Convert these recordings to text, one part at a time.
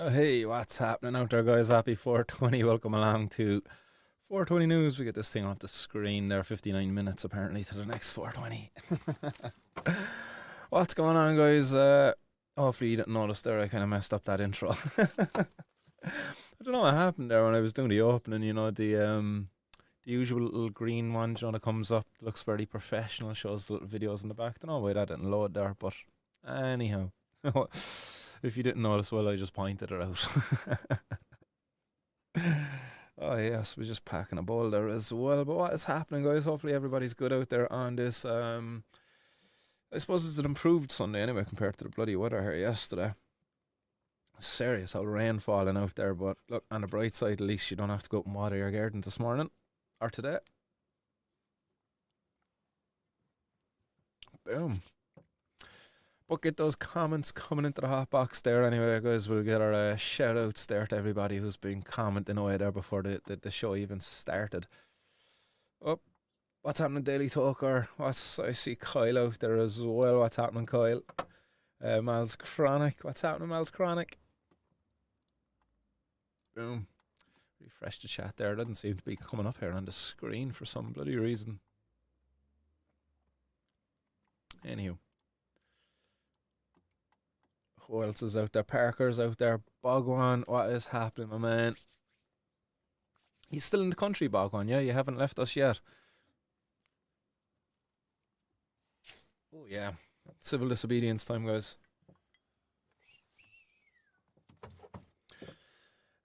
Oh, hey, what's happening out there, guys? Happy 420. Welcome along to 420 News. We get this thing off the screen there, 59 minutes apparently to the next 420. What's going on, guys? Hopefully, you didn't notice there, I kind of messed up that intro. I don't know what happened there when I was doing the opening, the usual little green one, that comes up, looks very professional, shows the little videos in the back. Don't know why that didn't load there, but anyhow. If you didn't notice, well, I just pointed it out. Oh yes, we're just packing a bowl there as well. But what is happening, guys? Hopefully everybody's good out there on this. I suppose it's an improved Sunday anyway compared to the bloody weather here yesterday. Serious how rain falling out there, but look, on the bright side, at least you don't have to go out and water your garden this morning or today. Boom. But get those comments coming into the hot box there anyway, guys. We'll get our shout outs there to everybody who's been commenting away there before the show even started. Oh, what's happening, Daily Talker? I see Kyle out there as well. What's happening, Kyle? Miles Chronic. What's happening, Miles Chronic? Boom. Refresh the chat there. It doesn't seem to be coming up here on the screen for some bloody reason. Anywho. Who else is out there? Parker's out there. Bogwan, what is happening, my man? He's still in the country, Bogwan, yeah? You haven't left us yet. Oh, yeah. Civil disobedience time, guys.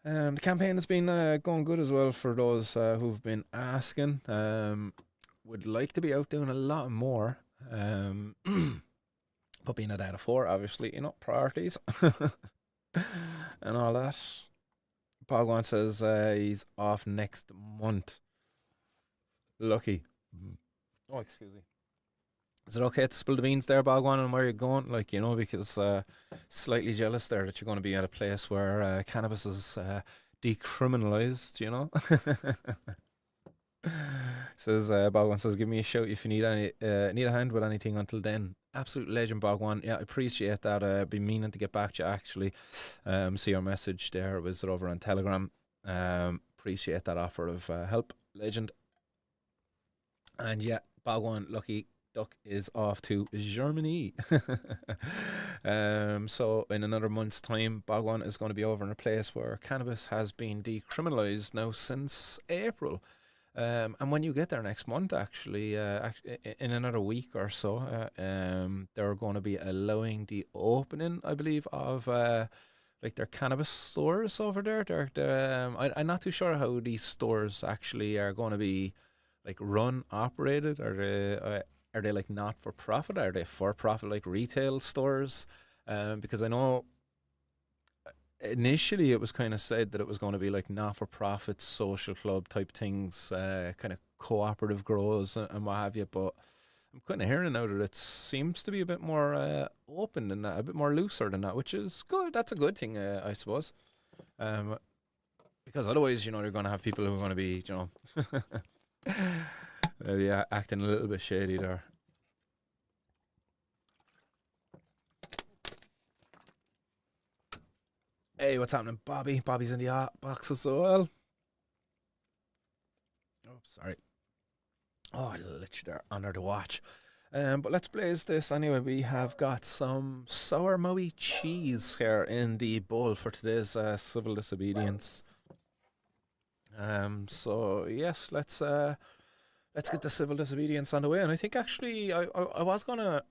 The campaign has been going good as well for those who've been asking. Would like to be out doing a lot more. But being a dad of four, obviously, priorities and all that. Bogwan says he's off next month. Lucky. Oh, excuse me. Is it okay to spill the beans there, Bogwan, and where you're going? Because slightly jealous there that you're going to be at a place where cannabis is decriminalized, Says Bogwan says, give me a shout if you need a hand with anything until then. Absolute legend, Bogwan. Yeah, I appreciate that. I've been meaning to get back to you actually. See your message there. It was over on Telegram. Appreciate that offer of help. Legend. And yeah, Bogwan, lucky duck is off to Germany. So in another month's time, Bogwan is going to be over in a place where cannabis has been decriminalized now since April. And when you get there next month, actually, in another week or so, they're going to be allowing the opening, I believe, of like their cannabis stores over there. I'm not too sure how these stores actually are going to be like run, operated. Are they like not for profit? Are they for profit like retail stores? Because I know initially it was kind of said that it was going to be like not-for-profit social club type things, kind of cooperative grows and what have you, but I'm kind of hearing now that it seems to be a bit more open than that, a bit more looser than that, which is good. That's a good thing, I suppose, because otherwise you're going to have people who are going to be maybe acting a little bit shady there. Hey, what's happening, Bobby? Bobby's in the hot box as well. Oh, sorry. Oh, I let you there under the watch. But let's blaze this anyway. We have got some sour Maui cheese here in the bowl for today's civil disobedience. So yes, let's get the civil disobedience on the way. And I think actually I was gonna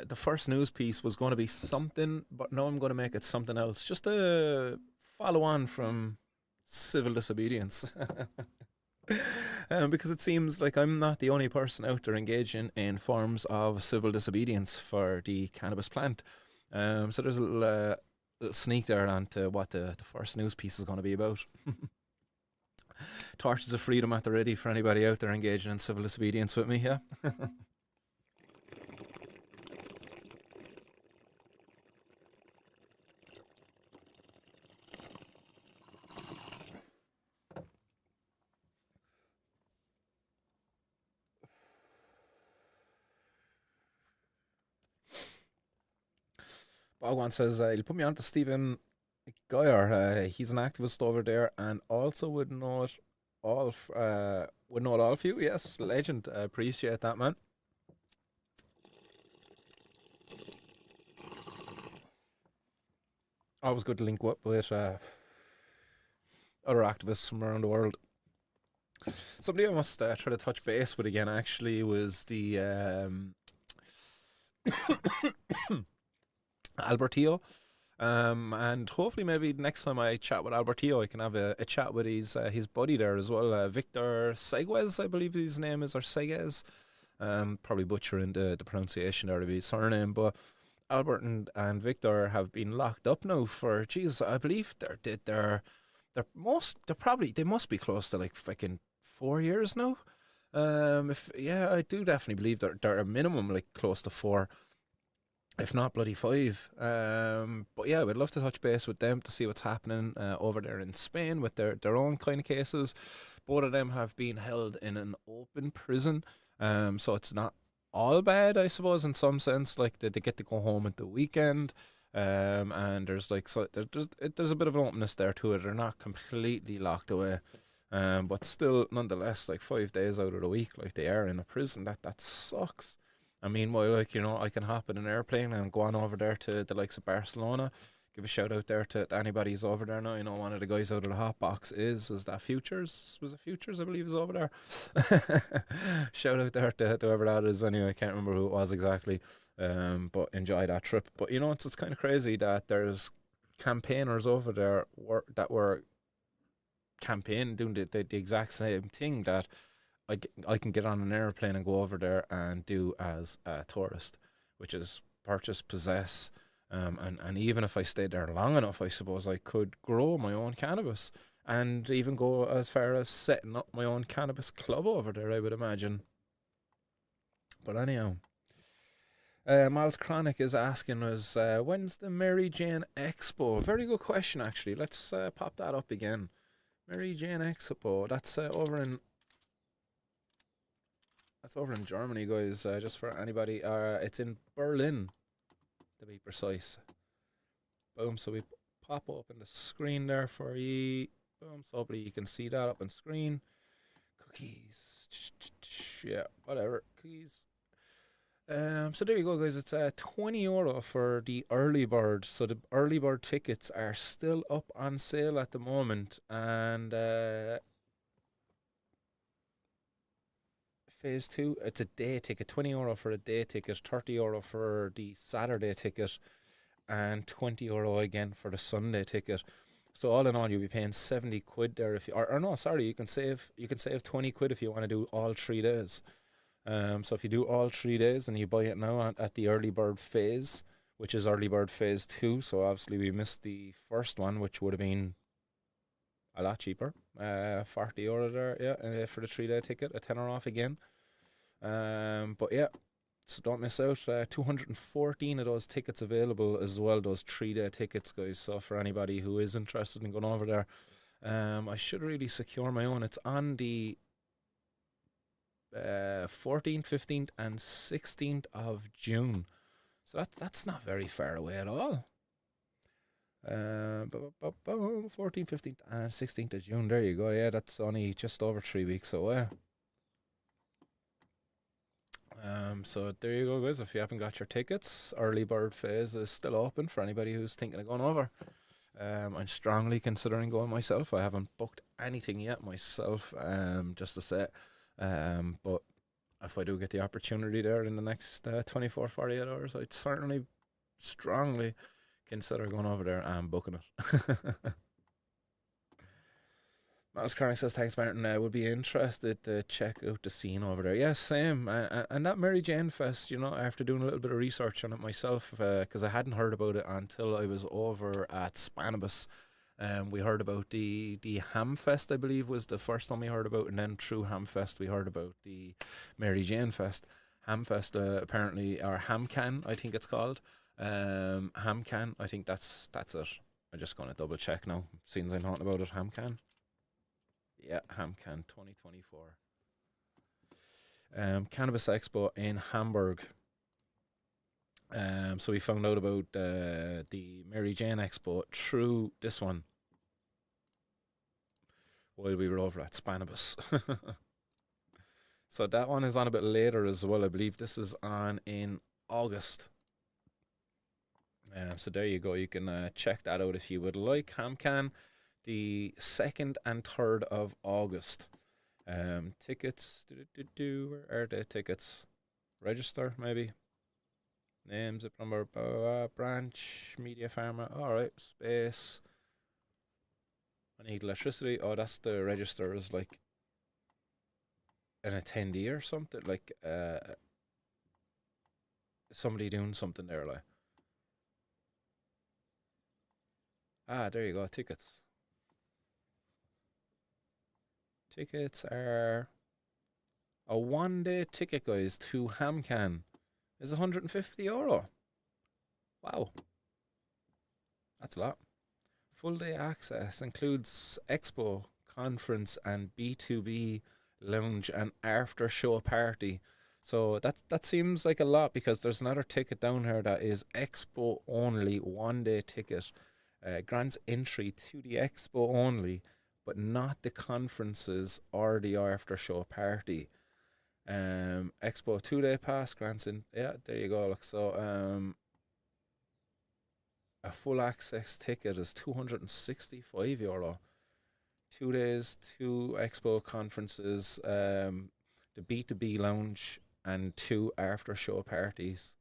the first news piece was going to be something, but now I'm going to make it something else, just to follow on from civil disobedience. Because it seems like I'm not the only person out there engaging in forms of civil disobedience for the cannabis plant. So there's a little sneak there onto what the first news piece is going to be about. Torches of freedom at the ready for anybody out there engaging in civil disobedience with me, yeah? Bogwan says, he'll put me on to Stephen Geyer, he's an activist over there, and also would know all of you. Yes, legend. Appreciate that, man. Always good to link up with other activists from around the world. Somebody I must try to touch base with again. Actually, was the Albertillo. And hopefully, maybe next time I chat with Albertillo, I can have a chat with his buddy there as well, Victor Seguez, I believe his name is, or Seguez. Probably butchering the pronunciation there of his surname, but Albert and Victor have been locked up now for, Jesus, I believe they must be close to like fucking 4 years now. If yeah, I do definitely believe they're a minimum like close to four, if not bloody five. But yeah, we'd love to touch base with them to see what's happening over there in Spain with their own kind of cases. Both of them have been held in an open prison, so it's not all bad, I suppose, in some sense. Like they get to go home at the weekend. And there's like there's a bit of an openness there to it. They're not completely locked away, but still, nonetheless, like 5 days out of the week, like they are in a prison. That sucks. I mean, well, like, I can hop in an airplane and go on over there to the likes of Barcelona. Give a shout out there to anybody who's over there now. One of the guys out of the hot box is that Futures? Was it Futures? I believe is over there. Shout out there to whoever that is. Anyway, I can't remember who it was exactly. But enjoy that trip. But it's kind of crazy that there's campaigners over there that were campaigning doing the exact same thing that I can get on an airplane and go over there and do as a tourist, which is purchase, possess, and even if I stayed there long enough, I suppose I could grow my own cannabis and even go as far as setting up my own cannabis club over there, I would imagine. But anyhow, Miles Chronic is asking us, when's the Mary Jane Expo? Very good question, actually. Let's pop that up again. Mary Jane Expo. That's over in Germany, guys. Just for anybody, it's in Berlin, to be precise. Boom. So we pop up in the screen there for you. Boom. So hopefully you can see that up on screen. Cookies. Yeah, whatever. Cookies. So there you go, guys. It's €20 for the early bird. So the early bird tickets are still up on sale at the moment, and phase two, it's a day ticket. €20 for a day ticket, €30 for the Saturday ticket, and €20 again for the Sunday ticket. So all in all, you'll be paying 70 quid there if you, or no, sorry, you can save 20 quid if you want to do all 3 days. So if you do all 3 days and you buy it now at the early bird phase, which is early bird phase two, so obviously we missed the first one, which would have been a lot cheaper. €40 there, yeah, for the 3 day ticket, a tenner off again. But yeah, so don't miss out. 214 of those tickets available as well, those 3 day tickets, guys. So for anybody who is interested in going over there, I should really secure my own. It's on the 14th, 15th, and 16th of June. So that's not very far away at all. 14th, 15th, and 16th of June. There you go. Yeah, that's only just over 3 weeks away. So there you go, guys. If you haven't got your tickets, early bird phase is still open for anybody who's thinking of going over. I'm strongly considering going myself. I haven't booked anything yet myself, just to say. But if I do get the opportunity there in the next 24, 48 hours, I'd certainly strongly consider going over there and booking it. Miles Carney says, thanks, Martin. I would be interested to check out the scene over there. Yes, same. And that Mary Jane Fest, after doing a little bit of research on it myself, because I hadn't heard about it until I was over at Spanibus. We heard about the Hamfest, I believe, was the first one we heard about, and then through Hamfest we heard about the Mary Jane Fest. Hamfest, apparently, or Hamcan, I think it's called. Hamcan, I think that's it. I'm just going to double check now, since I'm talking about it. Hamcan. Yeah, Hamcan 2024. Cannabis Expo in Hamburg. So we found out about the Mary Jane Expo through this one while we were over at Spanibus. So that one is on a bit later as well. I believe this is on in August. So there you go. You can check that out if you would like. HamCan, the 2nd and 3rd of August. Tickets. Where are the tickets? Register, maybe. Name, zip number, branch, media pharma. All right, space. I need electricity. Oh, that's the register is like an attendee or something. Like somebody doing something there. Like there you go. Tickets. Tickets are a 1 day ticket, guys, to HamCan is €150. Wow, that's a lot. Full day access includes expo, conference, and B2B lounge and after show party. So that seems like a lot because there's another ticket down here that is expo only 1 day ticket. Grants entry to the expo only, but not the conferences or the after show party. Expo 2 day pass grants in. Yeah, there you go. Look, so a full access ticket is €265. 2 days, two expo conferences, the B2B lounge, and two after show parties.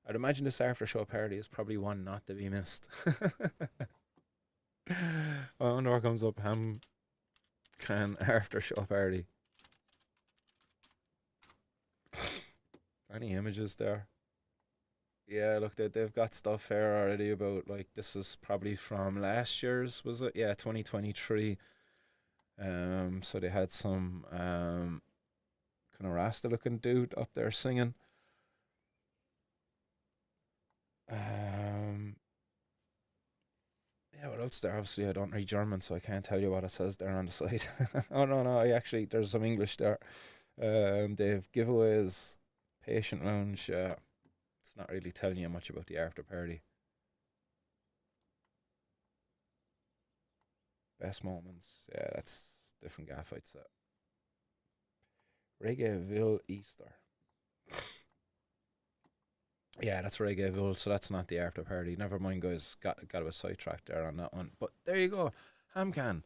I'd imagine this after show party is probably one not to be missed. I wonder what comes up. Ham can after show party. Any images there? Yeah, look, they've got stuff here already about like this is probably from last year's, was it? Yeah, 2023. So they had some kind of Rasta looking dude up there singing. Um, yeah, what else there? Obviously, I don't read German, so I can't tell you what it says there on the side. Oh no, no, I actually there's some English there. They have giveaways, patient lounge. It's not really telling you much about the after party. Best moments. Yeah, that's different gaff, I'd say. Reggaeville Easter. Yeah, that's Reggaeville, so that's not the after party. Never mind, guys. Got a bit sidetracked there on that one. But there you go. HamCan.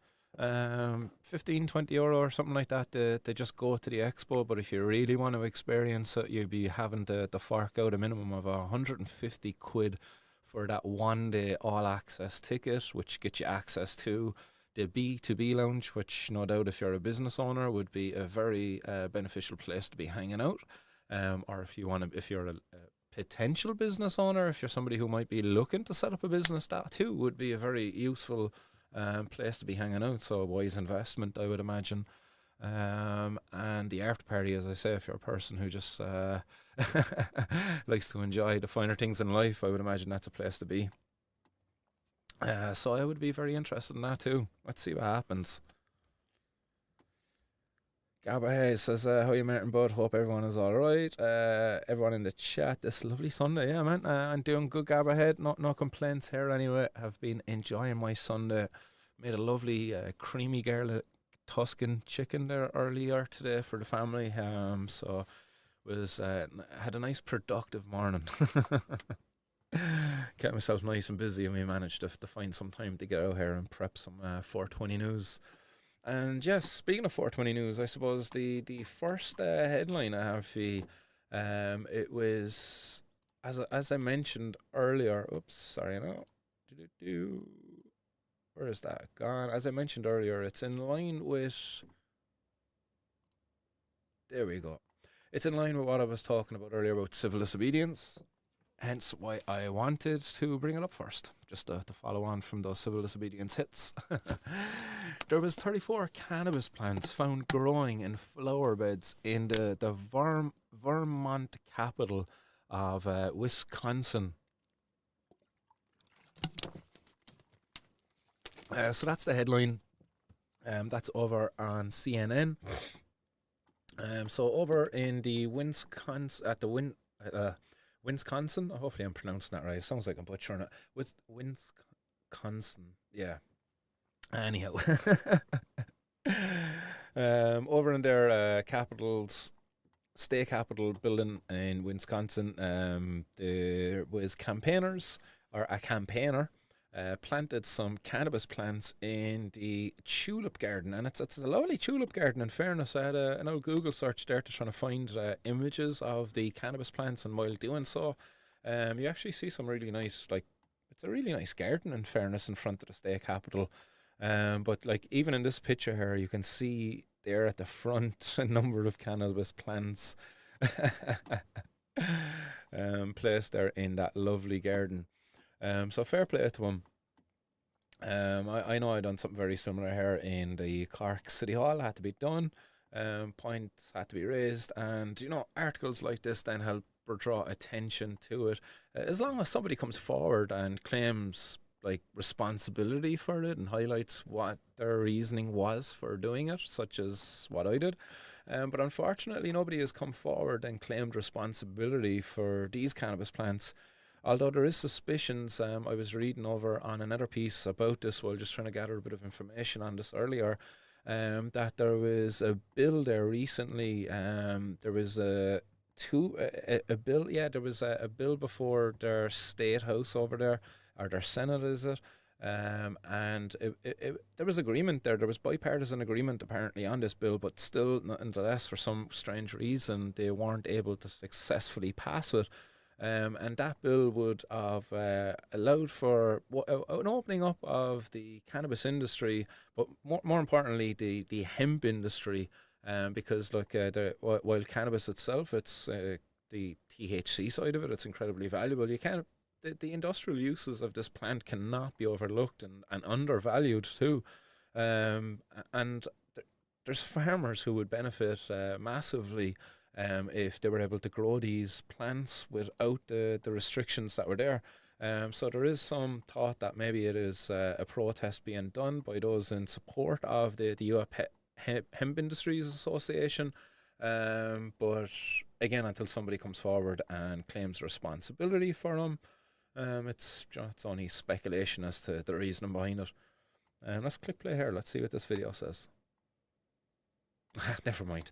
15, €20 or something like that. They just go to the expo, but if you really want to experience it, you'd be having to fork out a minimum of £150 for that 1 day all access ticket, which gets you access to the B2B lounge, which no doubt if you're a business owner would be a very beneficial place to be hanging out. Or if you want to, if you're a potential business owner, if you're somebody who might be looking to set up a business, that too would be a very useful place to be hanging out. So a wise investment, I would imagine. And the after party, as I say, if you're a person who just likes to enjoy the finer things in life, I would imagine that's a place to be. So I would be very interested in that too. Let's see what happens. Gabba Hayes says, how you Martin Bud? Hope everyone is alright. Everyone in the chat this lovely Sunday. Yeah, man. I'm doing good, Gabba Head. No complaints here anyway. Have been enjoying my Sunday. Made a lovely creamy garlic Tuscan chicken there earlier today for the family. So was had a nice productive morning. Kept myself nice and busy, and we managed to find some time to get out here and prep some 420 news. And yes, speaking of 420 news, I suppose the first headline I have for you, it was as I mentioned earlier. Oops, sorry, no. Where is that gone? As I mentioned earlier, it's in line with. There we go. It's in line with what I was talking about earlier about civil disobedience. Hence why I wanted to bring it up first, just to follow on from those civil disobedience hits. There was 34 cannabis plants found growing in flower beds in the Vermont capital of Wisconsin. So that's the headline. That's over on CNN. So over in the Wisconsin. Hopefully, I'm pronouncing that right. It sounds like I'm butchering it. With Wisconsin, yeah. Anyhow, over in their capitals, state capital building in Wisconsin, there was campaigners or a campaigner planted some cannabis plants in the tulip garden, and it's a lovely tulip garden. In fairness, I had an old Google search there to try to find images of the cannabis plants, and while doing so, you actually see some really nice, like, it's a really nice garden. In fairness, in front of the state capitol. But like even in this picture here, you can see there at the front a number of cannabis plants placed there in that lovely garden. So fair play to them. I know I done something very similar here in the Cork City Hall. Had to be done. Points had to be raised, and articles like this then help or draw attention to it. As long as somebody comes forward and claims like responsibility for it and highlights what their reasoning was for doing it, such as what I did. But unfortunately, nobody has come forward and claimed responsibility for these cannabis plants. Although there is suspicions, I was reading over on another piece about this while just trying to gather a bit of information on this earlier, that there was a bill there recently. There was a bill, yeah, there was a bill before their state house over there, or their Senate, is it? And there was agreement there. There was bipartisan agreement apparently on this bill, but still, nonetheless, for some strange reason, they weren't able to successfully pass it. And that bill would have allowed for an opening up of the cannabis industry, but more importantly, the hemp industry. Because while cannabis itself, it's the THC side of it, it's incredibly valuable. You can't the industrial uses of this plant cannot be overlooked and undervalued too. And there's farmers who would benefit massively if they were able to grow these plants without the restrictions that were there. So there is some thought that maybe it is a protest being done by those in support of the UF Hemp Industries Association. But again, until somebody comes forward and claims responsibility for them, it's only speculation as to the reason behind it. Let's click play here. Let's see what this video says. Never mind.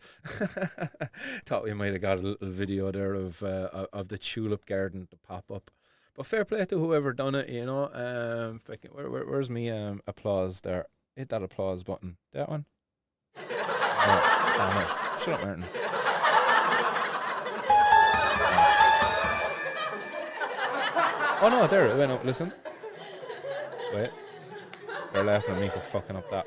Thought we might have got a little video there of the tulip garden to pop up. But fair play to whoever done it, where's me applause there? Hit that applause button. That one? Oh, shut up, Martin. Oh no, there it went up. Listen. Wait. They're laughing at me for fucking up that.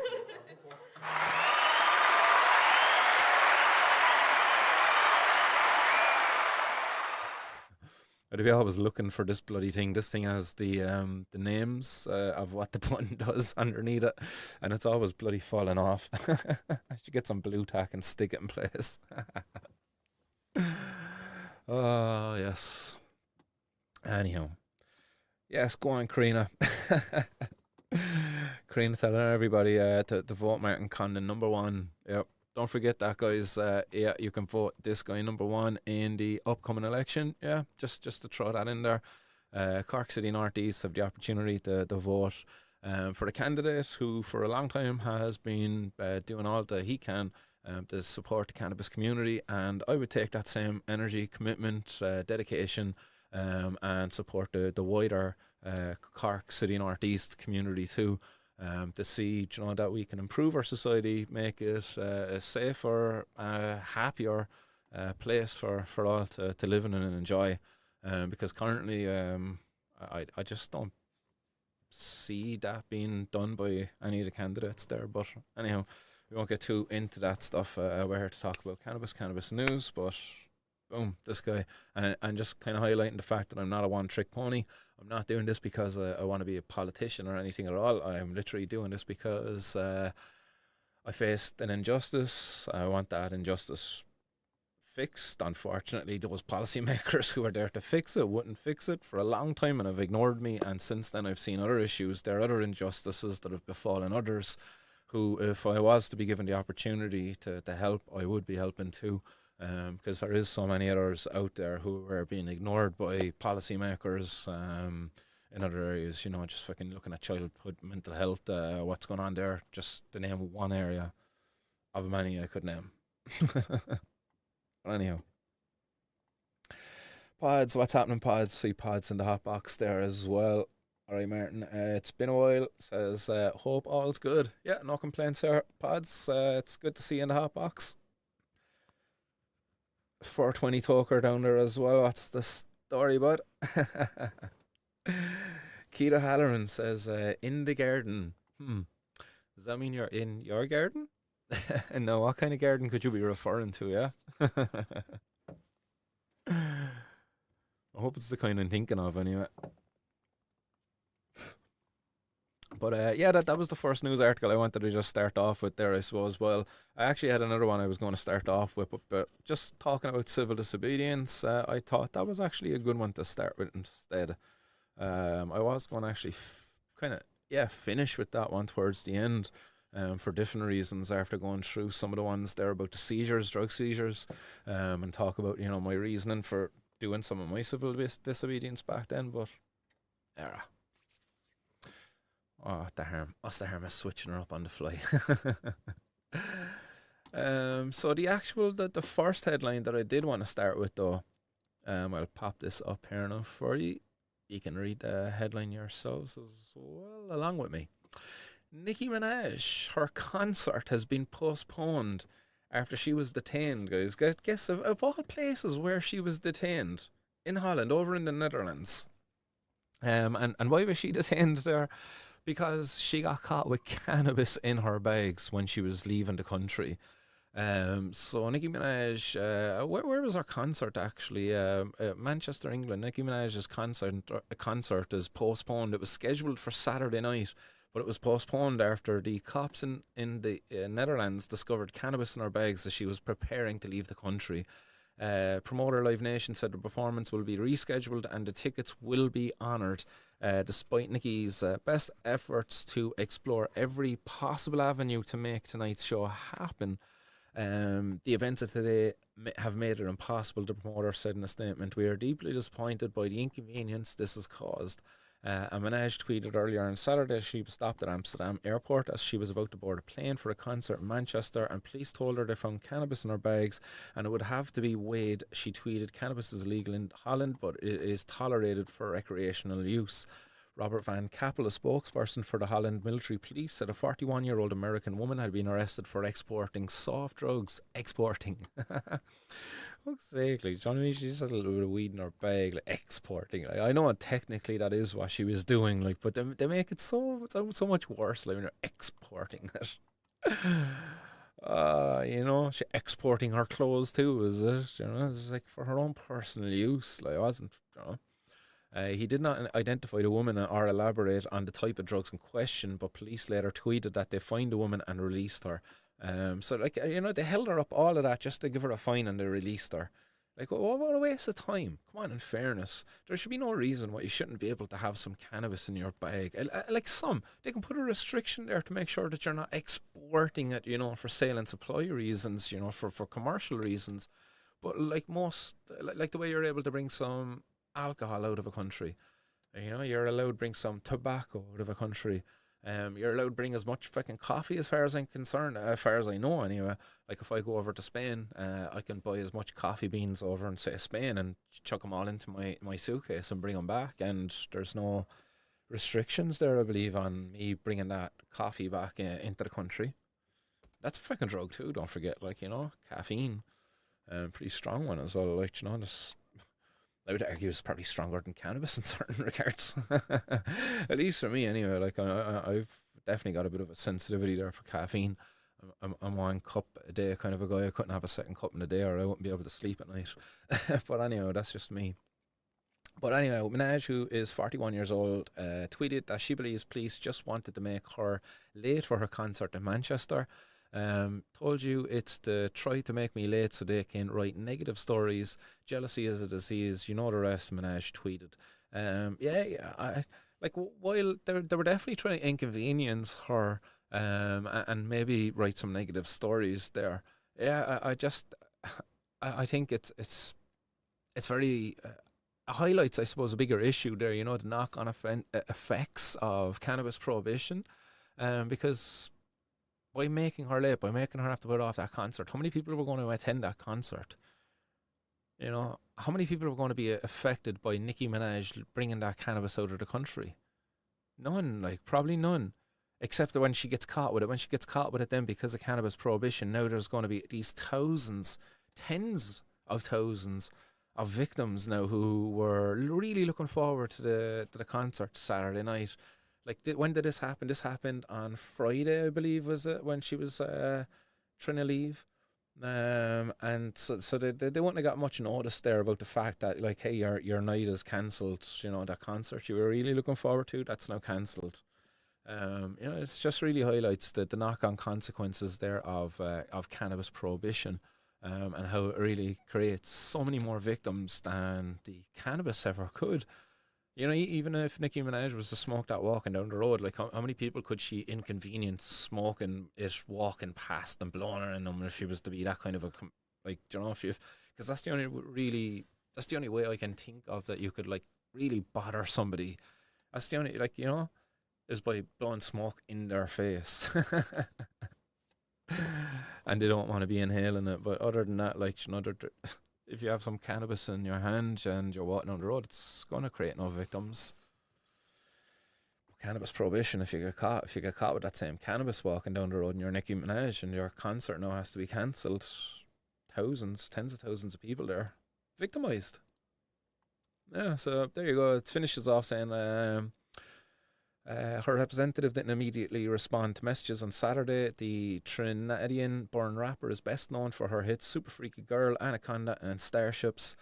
I'd be always looking for this bloody thing. This thing has the names of what the button does underneath it, and it's always bloody falling off. I should get some blue tack and stick it in place. Oh, yes. Anyhow. Yes, go on, Karina. Karina telling everybody to vote Martin Condon #1. Yep. Don't forget that, guys. Yeah, you can vote this guy #1 in the upcoming election. Yeah, just to throw that in there. Cork City Northeast have the opportunity to vote for the candidate who for a long time has been doing all that he can to support the cannabis community, and I would take that same energy, commitment, dedication, and support the wider Cork City Northeast community too. To see, that we can improve our society, make it a safer, happier place for all to live in and enjoy. Because currently, I just don't see that being done by any of the candidates there. But anyhow, we won't get too into that stuff. We're here to talk about cannabis news, but boom, this guy. And just kind of highlighting the fact that I'm not a one-trick pony. I'm not doing this because I want to be a politician or anything at all. I'm literally doing this because I faced an injustice. I want that injustice fixed. Unfortunately, those policymakers who are there to fix it wouldn't fix it for a long time and have ignored me. And since then, I've seen other issues. There are other injustices that have befallen others who, if I was to be given the opportunity to help, I would be helping too. because there is so many others out there who are being ignored by policymakers in other areas. Just fucking looking at childhood mental health, what's going on there. Just to name one area of many I could name. But anyhow, pods, what's happening, pods? See pods in the hot box there as well. All right, Martin. It's been a while. Says, hope all's good. Yeah, no complaints here. Pods, it's good to see you in the hot box. 420 Toker down there as well. What's the story, bud? Keita Halloran says, in the garden. Does that mean you're in your garden? And no, what kind of garden could you be referring to, yeah? I hope it's the kind I'm thinking of anyway. But yeah, that was the first news article I wanted to just start off with there, I suppose. Well, I actually had another one I was going to start off with, but just talking about civil disobedience, I thought that was actually a good one to start with instead. I was going to actually kind of, finish with that one towards the end, for different reasons after going through some of the ones there about the seizures, drug seizures, and talk about, my reasoning for doing some of my civil disobedience back then, but, yeah. Oh, what the harm? What's the harm of switching her up on the fly? So the first headline that I did want to start with though, I'll pop this up here now for you. You can read the headline yourselves as well along with me. Nicki Minaj, her concert has been postponed after she was detained, guys. Guess of all places where she was detained? In Holland, over in the Netherlands. And why was she detained there? Because she got caught with cannabis in her bags when she was leaving the country. So Nicki Minaj, where was her concert actually? Manchester, England. Nicki Minaj's concert is postponed. It was scheduled for Saturday night, but it was postponed after the cops in the Netherlands discovered cannabis in her bags as she was preparing to leave the country. Promoter Live Nation said the performance will be rescheduled and the tickets will be honoured, despite Nicki's best efforts to explore every possible avenue to make tonight's show happen. The events of today have made it impossible, the promoter said in a statement. We are deeply disappointed by the inconvenience this has caused. And Minaj tweeted earlier on Saturday she was stopped at Amsterdam airport as she was about to board a plane for a concert in Manchester, and police told her they found cannabis in her bags and it would have to be weighed. She tweeted, cannabis is illegal in Holland, but it is tolerated for recreational use. Robert Van Kappel, a spokesperson for the Holland military police, said a 41-year-old American woman had been arrested for exporting soft drugs. Exporting. Fuck's sake, like, do you know what I mean? She just had a little bit of weed in her bag, like, exporting. Like, I know technically that is what she was doing, like, but they make it so much worse, like, when you're exporting it. She exporting her clothes too, is it? It's like for her own personal use. Like, I wasn't, he did not identify the woman or elaborate on the type of drugs in question, but police later tweeted that they fined the woman and released her. They held her up, all of that, just to give her a fine, and they released her. Like, what a waste of time. Come on, in fairness. There should be no reason why you shouldn't be able to have some cannabis in your bag. They can put a restriction there to make sure that you're not exporting it, for sale and supply reasons, for commercial reasons. But like the way you're able to bring some alcohol out of a country, you're allowed to bring some tobacco out of a country. You're allowed to bring as much fucking coffee as far as I'm concerned, as far as I know anyway. Like if I go over to Spain, I can buy as much coffee beans over in, say, Spain and chuck them all into my suitcase and bring them back, and there's no restrictions there, I believe, on me bringing that coffee back into the country. That's a fucking drug too, don't forget, caffeine. Pretty strong one as well, just I would argue it's probably stronger than cannabis in certain regards. At least for me, anyway. Like I've definitely got a bit of a sensitivity there for caffeine. I'm 1 cup a day kind of a guy. I couldn't have a second cup in a day, or I wouldn't be able to sleep at night. But anyway, that's just me. But anyway, Minaj, who is 41 years old, tweeted that she believes police just wanted to make her late for her concert in Manchester. Told you it's to try to make me late so they can write negative stories. Jealousy is a disease. You know the rest, Minaj tweeted. While they were definitely trying to inconvenience her and maybe write some negative stories there. Yeah, I just... I think it's very highlights, I suppose, a bigger issue there. You know, the knock-on effects of cannabis prohibition, because by making her late, by making her have to put off that concert, how many people were going to attend that concert? You know, how many people were going to be affected by Nicki Minaj bringing that cannabis out of the country? None, like probably none. Except that when she gets caught with it, when she gets caught with it, then because of cannabis prohibition, now there's going to be these thousands, tens of thousands of victims now who were really looking forward to the concert Saturday night. Like, when did this happen? This happened on Friday, I believe, was it, when she was trying to leave. And so they wouldn't have got much notice there about the fact that, like, hey, your night is cancelled. You know, that concert you were really looking forward to, that's now cancelled. You know, it's just really highlights the knock-on consequences there of cannabis prohibition, and how it really creates so many more victims than the cannabis ever could. You know, even if Nicki Minaj was to smoke that walking down the road, like how many people could she inconvenience smoking it walking past and blowing her in them if she was to be that kind of a like, you know, if you, because that's the only really, that's the only way I can think of that you could like really bother somebody. That's the only, like, you know, is by blowing smoke in their face. And they don't want to be inhaling it. But other than that, like, you know, if you have some cannabis in your hand and you're walking on the road, it's going to create no victims. Cannabis prohibition, if you get caught with that same cannabis walking down the road and you're Nicki Minaj and your concert now has to be cancelled, thousands, tens of thousands of people there victimized. Yeah, so there you go. It finishes off saying, her representative didn't immediately respond to messages on Saturday. The Trinidadian born rapper is best known for her hits Super Freaky Girl, Anaconda, and Starships.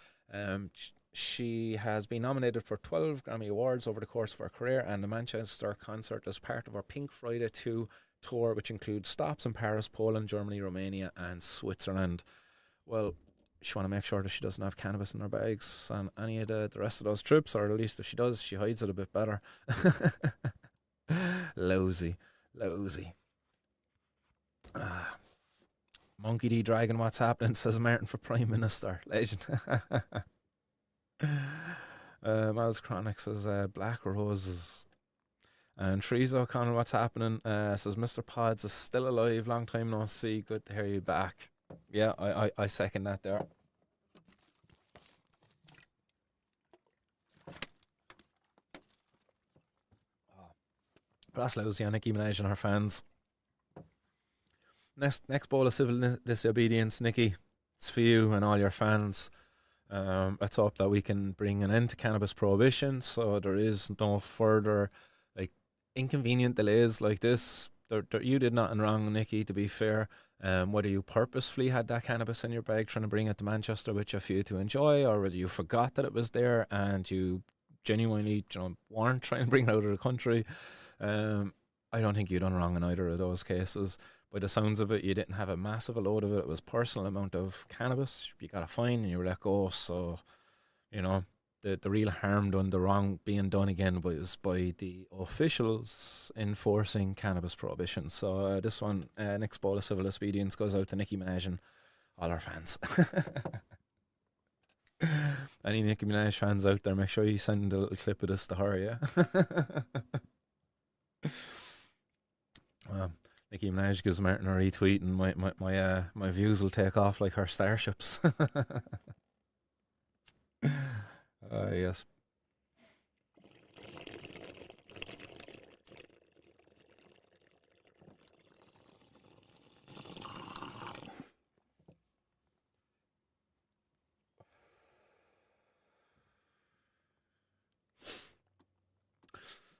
She has been nominated for 12 Grammy Awards over the course of her career, and the Manchester concert is part of her Pink Friday 2 tour, which includes stops in Paris, Poland, Germany, Romania, and Switzerland. Well, she want to make sure that she doesn't have cannabis in her bags on any of the rest of those trips, or at least if she does, she hides it a bit better. Lousy, lousy. Ah, Monkey D Dragon, what's happening? Says Martin for Prime Minister. Legend. Miles Chronic says Black Roses. And Teresa O'Connell, what's happening? Says Mr. Pods is still alive. Long time no see. Good to hear you back. Yeah, I second that there. That's lousy on Nicki Minaj and her fans. Next bowl of civil disobedience, Nicki. It's for you and all your fans. Let's hope that we can bring an end to cannabis prohibition, so there is no further like inconvenient delays like this. You did nothing wrong, Nicki. To be fair, whether you purposefully had that cannabis in your bag trying to bring it to Manchester with you for you to enjoy, or whether you forgot that it was there and you genuinely, you know, weren't trying to bring it out of the country, I don't think you done wrong in either of those cases. By the sounds of it, you didn't have a massive load of it. It was personal amount of cannabis. You got a fine and you were let go. So, you know, the real harm done, the wrong being done again was by the officials enforcing cannabis prohibition. So this one, next ball of civil disobedience goes out to Nicki Minaj and all our fans. Any Nicki Minaj fans out there, make sure you send a little clip of this to her, yeah? Nicki Minaj gives Martin a retweet, and my views will take off like her starships. Yes.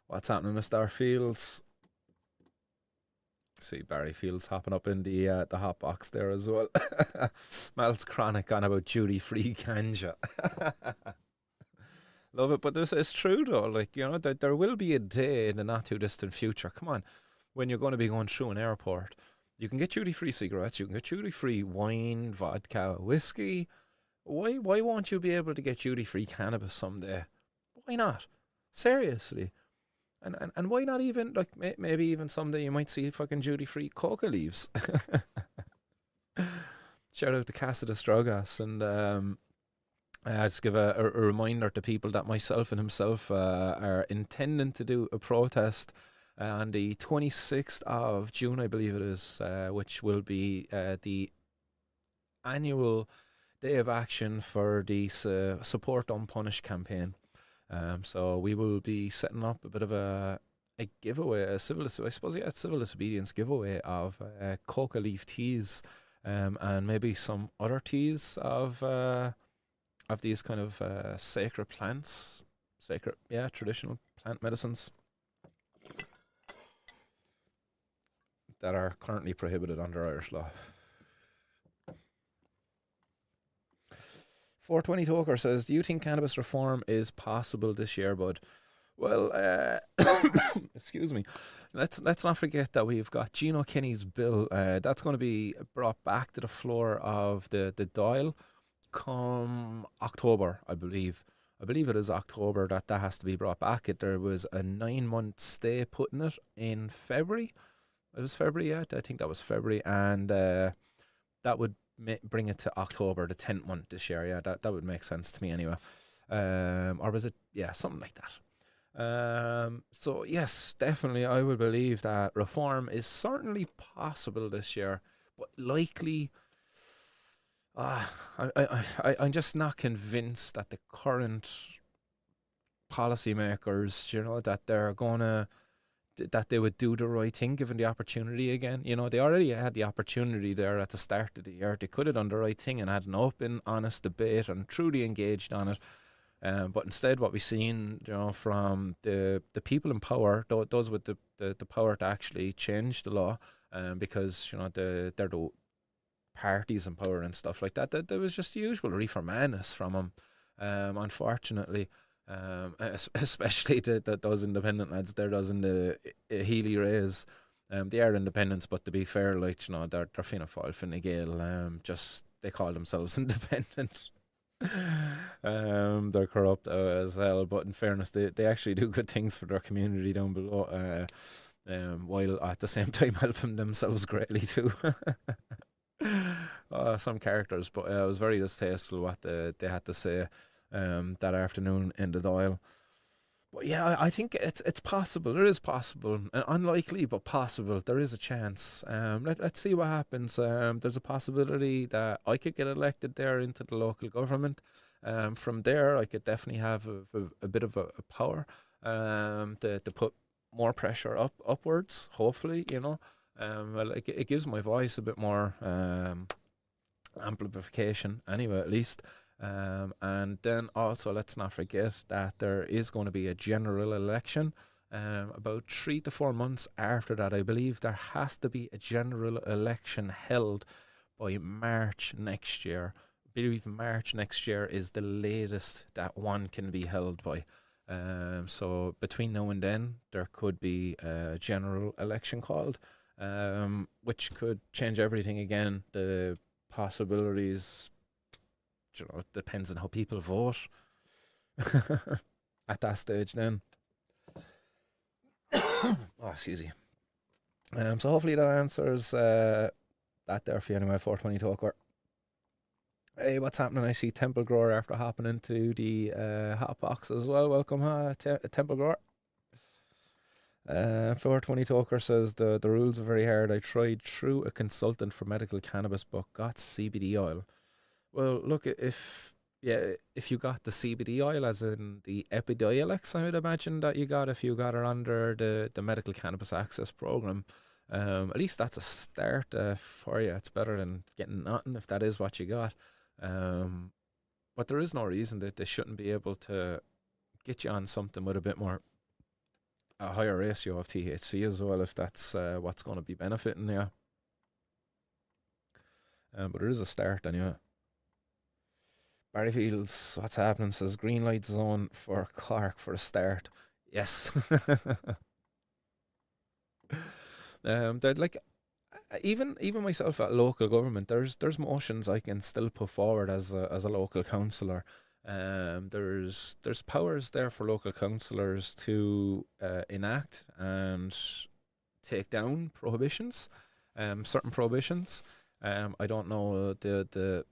What's happening, Mr. Fields? See Barry Fields hopping up in the hot box there as well. Mel's chronic on about duty free ganja. Love it, but this is true though. Like, you know, there will be a day in the not too distant future. Come on, when you're going to be going through an airport, you can get duty free cigarettes, you can get duty free wine, vodka, whiskey. Why won't you be able to get duty free cannabis someday? Why not? Seriously. And why not even, like, maybe even someday you might see fucking duty free coca leaves. shout out to Casa de Strogas, and just give a reminder to people that myself and himself are intending to do a protest on the 26th of June, I believe it is, which will be the annual day of action for the Support Unpunished campaign. So we will be setting up a bit of a giveaway, I suppose, yeah, civil disobedience giveaway of coca leaf teas, and maybe some other teas of these kind of sacred plants, traditional plant medicines that are currently prohibited under Irish law. 420 Toker says, do you think cannabis reform is possible this year, bud? Well, excuse me. Let's not forget that we've got Gino Kenny's bill. That's going to be brought back to the floor of the Dáil come October, I believe. I believe it is October that has to be brought back. There was a 9-month stay put in it in February. It was February, yeah. I think that was February, and that would bring it to October, the 10th month this year. Yeah, that would make sense to me anyway. Or was it? Yeah, something like that. So yes, definitely, I would believe that reform is certainly possible this year, but likely. I'm just not convinced that the current policymakers, that they would do the right thing given the opportunity again. They already had the opportunity there at the start of the year. They could have done the right thing and had an open, honest debate and truly engaged on it. But instead, what we've seen, from the people in power, those with the power to actually change the law, because they're the parties in power and stuff like that. There was just the usual reefer madness from them, unfortunately. Especially those independent lads, they're those in the Healy Rays. They are independents, but to be fair, they're Fianna Fáil, Fine Gael. Just they call themselves independent. They're corrupt as hell, but in fairness, they actually do good things for their community down below, while at the same time helping themselves greatly too. Some characters, but it was very distasteful what they had to say that afternoon in the Dáil. But yeah, I think it's possible. It is possible, unlikely, but possible. There is a chance. Let's see what happens. There's a possibility that I could get elected there into the local government. From there, I could definitely have a bit of a power to put more pressure upwards. Hopefully, well, it gives my voice a bit more amplification. Anyway, at least. And then also, let's not forget that there is going to be a general election about 3 to 4 months after that. I believe there has to be a general election held by March next year. I believe March next year is the latest that one can be held by. So between now and then, there could be a general election called, which could change everything again. The possibilities, it depends on how people vote at that stage then. Excuse me. So hopefully that answers that there for you anyway, 420 Toker. Hey, what's happening? I see Temple Grower after hopping into the hot box as well. Welcome, Temple Grower. 420 Toker says the rules are very hard. I tried through a consultant for medical cannabis but got CBD oil. Well, look, if you got the CBD oil, as in the Epidiolex, I would imagine that you got if you got it under the Medical Cannabis Access Program, at least that's a start for you. It's better than getting nothing if that is what you got. But there is no reason that they shouldn't be able to get you on something with a higher ratio of THC as well, if that's what's going to be benefiting you. But it is a start anyway. Barryfields, what's happening? Says green light zone for Cork for a start. Yes. Like even myself at local government, there's motions I can still put forward as a local councillor. There's powers there for local councillors to enact and take down prohibitions, certain prohibitions. I don't know the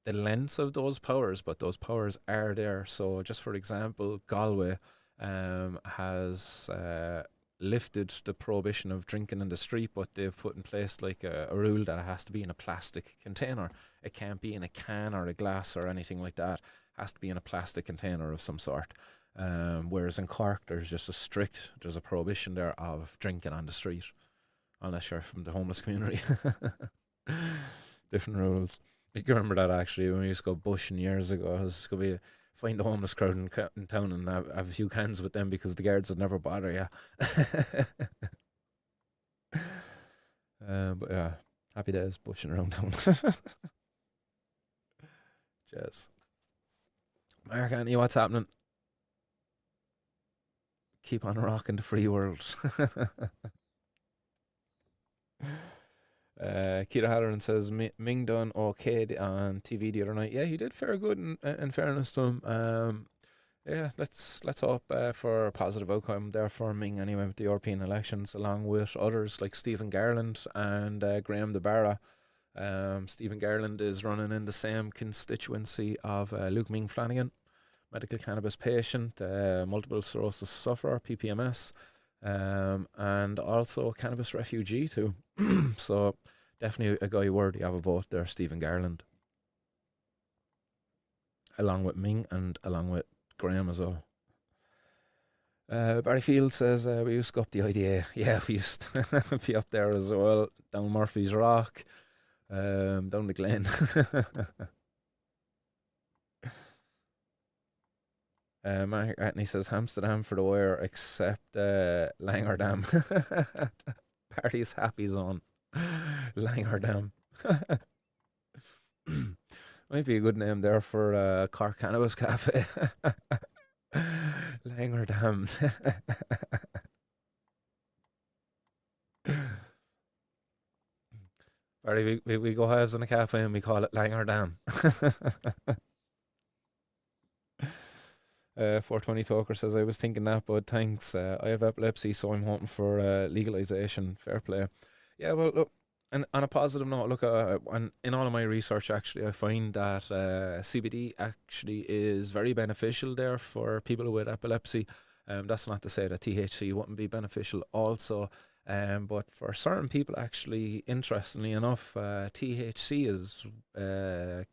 lengths of those powers, but those powers are there. So, just for example, Galway has lifted the prohibition of drinking in the street, but they've put in place like a rule that it has to be in a plastic container. It can't be in a can or a glass or anything like that. It has to be in a plastic container of some sort. Whereas in Cork, there's a prohibition there of drinking on the street, unless you're from the homeless community. Different rules. I can remember that actually when we used to go bushing years ago. I was going to be find the homeless crowd in town and have a few cans with them because the guards would never bother you. But yeah, happy days bushing around town. Cheers. Mark Anthony, what's happening? Keep on rocking the free world. Keita Halloran says Ming done okay on TV the other night. Yeah, he did fair good in fairness to him. Yeah, let's hope for a positive outcome there for Ming anyway with the European elections, along with others like Stephen Garland and Graham De Barra. Stephen Garland is running in the same constituency of Luke Ming Flanagan, medical cannabis patient, multiple sclerosis sufferer, PPMS, and also cannabis refugee too. So definitely a guy worthy of a vote there, Stephen Garland, along with Ming and along with Graham as well. Barry Field says we used to go up the IDA. Yeah, we used to be up there as well, down Murphy's Rock, down the Glen. Mark Atney says Amsterdam for the wire, except Langerdam. Party's happy zone. Langerdam. Might be a good name there for Cork Cannabis Cafe. Langerdam. Barry, we go halves in a cafe and we call it Langerdam. 420 Talker says, I was thinking that, but thanks. I have epilepsy, so I'm hoping for legalization. Fair play. Yeah, well, look, and on a positive note, look, in all of my research, actually, I find that CBD actually is very beneficial there for people with epilepsy. That's not to say that THC wouldn't be beneficial also. But for certain people, actually, interestingly enough, THC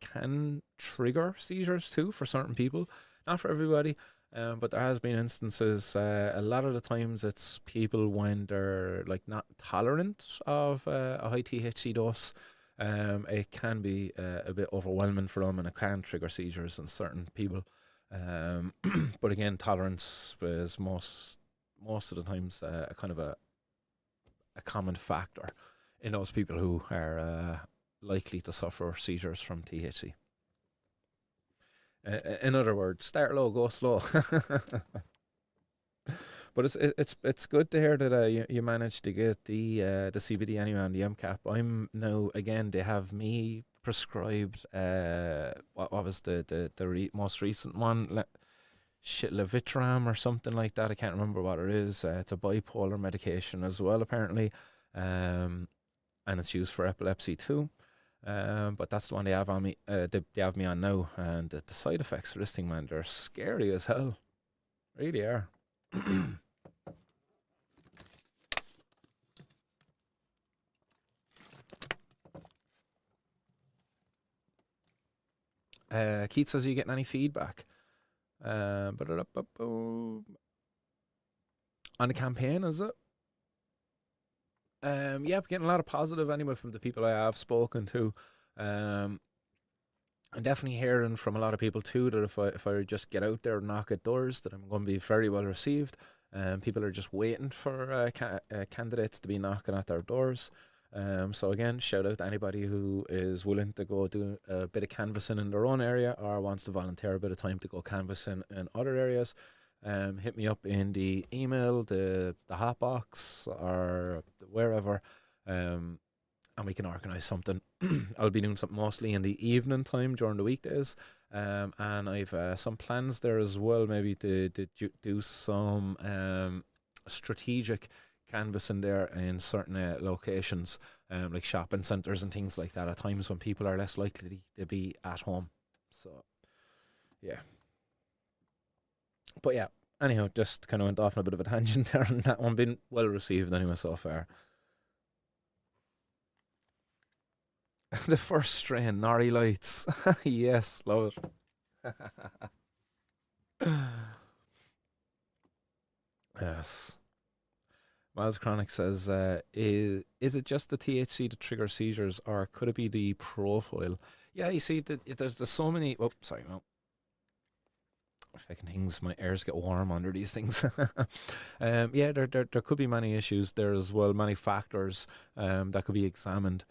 can trigger seizures too for certain people. Not for everybody, but there has been instances. A lot of the times, it's people when they're like not tolerant of a high THC dose. It can be a bit overwhelming for them, and it can trigger seizures in certain people. But again, tolerance is most of the times a kind of a common factor in those people who are likely to suffer seizures from THC. In other words, start low, go slow. But it's good to hear that you managed to get the CBD anyway on the MCAP. I'm now again, they have me prescribed what was the most recent one, Levitram or something like that. I can't remember what it is. It's a bipolar medication as well apparently, and it's used for epilepsy too. But that's the one they have on me. They have me on now, and the side effects for this thing, man, they're scary as hell. Really are. Keith says, are you getting any feedback? On the campaign, is it? Yeah, I'm getting a lot of positive anyway from the people I have spoken to. I'm definitely hearing from a lot of people too that if I just get out there and knock at doors, that I'm going to be very well received. People are just waiting for candidates to be knocking at their doors. So again, shout out to anybody who is willing to go do a bit of canvassing in their own area or wants to volunteer a bit of time to go canvassing in other areas. Hit me up in the email, the hotbox, or wherever, and we can organise something. I'll be doing something mostly in the evening time during the weekdays, and I've some plans there as well, maybe to do some strategic cannabis in there in certain locations, like shopping centres and things like that, at times when people are less likely to be at home. So, yeah. But yeah, anyhow, just kind of went off on a bit of a tangent there, and that one been well received anyway so far. The first strain, Nari Lights. Yes, love it. Yes. Miles Chronic says, is it just the THC to trigger seizures, or could it be the profile? Yeah, you see, there's so many. Oh, sorry, no. Fucking things, my ears get warm under these things. Yeah, there could be many issues there as well, many factors that could be examined.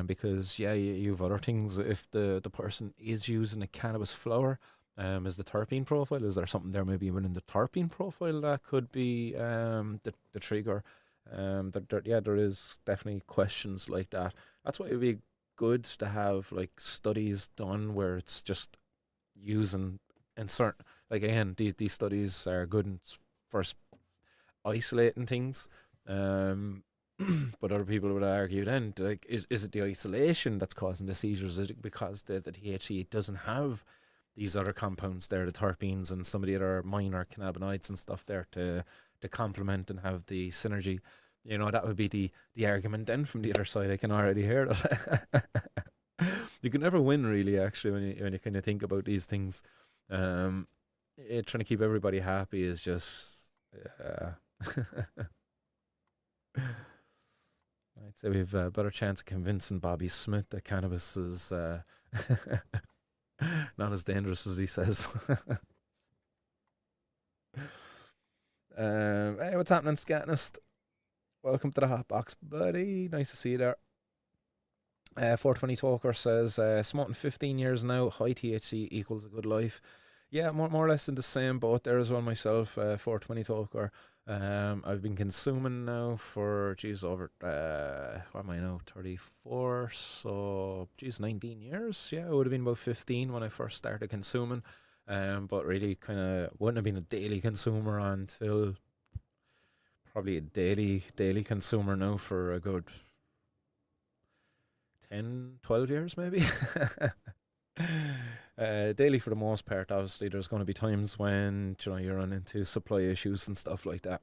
Because yeah, you have other things. If the person is using a cannabis flower, is the terpene profile? Is there something there maybe within the terpene profile that could be the trigger? Yeah, there is definitely questions like that. That's why it would be good to have like studies done where it's just using in certain, like again, these studies are good in first isolating things. Um, but other people would argue then, like, is it the isolation that's causing the seizures? Is it because the THC doesn't have these other compounds there, the terpenes and some of the other minor cannabinoids and stuff there to complement and have the synergy? You know, that would be the argument then from the other side. I can already hear that. You can never win really, actually, when you kind of think about these things. Um, Trying to keep everybody happy is just, yeah. I'd say we've a better chance of convincing Bobby Smith that cannabis is not as dangerous as he says. Hey, what's happening, Scatnist? Welcome to the Hot Box, buddy. Nice to see you there. 420 Talker says, smoking 15 years now, high THC equals a good life. Yeah, more or less in the same boat there as well myself, 420 Talker. I've been consuming now for, geez, over, what am I now, 34, so, geez, 19 years. Yeah, it would have been about 15 when I first started consuming. But really kind of wouldn't have been a daily consumer until probably a daily consumer now for a good 10, 12 years maybe. Daily for the most part. Obviously, there's going to be times when you run into supply issues and stuff like that.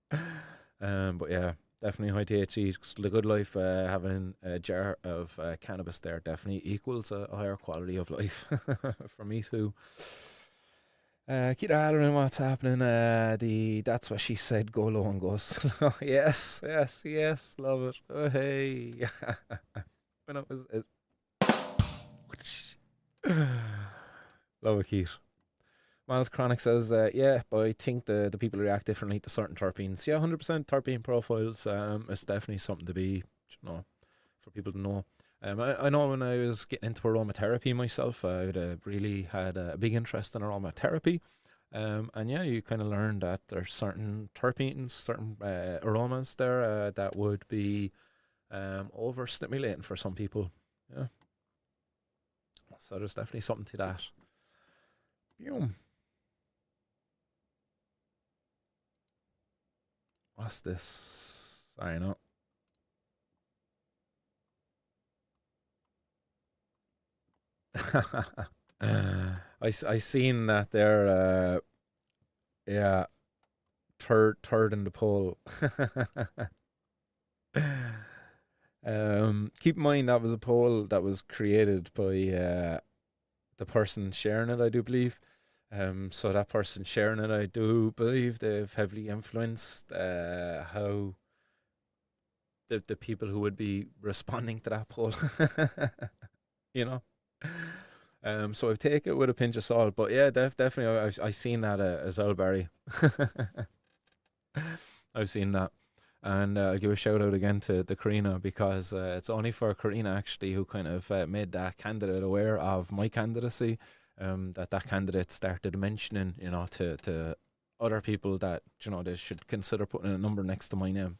But yeah, definitely high THC. The good life, having a jar of cannabis there definitely equals a higher quality of life for me too. Keep hollering what's happening. The That's what she said. Go low and go slow. Yes, yes, yes. Love it. Oh, hey. When it was, love it, Keith. Miles Chronic says, yeah, but I think the people react differently to certain terpenes. Yeah, 100% terpene profiles. It's definitely something to be, for people to know. I know when I was getting into aromatherapy myself, I really had a big interest in aromatherapy. And yeah, you kind of learn that there's certain terpenes, certain aromas there that would be overstimulating for some people. Yeah. So there's definitely something to that. Boom. What's this? Sorry, no. I seen that there. Yeah, third in the poll. Keep in mind that was a poll that was created by the person sharing it, I do believe. So that person sharing it, I do believe they've heavily influenced how the people who would be responding to that poll. you know. So I take it with a pinch of salt, but yeah, definitely I've seen that as well, Barry. I've seen that. And I'll give a shout out again to the Karina because it's only for Karina actually who kind of made that candidate aware of my candidacy. That candidate started mentioning, to other people that they should consider putting a number next to my name.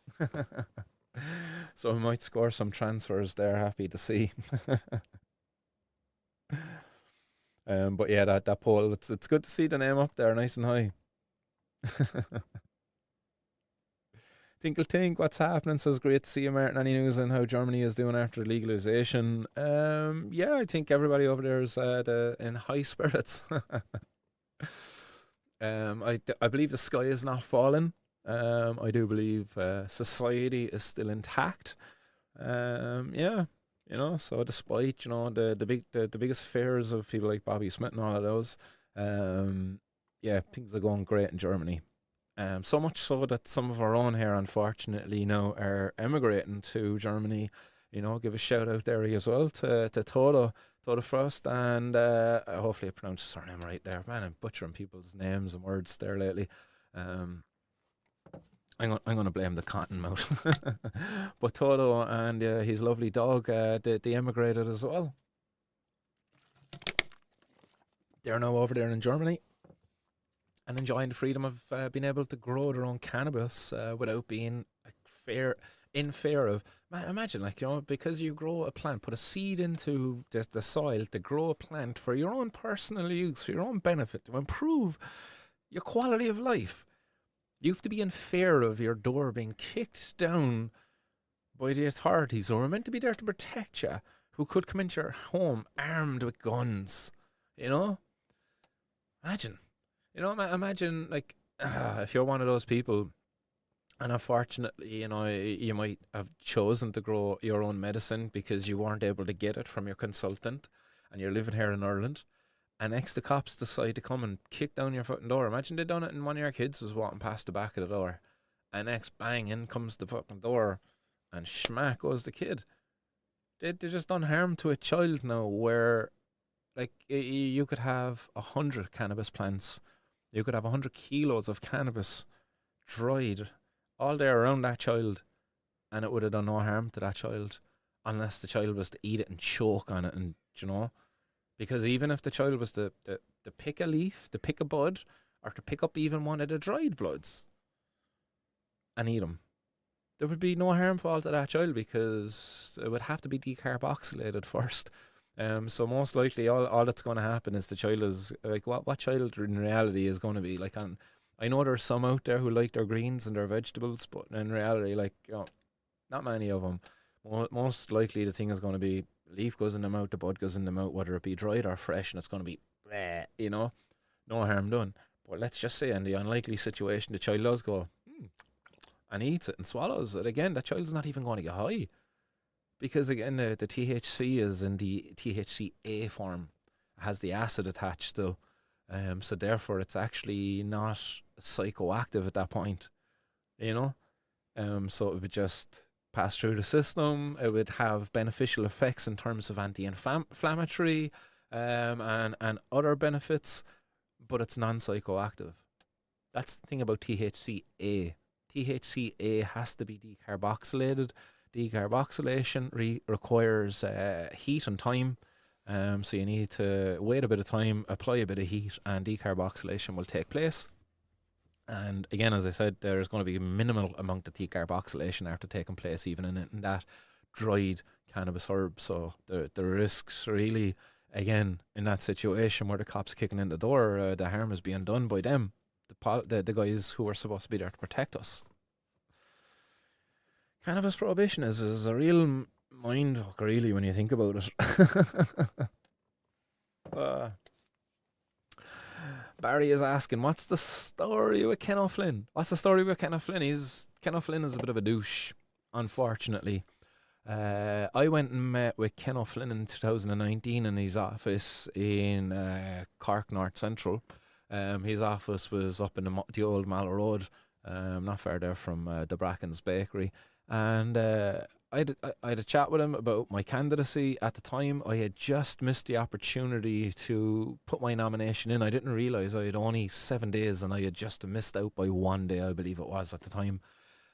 So I might score some transfers there. Happy to see. But yeah, that poll, it's good to see the name up there, nice and high. Tinkle Tink, what's happening? Says great to see you, Martin. Any news on how Germany is doing after legalization? Yeah, I think everybody over there is in high spirits. I believe the sky is not falling. I do believe society is still intact. Yeah, so despite the biggest fears of people like Bobby Smith and all of those, yeah, things are going great in Germany. So much so that some of our own here, unfortunately, now are emigrating to Germany. Give a shout out there as well to Toto Frost, and hopefully I pronounced his surname right there. Man, I'm butchering people's names and words there lately. Um, I'm gonna blame the cotton mouth, but Toto and his lovely dog, they emigrated as well. They're now over there in Germany and enjoying the freedom of being able to grow their own cannabis without being in fear of. Imagine, because you grow a plant, put a seed into the soil to grow a plant for your own personal use, for your own benefit, to improve your quality of life. You have to be in fear of your door being kicked down by the authorities who are meant to be there to protect you, who could come into your home armed with guns. Imagine. Imagine, if you're one of those people, and unfortunately, you might have chosen to grow your own medicine because you weren't able to get it from your consultant, and you're living here in Ireland, and next the cops decide to come and kick down your fucking door. Imagine they done it and one of your kids was walking past the back of the door, and next, bang, in comes the fucking door, and smack goes the kid. They just done harm to a child now, where, you could have 100 cannabis plants. You could have 100 kilos of cannabis dried all day around that child, and it would have done no harm to that child unless the child was to eat it and choke on it, and because even if the child was to pick a leaf, to pick a bud, or to pick up even one of the dried bloods and eat them, there would be no harmful to that child because it would have to be decarboxylated first. So most likely all that's going to happen is the child is what child in reality is going to be like on. I know there's some out there who like their greens and their vegetables, but in reality, not many of them. Most likely the thing is going to be leaf goes in the mouth, the bud goes in the mouth, whether it be dried or fresh, and it's going to be bleh, no harm done. But let's just say in the unlikely situation the child does go and eats it and swallows it again, that child's not even going to get high. Because again, the THC is in the THCA form, it has the acid attached still, so therefore it's actually not psychoactive at that point, so it would just pass through the system. It would have beneficial effects in terms of anti-inflammatory and other benefits, but it's non-psychoactive. That's the thing about THCA. THCA has to be decarboxylated. Decarboxylation requires heat and time, so you need to wait a bit of time, apply a bit of heat, and decarboxylation will take place. And again, as I said, there's going to be a minimal amount of decarboxylation after taking place, even in that dried cannabis herb. So the risks really, again, in that situation where the cops are kicking in the door, the harm is being done by them, the guys who are supposed to be there to protect us. Cannabis prohibition is a real mindfuck, really, when you think about it. Barry is asking, what's the story with Ken O'Flynn? What's the story with Ken O'Flynn? Ken O'Flynn is a bit of a douche, unfortunately. I went and met with Ken O'Flynn in 2019 in his office in Cork North Central. His office was up in the old Mallow Road, not far there from the Bracken's Bakery. And I had a chat with him about my candidacy. At the time, I had just missed the opportunity to put my nomination in. I didn't realise I had only 7 days, and I had just missed out by 1 day, I believe it was at the time.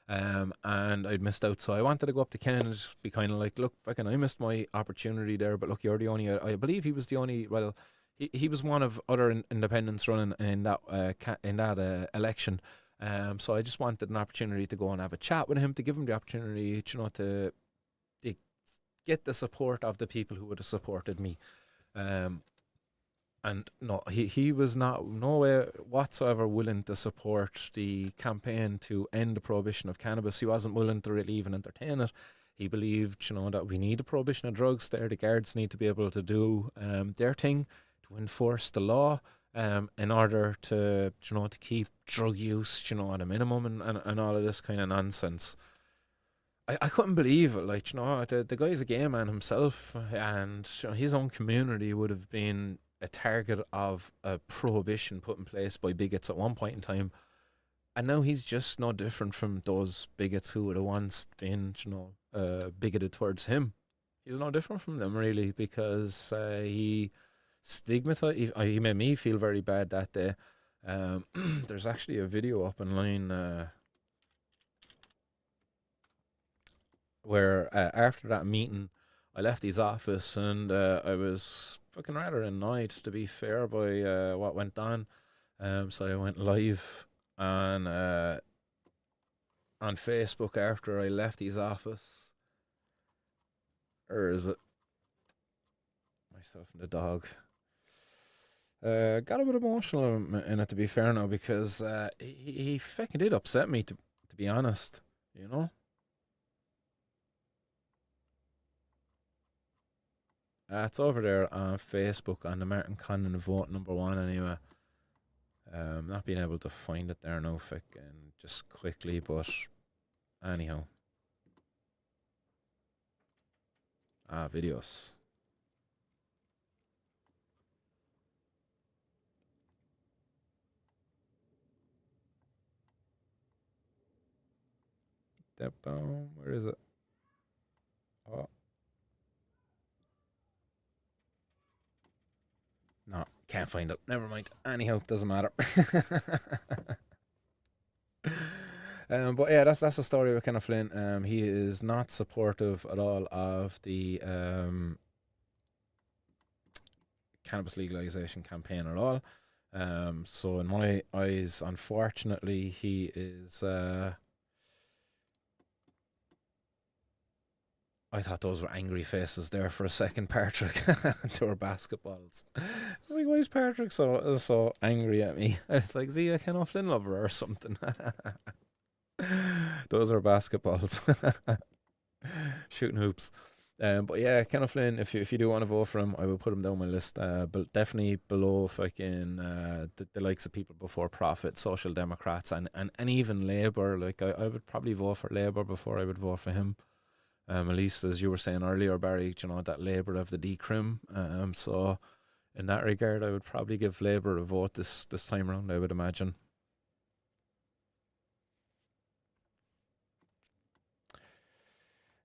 And I'd missed out, so I wanted to go up to Ken and just be kind of like, look, fucking, I missed my opportunity there, but look, you're the only. I believe he was the only. Well, he was one of other independents running in that election. So I just wanted an opportunity to go and have a chat with him, to give him the opportunity, to get the support of the people who would have supported me. And no, he was not no way whatsoever willing to support the campaign to end the prohibition of cannabis. He wasn't willing to really even entertain it. He believed, that we need a prohibition of drugs there. The guards need to be able to do their thing to enforce the law in order to, to keep drug use, at a minimum, and all of this kind of nonsense. I couldn't believe it. Like, the guy's a gay man himself, and his own community would have been a target of a prohibition put in place by bigots at one point in time. And now he's just no different from those bigots who would have once been, bigoted towards him. He's no different from them, really, because he stigmatized, he made me feel very bad that day. There's actually a video up online where after that meeting, I left his office and I was fucking rather annoyed, to be fair, by what went on. So I went live on Facebook after I left his office. Or is it myself and the dog? Got a bit emotional in it, to be fair now, because he fucking did upset me, to be honest, you know? It's over there on Facebook on the Martin Condon vote #1 anyway. Not being able to find it there now, fucking just quickly, but anyhow. Videos. Where is it? Oh. No, can't find it. Never mind. Anyhow, doesn't matter. But yeah, that's the story of Kenneth Flynn. He is not supportive at all of the cannabis legalization campaign at all. So in my eyes, unfortunately, he is. I thought those were angry faces there for a second, Patrick. They were basketballs. I was like, why is Patrick so angry at me? I was like, is he a Ken O'Flynn lover or something? Those are basketballs. Shooting hoops. But yeah, Ken O'Flynn, if you do want to vote for him, I will put him down my list. But definitely below fucking the likes of People Before Profit, Social Democrats, and even Labour. Like, I would probably vote for Labour before I would vote for him. At least, as you were saying earlier, Barry, that Labour of the decrim. So in that regard, I would probably give Labour a vote this time around, I would imagine.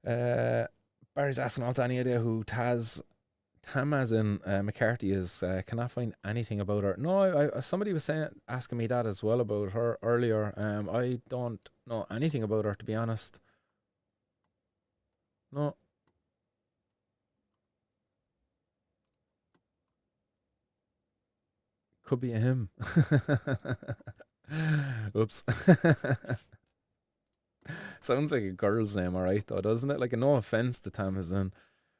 Barry's asking also, any idea who Tamazin McCarthy is? Cannot find anything about her. No, somebody was asking me that as well about her earlier. I don't know anything about her, to be honest. No. Could be a him. Oops. Sounds like a girl's name, alright, though, doesn't it? Like, no offense to Tamazin.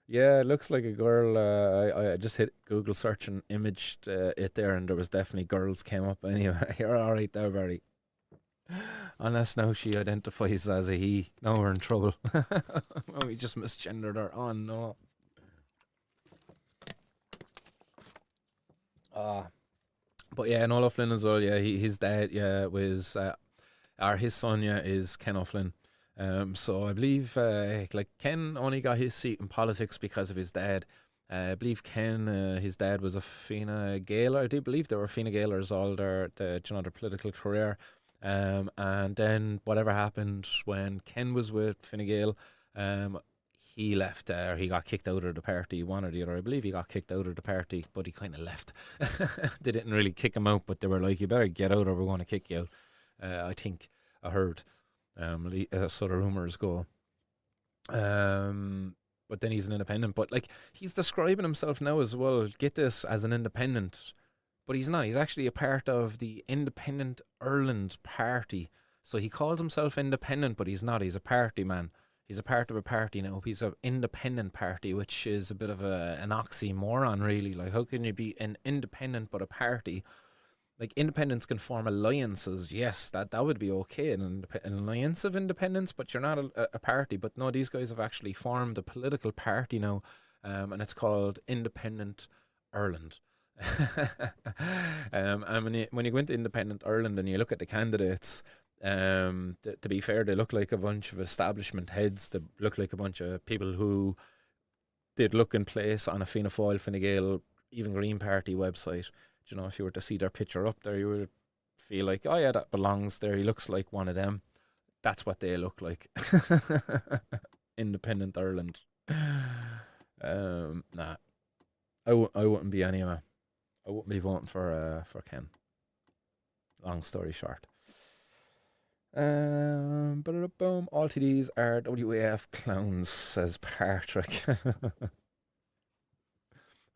Yeah, it looks like a girl. I just hit Google search and imaged it there, and there was definitely girls came up. Anyway, you're alright there, Barry. Unless now she identifies as a he. Now we're in trouble. Oh, we just misgendered her. Oh, no. But yeah, and O'Flynn as well. Yeah, his dad, yeah, was, or his son, yeah, is Ken O'Flynn. So I believe, like, Ken only got his seat in politics because of his dad. I believe Ken, his dad was a Fine Gael. I do believe they were Fine Gaelers all their political career. And then whatever happened when Ken was with Fine Gael, he left, or he got kicked out of the party, one or the other. I believe he got kicked out of the party, but he kind of left. They didn't really kick him out, but they were like, you better get out or we're going to kick you out. I think I heard, so the rumours go. But then he's an independent. But like, he's describing himself now as well, get this, as an independent. But he's not. He's actually a part of the Independent Ireland Party. So he calls himself independent, but he's not. He's a party man. He's a part of a party now. He's an independent party, which is a bit of an oxymoron, really. Like, how can you be an independent but a party? Like, independents can form alliances. Yes, that would be okay. An alliance of independents, but you're not a party. But no, these guys have actually formed a political party now, and it's called Independent Ireland. And when you go into Independent Ireland and you look at the candidates, to be fair, they look like a bunch of establishment heads. They look like a bunch of people who did look in place on a Fianna Fáil, Fine Gael, even Green Party website. You know, if you were to see their picture up there, you would feel like, oh yeah, that belongs there. He looks like one of them. That's what they look like. Independent Ireland. Nah, I wouldn't be anyway. I wouldn't be voting for Ken. Long story short. Boom. All TDs are WAF clowns, says Patrick.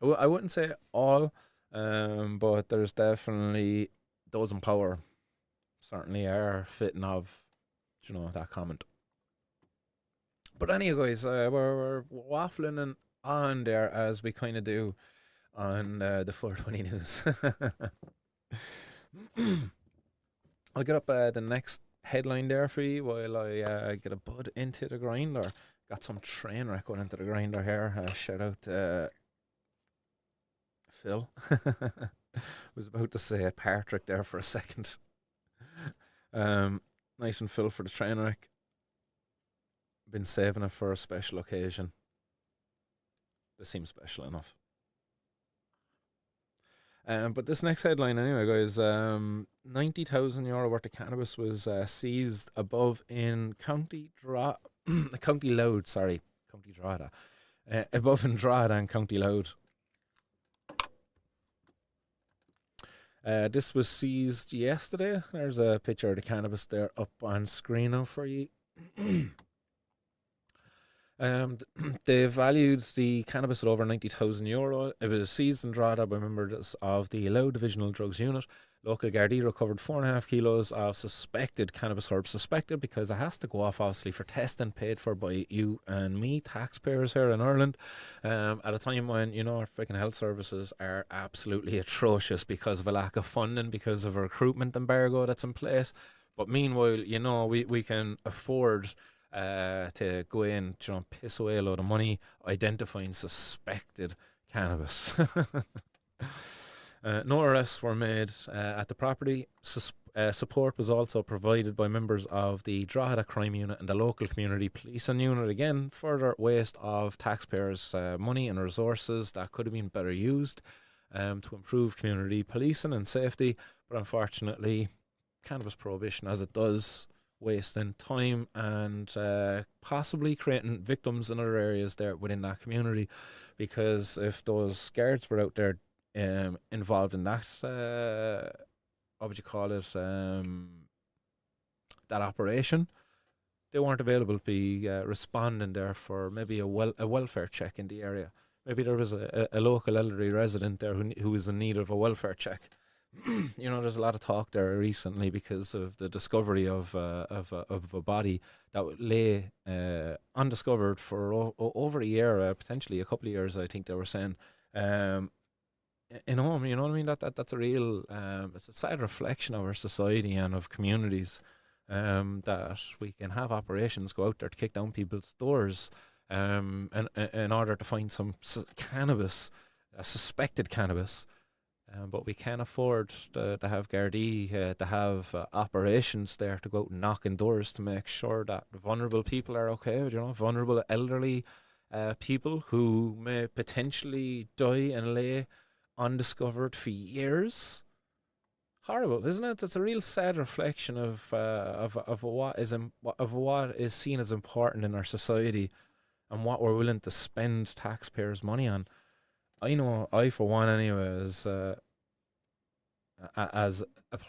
I wouldn't say all, but there's definitely those in power. Certainly are fitting of, that comment. But anyway, guys, we're waffling and on there as we kind of do on the 420 news. I'll get up the next headline there for you while I get a bud into the grinder. Got some train wreck going into the grinder here. Shout out to Phil. Was about to say Patrick there for a second. Nice and Phil for the train wreck. Been saving it for a special occasion. This seems special enough. But this next headline, anyway, guys, €90,000 worth of cannabis was seized above in County Louth, County Drogheda, above in Drogheda and County Louth. This was seized yesterday. There's a picture of the cannabis there up on screen now for you. They valued the cannabis at over €90,000. It was seized in Drogheda by members of the Louth Divisional Drugs Unit. Local Gardaí recovered 4.5 kilos of suspected cannabis herbs. Suspected because it has to go off, obviously, for testing paid for by you and me, taxpayers here in Ireland. At a time when, our freaking health services are absolutely atrocious because of a lack of funding, because of a recruitment embargo that's in place. But meanwhile, we can afford to go in, piss away a load of money identifying suspected cannabis. No arrests were made at the property. Support was also provided by members of the Drogheda Crime Unit and the local community policing unit. Again, further waste of taxpayers' money and resources that could have been better used to improve community policing and safety. But unfortunately, cannabis prohibition, as it does, wasting time and possibly creating victims in other areas there within that community, because if those guards were out there involved in that what would you call it, that operation, they weren't available to be responding there for maybe a welfare check in the area. Maybe there was a local elderly resident there who was in need of a welfare check. There's a lot of talk there recently because of the discovery of a body that lay undiscovered for over a year, potentially a couple of years, I think they were saying, in home. You know what I mean? That's a real, it's a sad reflection of our society and of communities, that we can have operations go out there to kick down people's doors, and in order to find some cannabis, suspected cannabis. But we can't afford to have Gardaí to have operations there to go out and knock on doors to make sure that vulnerable people are okay. Vulnerable elderly people who may potentially die and lay undiscovered for years. Horrible, isn't it? It's a real sad reflection of what is seen as important in our society and what we're willing to spend taxpayers' money on. I know I, for one, anyway, as a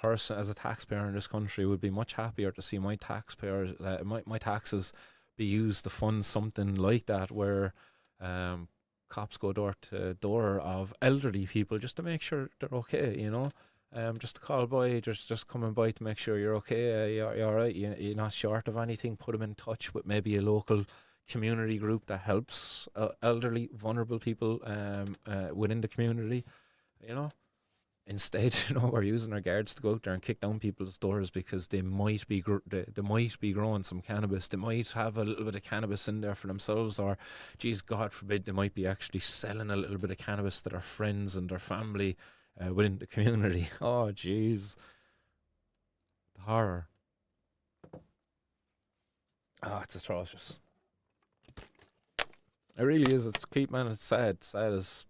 person, as a taxpayer in this country, would be much happier to see my taxpayers, my taxes, be used to fund something like that, where cops go door to door of elderly people just to make sure they're okay. Just to call by, just coming by to make sure you're okay, you're all right, you're not short of anything. Put them in touch with maybe a local community group that helps elderly, vulnerable people within the community. You know, instead, we're using our guards to go out there and kick down people's doors because they might be growing some cannabis. They might have a little bit of cannabis in there for themselves, or, geez, God forbid, they might be actually selling a little bit of cannabis to their friends and their family within the community. Oh, jeez, the horror. Oh, it's atrocious. It really is. It's keep man. It's sad. Sad as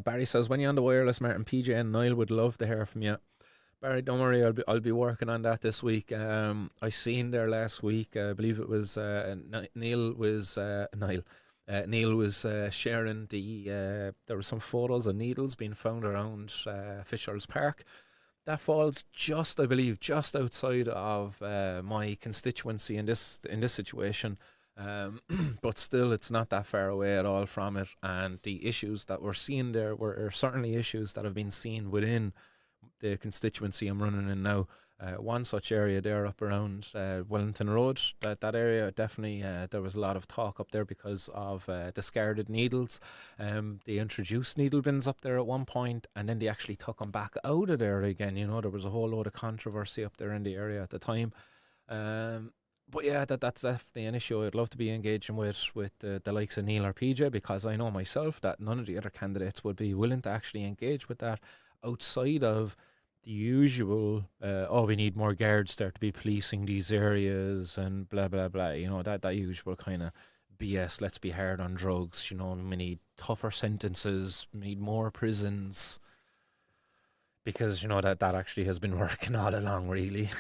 Barry says, when you're on the wireless, Martin, PJ and Niall would love to hear from you. Barry, don't worry, I'll be working on that this week. I seen there last week. I believe it was Neil was Niall. Neil was sharing there were some photos of needles being found around Fisher's Park. That falls just, I believe, just outside of my constituency in this situation. But still, it's not that far away at all from it. And the issues that we're seeing there were certainly issues that have been seen within the constituency I'm running in now. One such area there up around Wellington Road, that area definitely, there was a lot of talk up there because of discarded needles. They introduced needle bins up there at one point, and then they actually took them back out of there again. There was a whole load of controversy up there in the area at the time. But yeah, that's definitely an issue I'd love to be engaging with the likes of Neil or PJ, because I know myself that none of the other candidates would be willing to actually engage with that outside of the usual, we need more guards there to be policing these areas and blah, blah, blah. That usual kind of BS, let's be hard on drugs, we need tougher sentences, we need more prisons. Because, that actually has been working all along, really.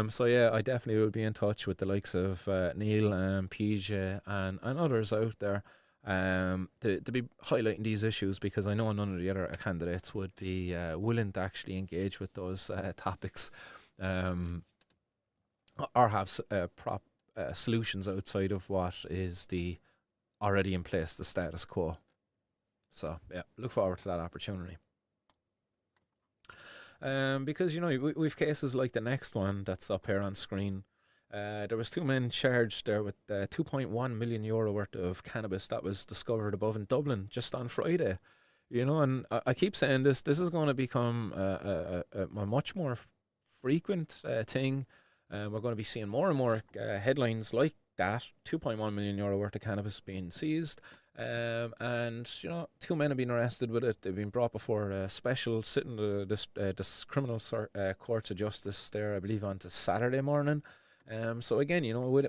So, yeah, I definitely will be in touch with the likes of Neil and PJ and others out there to be highlighting these issues, because I know none of the other candidates would be willing to actually engage with those topics or have solutions outside of what is the already in place, the status quo. So, yeah, look forward to that opportunity. Because we've cases like the next one that's up here on screen. There was two men charged there with €2.1 million worth of cannabis that was discovered above in Dublin just on Friday. And I keep saying this is going to become a much more frequent thing. We're going to be seeing more and more headlines like that. €2.1 million worth of cannabis being seized. And two men have been arrested with it. They've been brought before a special sitting this criminal courts of justice there, I believe, on to Saturday morning. So again,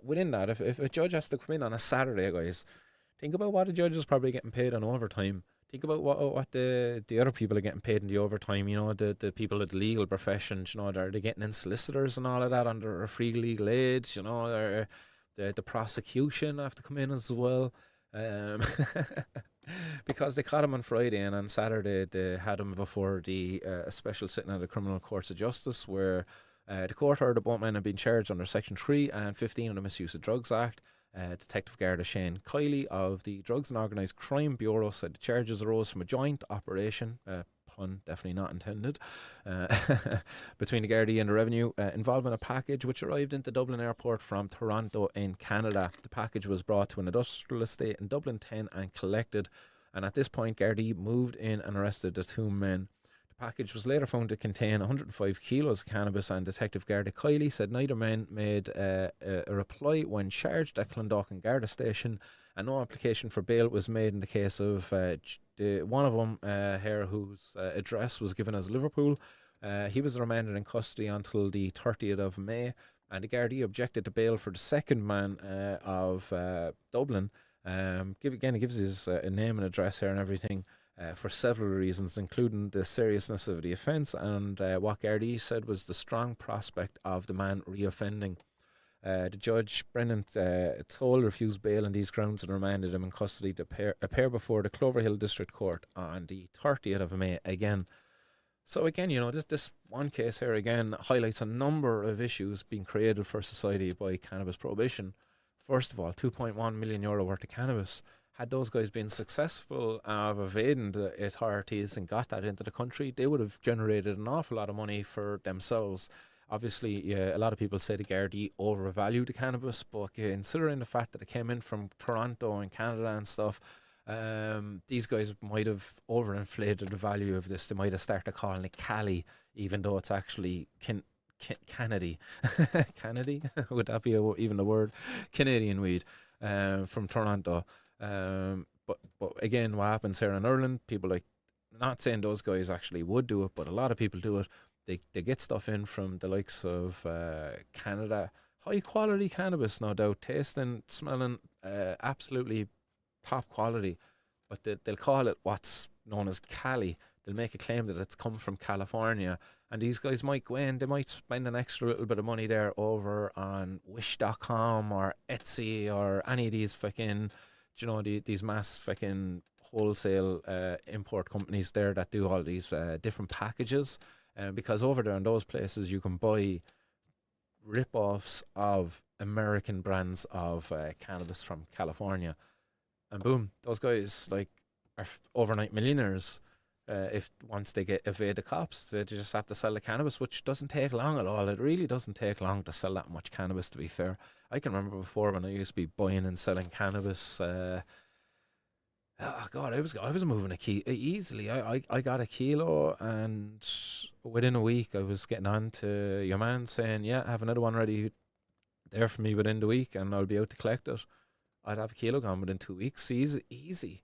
within that, if a judge has to come in on a Saturday, guys, think about what the judge is probably getting paid on overtime. Think about what the other people are getting paid in the overtime. The people of the legal profession. They're getting in solicitors and all of that under free legal aid. The prosecution have to come in as well. Because they caught him on Friday, and on Saturday they had him before the special sitting at the Criminal Courts of Justice, where the court heard that both men had been charged under Section 3 and 15 of the Misuse of Drugs Act. Detective Garda Shane Kiley of the Drugs and Organised Crime Bureau said the charges arose from a joint operation, pun definitely not intended, between the Gardaí and the Revenue, involving a package which arrived into Dublin Airport from Toronto in Canada. The package was brought to an industrial estate in Dublin 10 and collected, and at this point Gardaí moved in and arrested the two men. The package was later found to contain 105 kilos of cannabis, and Detective Garda Kiley said neither man made a reply when charged at Clondalkin Garda Station, and no application for bail was made in the case of one of them here, whose address was given as Liverpool. He was remanded in custody until the 30th of May, and the Gardaí objected to bail for the second man of Dublin. It gives his name and address here and everything. For several reasons, including the seriousness of the offence and what Gardaí said was the strong prospect of the man reoffending. The judge, Brennan Toll, refused bail on these grounds and remanded him in custody to appear before the Cloverhill District Court on the 30th of May again. So again, this one case here again highlights a number of issues being created for society by cannabis prohibition. First of all, 2.1 million euro worth of cannabis. Had those guys been successful of evading the authorities and got that into the country, they would have generated an awful lot of money for themselves. Obviously, yeah, a lot of people say the Gardaí overvalue the cannabis, but considering the fact that it came in from Toronto and Canada and stuff, these guys might have overinflated the value of this. They might have started calling it Cali, even though it's actually Kennedy. Kennedy? Would that be even a word? Canadian weed from Toronto. But again, what happens here in Ireland, people like, not saying those guys actually would do it, but a lot of people do it. They get stuff in from the likes of Canada, high quality cannabis, no doubt, tasting, smelling absolutely top quality, but they'll call it what's known as Cali. They'll make a claim that it's come from California, and these guys might go in, they might spend an extra little bit of money there over on Wish.com or Etsy or any of these fucking, these mass fucking wholesale import companies there that do all these different packages. Because over there in those places you can buy rip-offs of American brands of cannabis from California, and boom, those guys like are overnight millionaires. If once they get evade the cops, they just have to sell the cannabis, which doesn't take long at all. It really doesn't take long to sell that much cannabis, to be fair. I can remember before when I used to be buying and selling cannabis. Oh God, I was moving a kilo easily. I got a kilo, and within a week I was getting on to your man saying, "Yeah, I have another one ready there for me within the week, and I'll be out to collect it." I'd have a kilo gone within 2 weeks. Easy.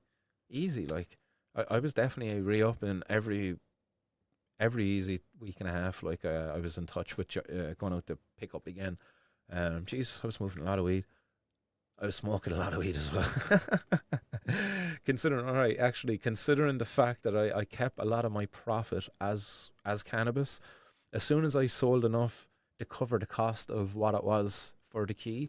Like I was definitely re-upping every easy week and a half. Like I was in touch with going out to pick up again. Jeez, I was moving a lot of weed. I was smoking a lot of weed as well. Considering the fact that I kept a lot of my profit as cannabis, as soon as I sold enough to cover the cost of what it was for the key,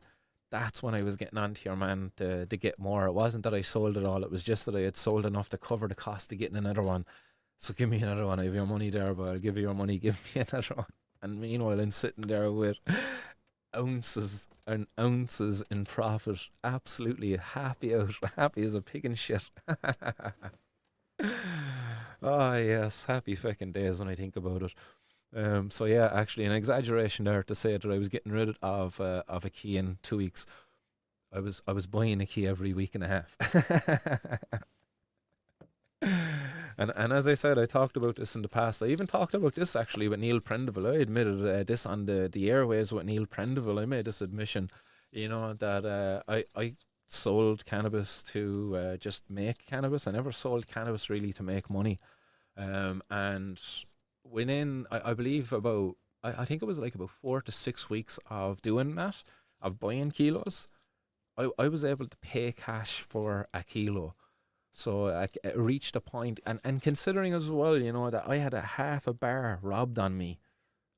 that's when I was getting on to your man to get more. It wasn't that I sold it all, it was just that I had sold enough to cover the cost of getting another one. So give me another one. I have your money there, but I'll give you your money, give me another one. And meanwhile, I'm sitting there with ounces and ounces in profit, absolutely happy as a pig in shit. Oh yes, happy fucking days when I think about it. So yeah, actually an exaggeration there to say that I was getting rid of a key in 2 weeks. I was buying a key every week and a half. And as I said, I talked about this in the past. I even talked about this actually with Neil Prendeville. I admitted this on the airways with Neil Prendeville. I made this admission, that I sold cannabis to just make cannabis. I never sold cannabis really to make money. And within, I believe I think it was like about 4 to 6 weeks of doing that, of buying kilos, I was able to pay cash for a kilo. So I reached a point, and considering as well, that I had a half a bar robbed on me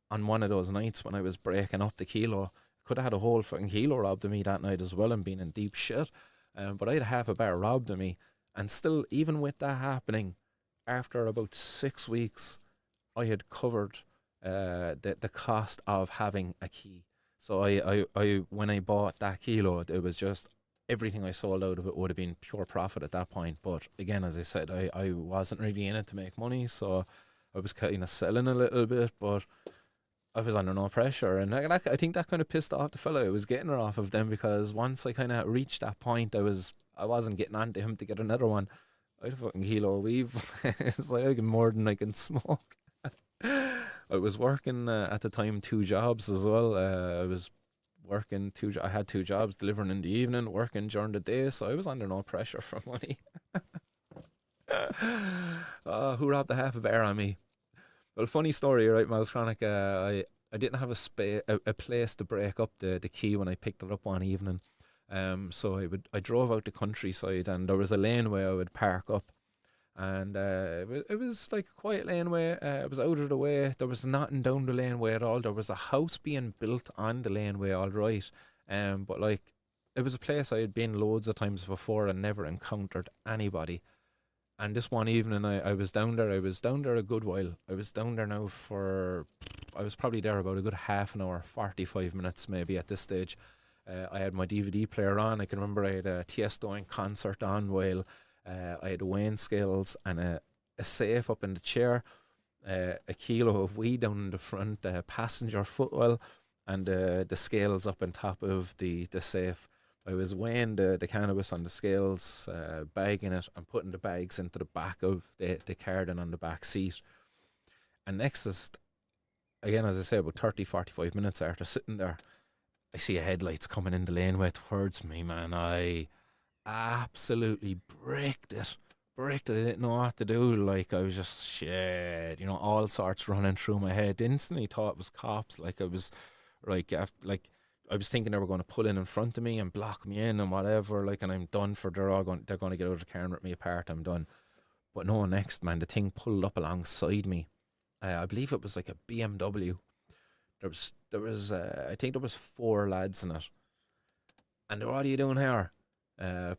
on one of those nights when I was breaking up the kilo. Could have had a whole fucking kilo robbed of me that night as well and been in deep shit. But I had half a bar robbed of me. And still, even with that happening, after about 6 weeks, I had covered the cost of having a key. So I when I bought that kilo, it was just everything I sold out of it would have been pure profit at that point. But again, as I said, I wasn't really in it to make money, so I was kind of selling a little bit, but I was under no pressure. And I think that kind of pissed off the fellow I was getting her off of them, because once I kind of reached that point, I wasn't getting on to him to get another one. I had a fucking kilo of weed. It's like I can more than I can smoke. I was working at the time 2 jobs as well. I was working I had 2 jobs, delivering in the evening, working during the day, so I was under no pressure for money. Who robbed the half a bar on me? Well, funny story, right, Miles Chronic. I didn't have a place to break up the key when I picked it up one evening. So I drove out the countryside, and there was a laneway I would park up, and it was like a quiet laneway. It was out of the way. There was nothing down the laneway at all. There was a house being built on the laneway, all right. But like, it was a place I had been loads of times before and never encountered anybody. And this one evening, I was down there. I was down there a good while. I was down there now I was probably there about a good half an hour, 45 minutes maybe at this stage. I had my DVD player on. I can remember I had a Tiesto in concert on while I had Wayne scales and a safe up in the chair, a kilo of weed down in the front passenger footwell, and the scales up on top of the safe. I was weighing the cannabis on the scales, bagging it, and putting the bags into the back of the cardan on the back seat. And next is, again, as I say, about 30-45 minutes after sitting there, I see a headlights coming in the laneway towards me, man. I absolutely bricked it. Bricked it. I didn't know what to do. Like, I was just, shit, all sorts running through my head. Instantly thought it was cops. Like, I was, I was thinking they were going to pull in front of me and block me in and whatever, like, and I'm done for, they're going to get out of the car and rip me apart, I'm done. But no, next, man, the thing pulled up alongside me. I believe it was like a BMW. I think there was 4 lads in it. And they were, what are you doing here?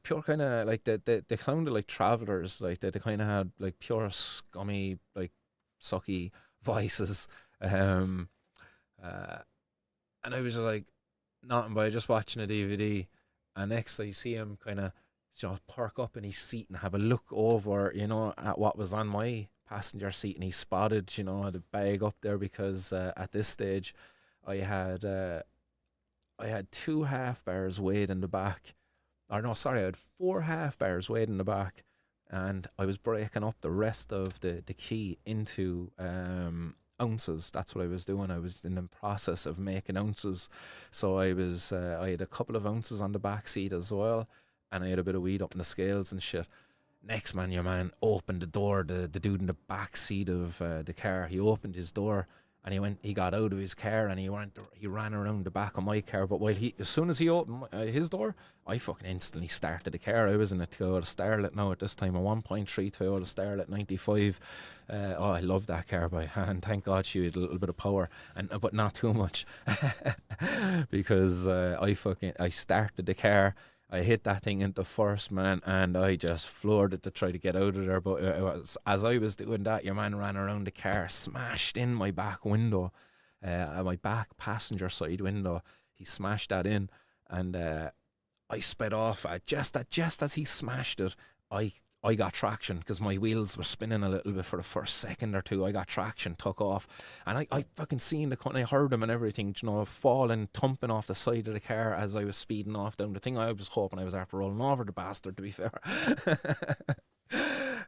Pure kind of, like, they sounded like travellers, like, they kind of had, like, pure scummy, like, sucky voices. And I was just like, nothing by just watching a DVD, and next I see him kind of perk up in his seat and have a look over, at what was on my passenger seat, and he spotted, the bag up there, because at this stage I had 2 half bars weighed in the back, or no, sorry, I had 4 half bars weighed in the back, and I was breaking up the rest of the key into ounces. That's what I was doing. I was in the process of making ounces. So I had a couple of ounces on the back seat as well, and I had a bit of weed up in the scales and shit. Next, man, your man opened the door, the dude in the back seat of the car, he opened his door, and he got out of his car, and he ran around the back of my car. But as soon as he opened his door, I fucking instantly started the car. I was in a Toyota Starlet now at this time, a 1.3 Toyota Starlet 95. I love that car by hand. Thank God she had a little bit of power, but not too much, because I started the car. I hit that thing into first, man, and I just floored it to try to get out of there. But as I was doing that, your man ran around the car, smashed in my back window, my back passenger side window. He smashed that in, and I sped off. Just as he smashed it, I got traction, because my wheels were spinning a little bit for the first second or two. I got traction, took off, and I fucking seen I heard him and everything, falling, thumping off the side of the car as I was speeding off down the thing. I was hoping I was after rolling over the bastard, to be fair.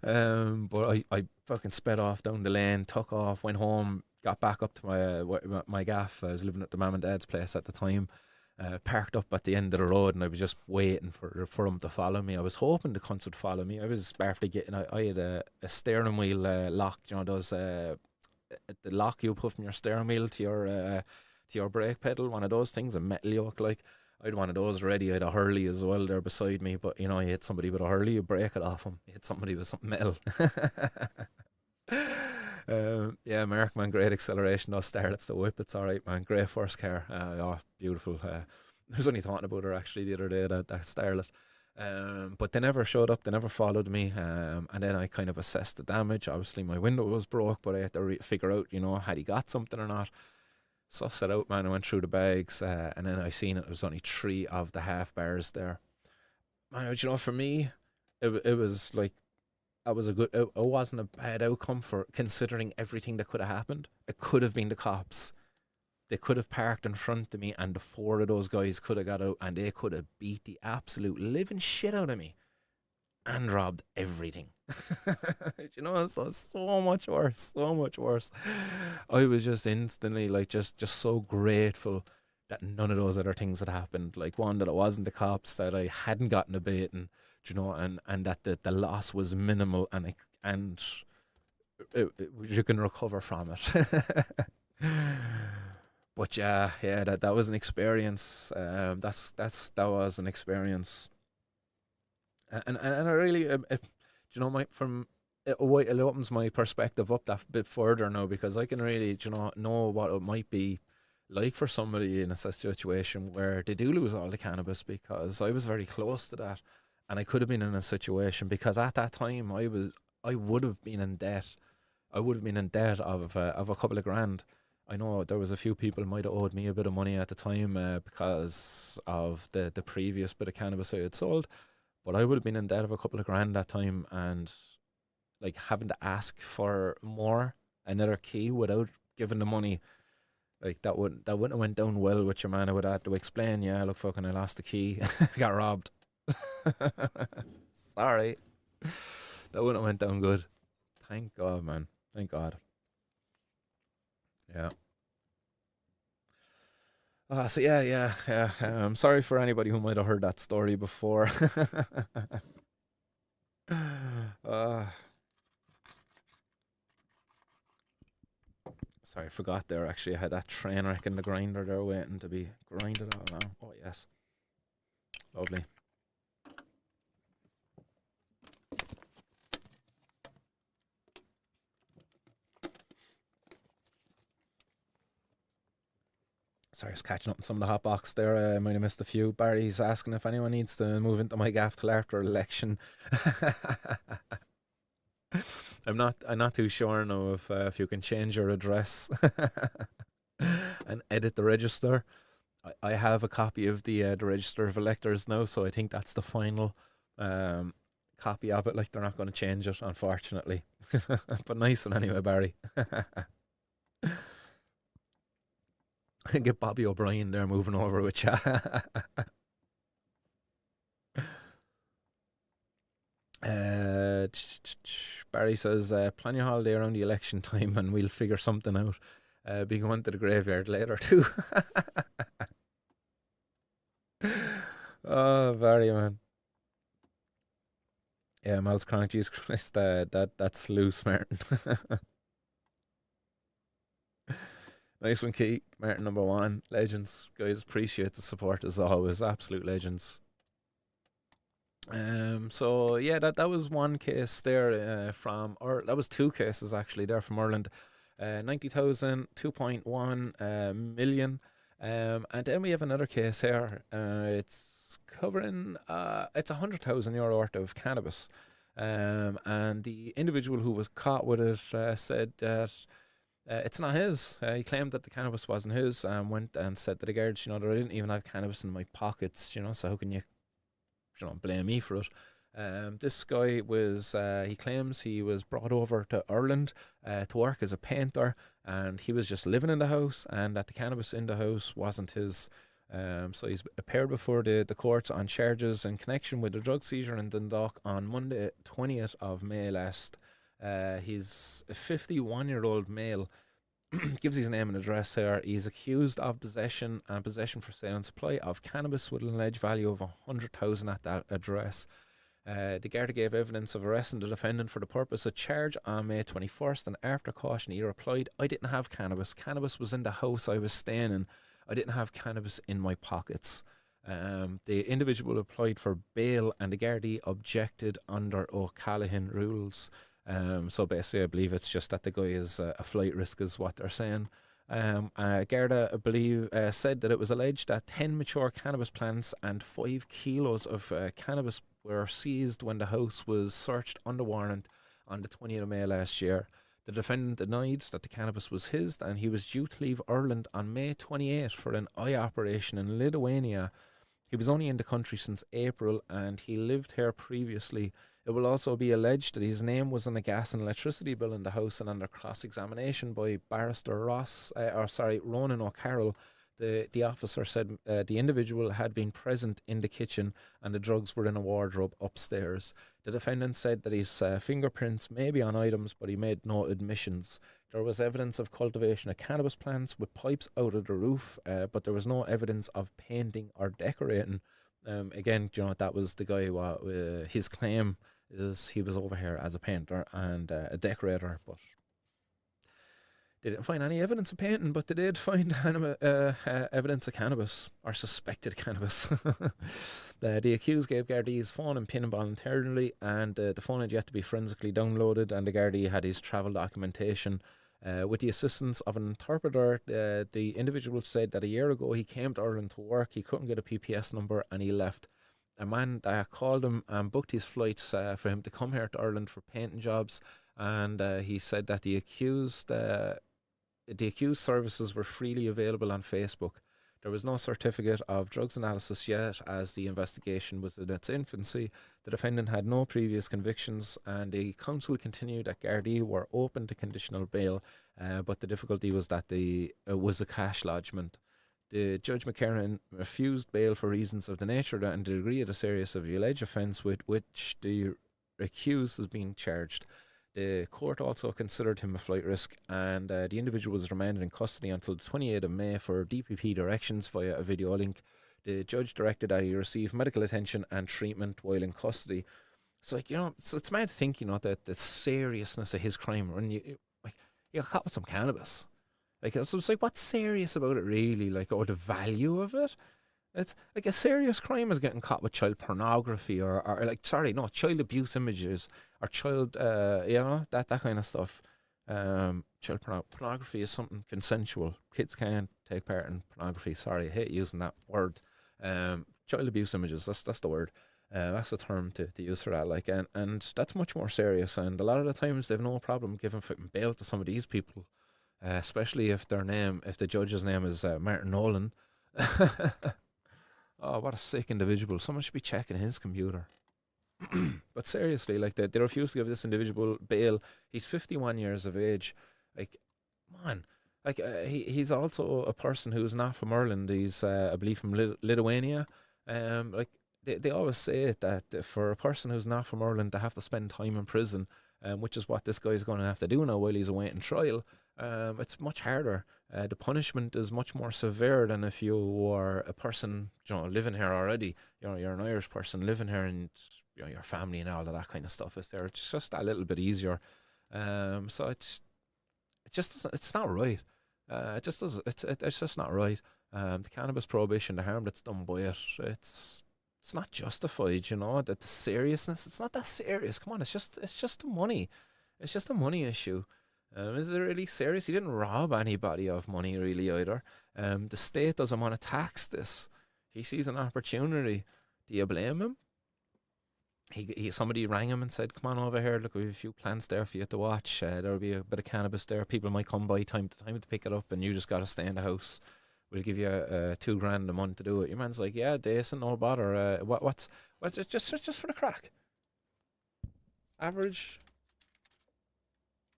But I fucking sped off down the lane, took off, went home, got back up to my gaff. I was living at the mum and dad's place at the time. Parked up at the end of the road, and I was just waiting for him to follow me. I was hoping the cunts would follow me. I was after getting, I had a steering wheel lock, those the lock you put from your steering wheel to your brake pedal, one of those things, a metal yoke, like. I had one of those ready. I had a Hurley as well there beside me, but you hit somebody with a Hurley, you break it off him. You hit somebody with something metal. Yeah, Mark, man, great acceleration. Those Starlets, the whip, it's alright, man. Great first car. Beautiful. I was only talking about her actually the other day, that Starlet. But they never showed up, they never followed me. And then I kind of assessed the damage. Obviously, my window was broke, but I had to figure out, had he got something or not. Sussed it out, man. I went through the bags, and then I seen it was only 3 of the half bars there. Man, for me, it was like, it wasn't a bad outcome for considering everything that could have happened. It could have been the cops. They could have parked in front of me, and the 4 of those guys could have got out, and they could have beat the absolute living shit out of me and robbed everything. So much worse. I was just instantly, like, just so grateful that none of those other things had happened. Like, one, that it wasn't the cops, that I hadn't gotten a beating, and that the loss was minimal, and you can recover from it. But yeah, that was an experience. That was an experience, and I really, it opens my perspective up that bit further now, because I can really, know what it might be like for somebody in a situation where they do lose all the cannabis, because I was very close to that, and I could have been in a situation, because at that time I would have been in debt. I would have been in debt of a couple of grand. I know there was a few people might have owed me a bit of money at the time because of the previous bit of cannabis I had sold, but I would have been in debt of a couple of grand that time, and like having to ask for more, another key without giving the money, like that wouldn't have went down well with your man. I would have had to explain, yeah, look, fucking, I lost the key, got robbed. Sorry, that wouldn't have went down good. Thank God, man. Thank God. Yeah. So yeah, yeah, yeah. I'm sorry for anybody who might have heard that story before. uh, Sorry, I forgot there. Actually, I had that train wreck in the grinder there waiting to be grinded out now. Oh yes, lovely. Sorry, I was catching up on some of the hot box there. I might have missed a few. Barry's asking if anyone needs to move into my gaff till after election. I'm not too sure now if you can change your address and edit the register. I have a copy of the register of electors now, so I think that's the final um, copy of it. Like they're not going to change it, unfortunately. But nice one anyway, Barry. Get Bobby O'Brien there moving over with you. Barry says, plan your holiday around the election time and we'll figure something out. Be going to the graveyard later too. Oh, Barry, man. Yeah, Miles Cronk, Jesus Christ, that's loose, Martin. Nice one, Key. Martin number one. Legends. Guys, appreciate the support as always. Absolute legends. So yeah, that was one case there from, or that was two cases actually there from Ireland. 90,000, 2.1 million. And then we have another case here. It's covering, it's €100,000 worth of cannabis. And the individual who was caught with it said that it's not his. He claimed that the cannabis wasn't his, and went and said to the guards, that I didn't even have cannabis in my pockets, so how can you blame me for it? This guy was, he claims he was brought over to Ireland to work as a painter, and he was just living in the house, and that the cannabis in the house wasn't his. So he's appeared before the courts on charges in connection with a drug seizure in Dundalk on Monday, 20th of May last. He's a 51-year-old male. Gives his name and address here. He's accused of possession and possession for sale and supply of cannabis with an alleged value of 100,000 at that address. The Garda gave evidence of arresting the defendant for the purpose of charge on May 21st, and after caution he replied, I didn't have cannabis. Cannabis was in the house I was staying in. I didn't have cannabis in my pockets. The individual applied for bail and the Gardaí objected under O'Callaghan rules. So basically, I believe it's just that the guy is a flight risk, is what they're saying. Garda, I believe, said that it was alleged that 10 mature cannabis plants and 5 kilos of cannabis were seized when the house was searched under warrant on the 20th of May last year. The defendant denied that the cannabis was his, and he was due to leave Ireland on May 28 for an eye operation in Lithuania. He was only in the country since April, and he lived here previously. It will also be alleged that his name was on a gas and electricity bill in the house, and under cross-examination by barrister Ronan O'Carroll, the officer said the individual had been present in the kitchen and the drugs were in a wardrobe upstairs. The defendant said that his fingerprints may be on items, but he made no admissions. There was evidence of cultivation of cannabis plants with pipes out of the roof, but there was no evidence of painting or decorating. Again, that was the guy. His claim is he was over here as a painter and a decorator, but they didn't find any evidence of painting, but they did find evidence of cannabis, or suspected cannabis. The accused gave Gardaí his phone and PIN voluntarily, and the phone had yet to be forensically downloaded, and the Gardaí had his travel documentation. With the assistance of an interpreter, the individual said that a year ago he came to Ireland to work, he couldn't get a PPS number, and he left. A man called him and booked his flights for him to come here to Ireland for painting jobs, and he said that the accused the accused services were freely available on Facebook. There was no certificate of drugs analysis yet, as the investigation was in its infancy. The defendant had no previous convictions, and the counsel continued that Gardaí were open to conditional bail, but the difficulty was that was a cash lodgement. The Judge McKernan refused bail for reasons of the nature and the degree of the seriousness of the alleged offence with which the accused is being charged. The court also considered him a flight risk, and the individual was remanded in custody until the 28th of May for DPP directions via a video link. The judge directed that he receive medical attention and treatment while in custody. It's like, so it's mad to think, that the seriousness of his crime, when you got caught with some cannabis. So it's like, what's serious about it really? Or the value of it? It's like a serious crime is getting caught with child pornography or child abuse images or child, that kind of stuff. Child pornography is something consensual. Kids can't take part in pornography. Sorry, I hate using that word. Child abuse images, that's the word. That's the term to use for that. And that's much more serious. And a lot of the times they've no problem giving bail to some of these people, especially if the judge's name is Martin Nolan. Oh, what a sick individual. Someone should be checking his computer. But seriously, they refuse to give this individual bail. He's 51 years of age. He's also a person who's not from Ireland. He's, I believe, from Lithuania. They always say it, that for a person who's not from Ireland, they have to spend time in prison, which is what this guy's going to have to do now while he's awaiting trial. It's much harder. The punishment is much more severe than if you are a person, living here already. You're an Irish person living here, and your family and all of that kind of stuff is there. It's just a little bit easier. So it's not right. It's just not right. The cannabis prohibition, the harm that's done by it, it's not justified. That the seriousness. It's not that serious. Come on, it's just the money. It's just a money issue. Is it really serious? He didn't rob anybody of money really either. The state doesn't want to tax this. He sees an opportunity. Do you blame him? Somebody rang him and said, come on over here, look, we have a few plants there for you to watch. There'll be a bit of cannabis there. People might come by time to time to pick it up, and you just got to stay in the house. We'll give you $2,000 a month to do it. Your man's like, yeah, decent, no bother. What's it just for the crack? Average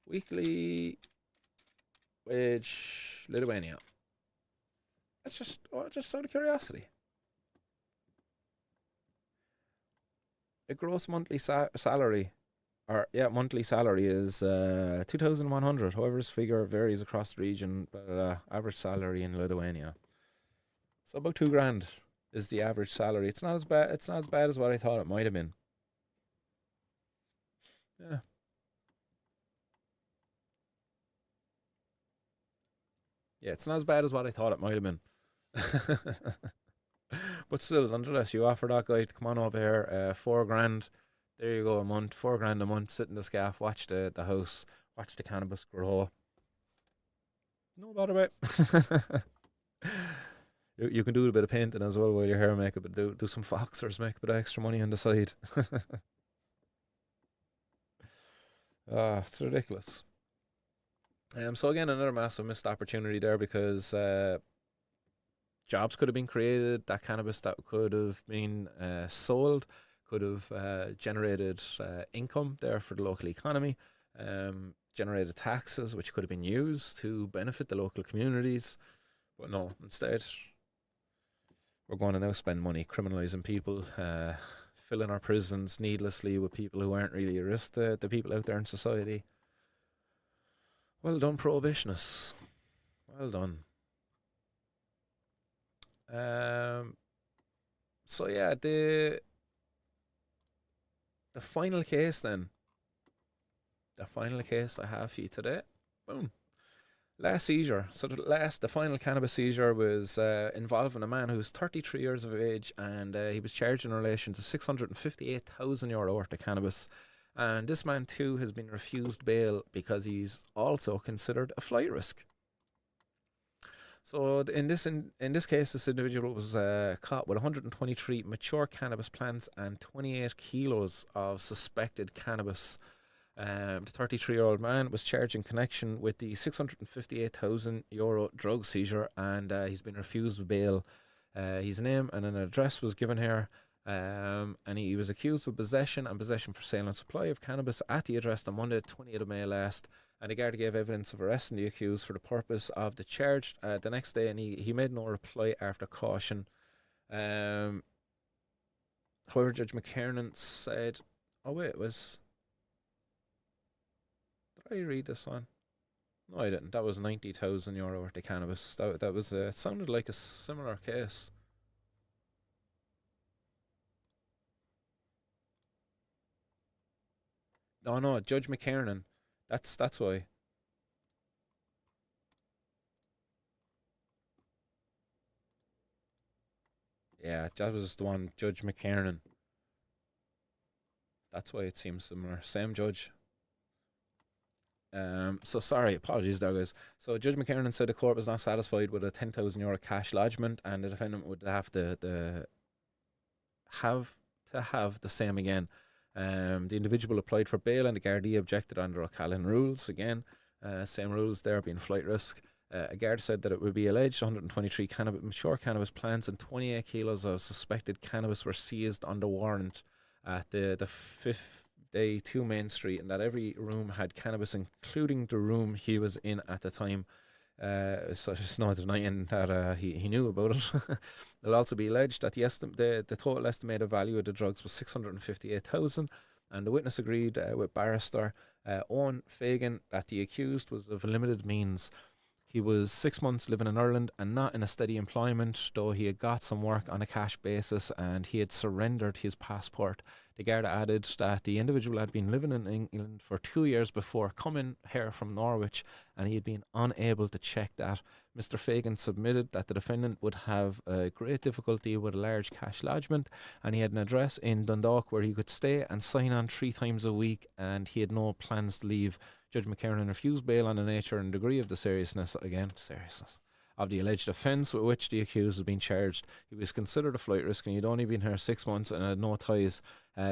weekly wage, Lithuania. That's just out of curiosity. A gross monthly salary, monthly salary is 2,100. However, this figure varies across the region. But average salary in Lithuania, so about $2,000 is the average salary. It's not as bad. It's not as bad as what I thought it might have been. Yeah. Yeah, it's not as bad as what I thought it might have been. But still, nonetheless, you offer that guy to come on over here, $4,000. There you go, a month, $4,000 a month, sit in the scaff, watch the house, watch the cannabis grow. No bother about. You can do a bit of painting as well while you're here, make a bit, do some foxers, make a bit of extra money on the side. It's ridiculous. So again, another massive missed opportunity there, because jobs could have been created. That cannabis that could have been sold could have generated income there for the local economy, generated taxes which could have been used to benefit the local communities. But no, instead we're going to now spend money criminalising people, filling our prisons needlessly with people who aren't really a risk to the people out there in society. Well done, prohibitionists. Well done. So yeah, the final case then. The final case I have for you today. Boom. Last seizure. So the final cannabis seizure was involving a man who was 33 years of age, and he was charged in relation to €658,000 worth of cannabis. And this man too has been refused bail because he's also considered a flight risk. So in this case, this individual was caught with 123 mature cannabis plants and 28 kilos of suspected cannabis. The 33-year-old man was charged in connection with the €658,000 drug seizure, and he's been refused bail. His name and an address was given here, and he was accused of possession for sale and supply of cannabis at the address on Monday, 28th of May last. And the guard gave evidence of arresting the accused for the purpose of the charge the next day, and he made no reply after caution. However, Judge McKernan said, "Oh wait, did I read this one? No, I didn't. That was €90,000 worth of cannabis. That was it sounded like a similar case." No, Judge McKernan. That's why. Yeah, that was the one, Judge McKernan. That's why it seems similar. Same judge. So sorry, apologies there, guys. So Judge McKernan said the court was not satisfied with a €10,000 cash lodgement, and the defendant would have to have the same again. The individual applied for bail, and the Gardaí objected under O'Callaghan rules. Again, same rules there, being flight risk. A guard said that it would be alleged 123 mature cannabis plants and 28 kilos of suspected cannabis were seized under warrant at the Fifth Day 2 Main Street, and that every room had cannabis, including the room he was in at the time. So there's no denying that he knew about it. It'll also be alleged that the total estimated value of the drugs was 658,000, and the witness agreed with barrister Owen Fagan that the accused was of limited means. He was 6 months living in Ireland and not in a steady employment, though he had got some work on a cash basis, and he had surrendered his passport. The Garda added that the individual had been living in England for 2 years before coming here from Norwich, and he had been unable to check that. Mr. Fagan submitted that the defendant would have great difficulty with a large cash lodgement, and he had an address in Dundalk where he could stay and sign on 3 times a week, and he had no plans to leave. Judge McKernan refused bail on the nature and degree of the seriousness of the alleged offence with which the accused was being charged. He was considered a flight risk, and he'd only been here 6 months and had no ties.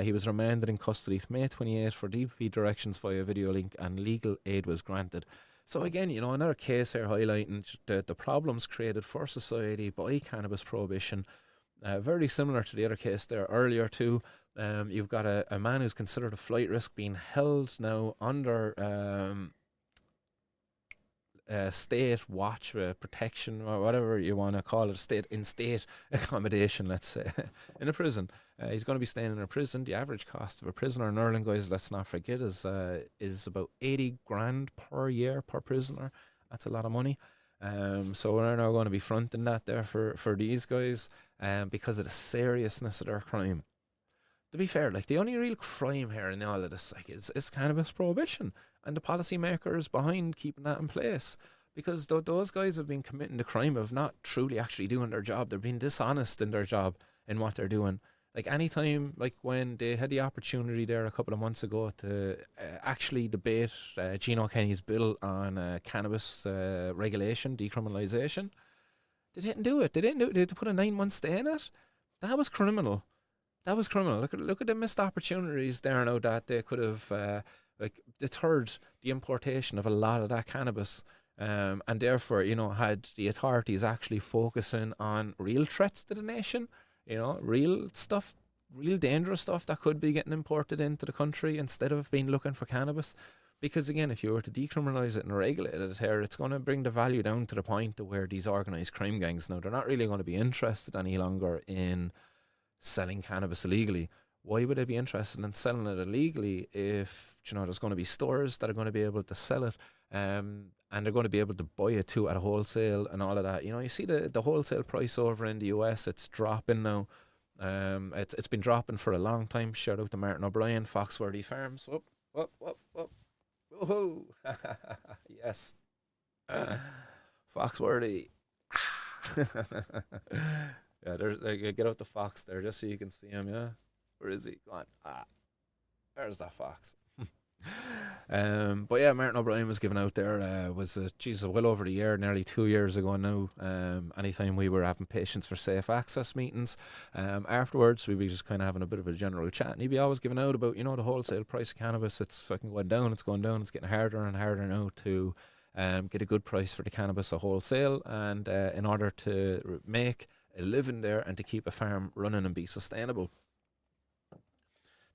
He was remanded in custody May 28 for DPP directions via video link, and legal aid was granted. So again, another case here highlighting the problems created for society by cannabis prohibition. Very similar to the other case there earlier too. You've got a man who's considered a flight risk being held now under state watch, protection, or whatever you want to call it, state accommodation, let's say, in a prison. He's going to be staying in a prison. The average cost of a prisoner in Ireland, guys, let's not forget, is about 80 grand per year per prisoner. That's a lot of money. So we're now going to be fronting that there for these guys, because of the seriousness of their crime. To be fair, like, the only real crime here in all of this, like, is cannabis prohibition and the policymakers behind keeping that in place. Because those guys have been committing the crime of not truly actually doing their job. They're being dishonest in their job in what they're doing. Like, anytime, like when they had the opportunity there a couple of months ago to actually debate Gino Kenny's bill on cannabis regulation, decriminalisation, they didn't do it. They didn't do it. They had to put a 9-month stay in it. That was criminal. That was criminal. Look at the missed opportunities there now that they could have deterred the importation of a lot of that cannabis, and therefore, had the authorities actually focusing on real threats to the nation, real stuff, real dangerous stuff that could be getting imported into the country instead of being looking for cannabis. Because again, if you were to decriminalise it and regulate it here, it's going to bring the value down to the point to where these organised crime gangs now, they're not really going to be interested any longer in selling cannabis illegally. Why would they be interested in selling it illegally if there's going to be stores that are going to be able to sell it, and they're going to be able to buy it too at a wholesale and all of that? You see the wholesale price over in the US, it's dropping now. It's been dropping for a long time. Shout out to Martin O'Brien, Foxworthy Farms. Whoop. Woohoo! Yes. Foxworthy. Yeah, there's get out the fox there just so you can see him. Yeah, where is he? Go on. There's that fox. But yeah, Martin O'Brien was given out there. Was well over a year, nearly 2 years ago now. Anytime we were having patients for safe access meetings, afterwards we'd be just kind of having a bit of a general chat, and he'd be always giving out about the wholesale price of cannabis. It's fucking going down. It's going down. It's getting harder and harder now to get a good price for the cannabis at wholesale, and in order to make a living there and to keep a farm running and be sustainable.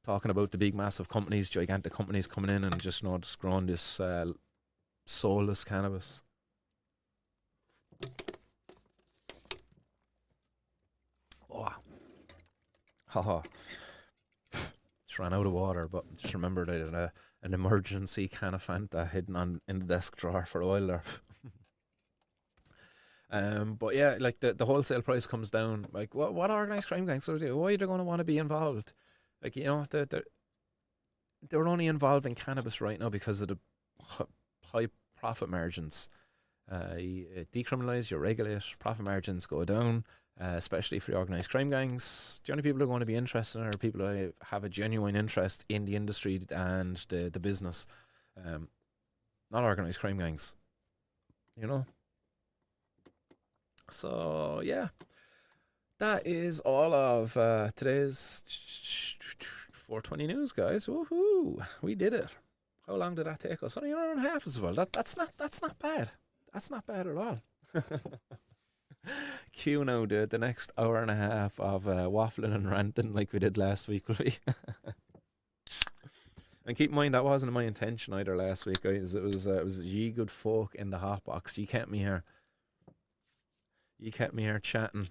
Talking about the big, massive companies, gigantic companies coming in and just growing this soulless cannabis. Oh, haha. Just ran out of water, but just remembered I had an emergency can of Fanta hidden in the desk drawer for a while there. But yeah, like the wholesale price comes down. Like, what organised crime gangs are do? Why are they going to want to be involved? Like, they're only involved in cannabis right now because of the high profit margins. You decriminalise, you regulate, profit margins go down, especially for the organised crime gangs. The only people who are going to be interested in are people who have a genuine interest in the industry and the business, not organised crime gangs. So, yeah. That is all of today's 420 news, guys. Woohoo! We did it. How long did that take us? Only an hour and a half as well. That's not bad. That's not bad at all. Cue now the next hour and a half of waffling and ranting like we did last week, will we? And keep in mind that wasn't my intention either last week, guys. It was ye good folk in the hot box. You kept me here. You kept me here chatting,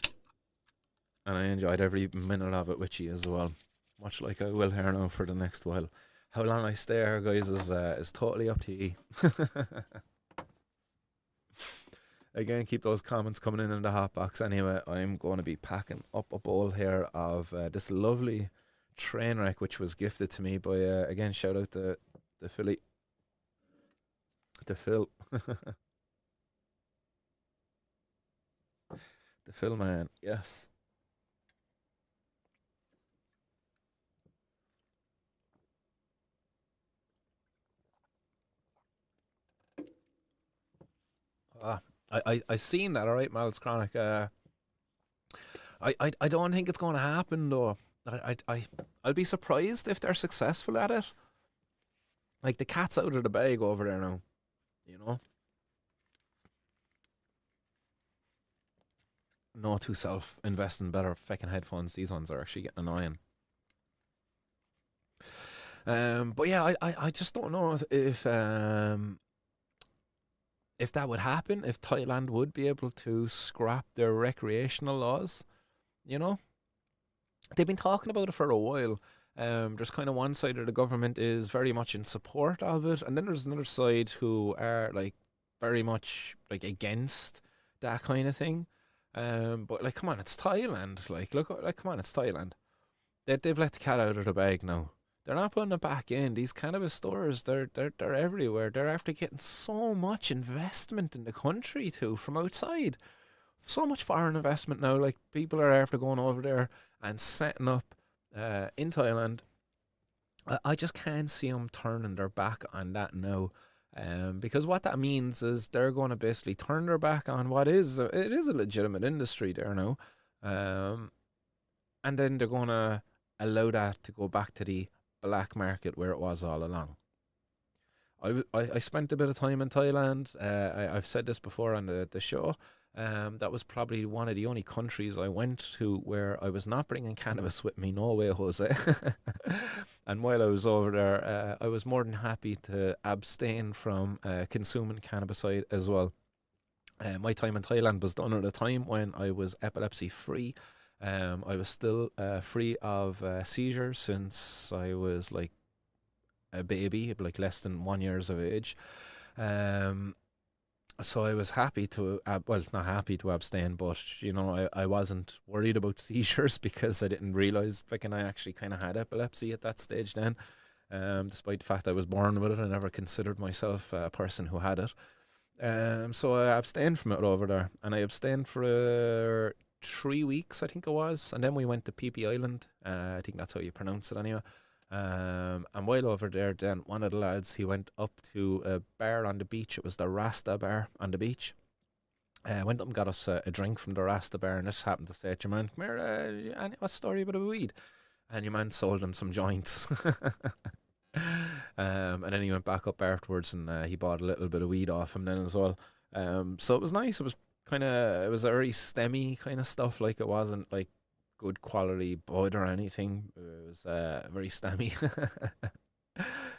and I enjoyed every minute of it with you as well. Much like I will here now for the next while. How long I stay here, guys, is totally up to you. Again, keep those comments coming in the hot box. Anyway, I'm going to be packing up a bowl here of this lovely train wreck, which was gifted to me by, again, shout out to Philly. To Phil. The Phil man, yes. I seen that, alright, Miles Chronic. I don't think it's going to happen though. I'll be surprised if they're successful at it. Like, the cat's out of the bag over there now, you know. No to self invest in better fucking headphones. These ones are actually getting annoying. But yeah, I just don't know if that would happen, if Thailand would be able to scrap their recreational laws, you know? They've been talking about it for a while. There's kind of one side of the government is very much in support of it, and then there's another side who are like very much like against that kind of thing. But like, come on, it's Thailand. Like, look, like, come on, it's Thailand. They've let the cat out of the bag now. They're not putting it back in. These cannabis stores, they're everywhere. They're after getting so much investment in the country too from outside. So much foreign investment now. Like, people are after going over there and setting up in Thailand. I just can't see them turning their back on that now. Because what that means is they're going to basically turn their back on what it is a legitimate industry there now, and then they're going to allow that to go back to the black market where it was all along. I spent a bit of time in Thailand. I've said this before on the show. That was probably one of the only countries I went to where I was not bringing cannabis with me. No way, Jose. And while I was over there, I was more than happy to abstain from consuming cannabis as well. My time in Thailand was done at a time when I was epilepsy free. I was still free of seizures since I was like a baby, like less than 1 years of age. So I was happy to, not happy to abstain, but I wasn't worried about seizures because I didn't realize I actually kind of had epilepsy at that stage then. Despite the fact I was born with it, I never considered myself a person who had it. So I abstained from it over there, and I abstained for 3 weeks, I think it was, and then we went to Phi Phi Island. I think that's how you pronounce it anyway. And while over there, then one of the lads, he went up to a bar on the beach. It was the Rasta bar on the beach. Went up and got us a drink from the Rasta bar, and this happened to say to your man, "Come here, what's the story about a weed?" And your man sold him some joints. And then he went back up afterwards, and he bought a little bit of weed off him then as well. So it was nice. It was a very stemmy kind of stuff. Like, it wasn't like good quality bud or anything. It was very stemmy.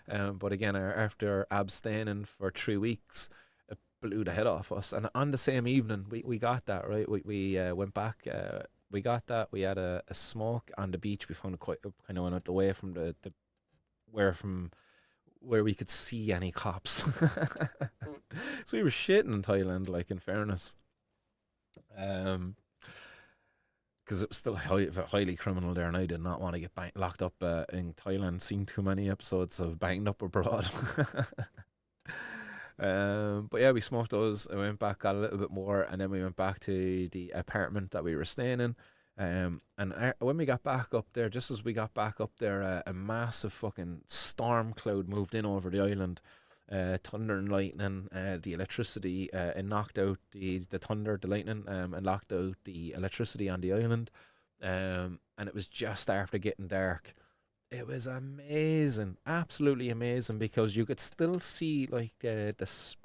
But again, after abstaining for 3 weeks, it blew the head off us. And on the same evening, we got that, right. We went back. We got that. We had a smoke on the beach. We found it quite kind of went out the way from from where we could see any cops. So we were shitting in Thailand, like, in fairness. Um, because it was still highly criminal there, and I did not want to get locked up in Thailand. Seen too many episodes of Banged Up Abroad. But yeah, we smoked those. I went back, got a little bit more, and then we went back to the apartment that we were staying in. And when we got back up there, just as we got back up there, a massive fucking storm cloud moved in over the island. Thunder and lightning, the electricity, it knocked out the thunder, the lightning, and knocked out the electricity on the island. And it was just after getting dark. It was amazing, absolutely amazing, because you could still see like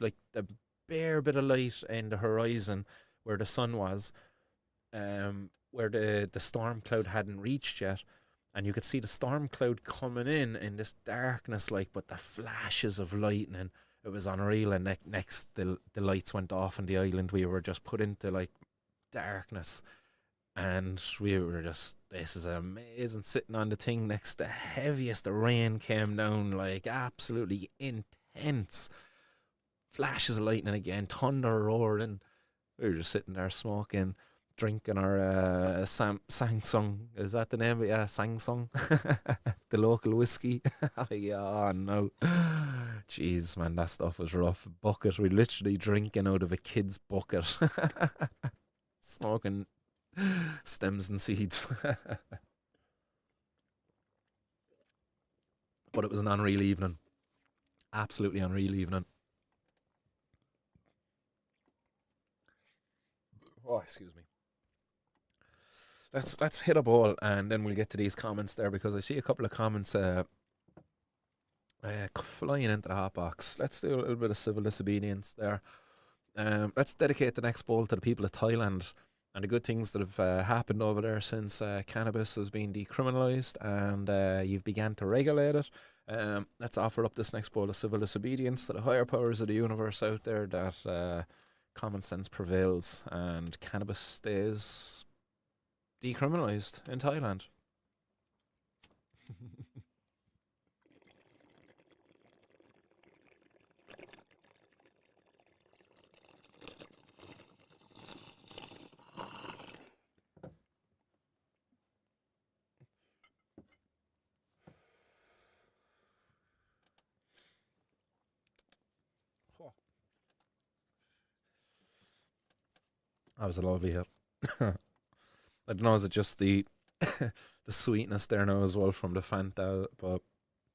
like the bare bit of light in the horizon where the sun was, where the storm cloud hadn't reached yet, and you could see the storm cloud coming in this darkness, like, but the flashes of lightning, it was unreal. And next the lights went off on the island. We were just put into like darkness, and we were just, this is amazing, sitting on the thing next to heaviest. The rain came down, like, absolutely intense, flashes of lightning again, thunder roaring. We were just sitting there smoking, drinking our Sangsong. Is that the name of it? Yeah, Sangsong. The local whiskey. Yeah, no. Jeez, man, that stuff was rough. Bucket. We literally drinking out of a kid's bucket. Smoking stems and seeds. But it was an unreal evening. Absolutely unreal evening. Oh, excuse me. Let's hit a ball, and then we'll get to these comments there, because I see a couple of comments flying into the hot box. Let's do a little bit of civil disobedience there. Let's dedicate the next bowl to the people of Thailand and the good things that have happened over there since cannabis has been decriminalised, and you've began to regulate it. Let's offer up this next bowl of civil disobedience to the higher powers of the universe out there, that common sense prevails and cannabis stays decriminalised in Thailand. Oh, that was a lovely hit. I don't know, is it just the the sweetness there now as well from the Fanta, but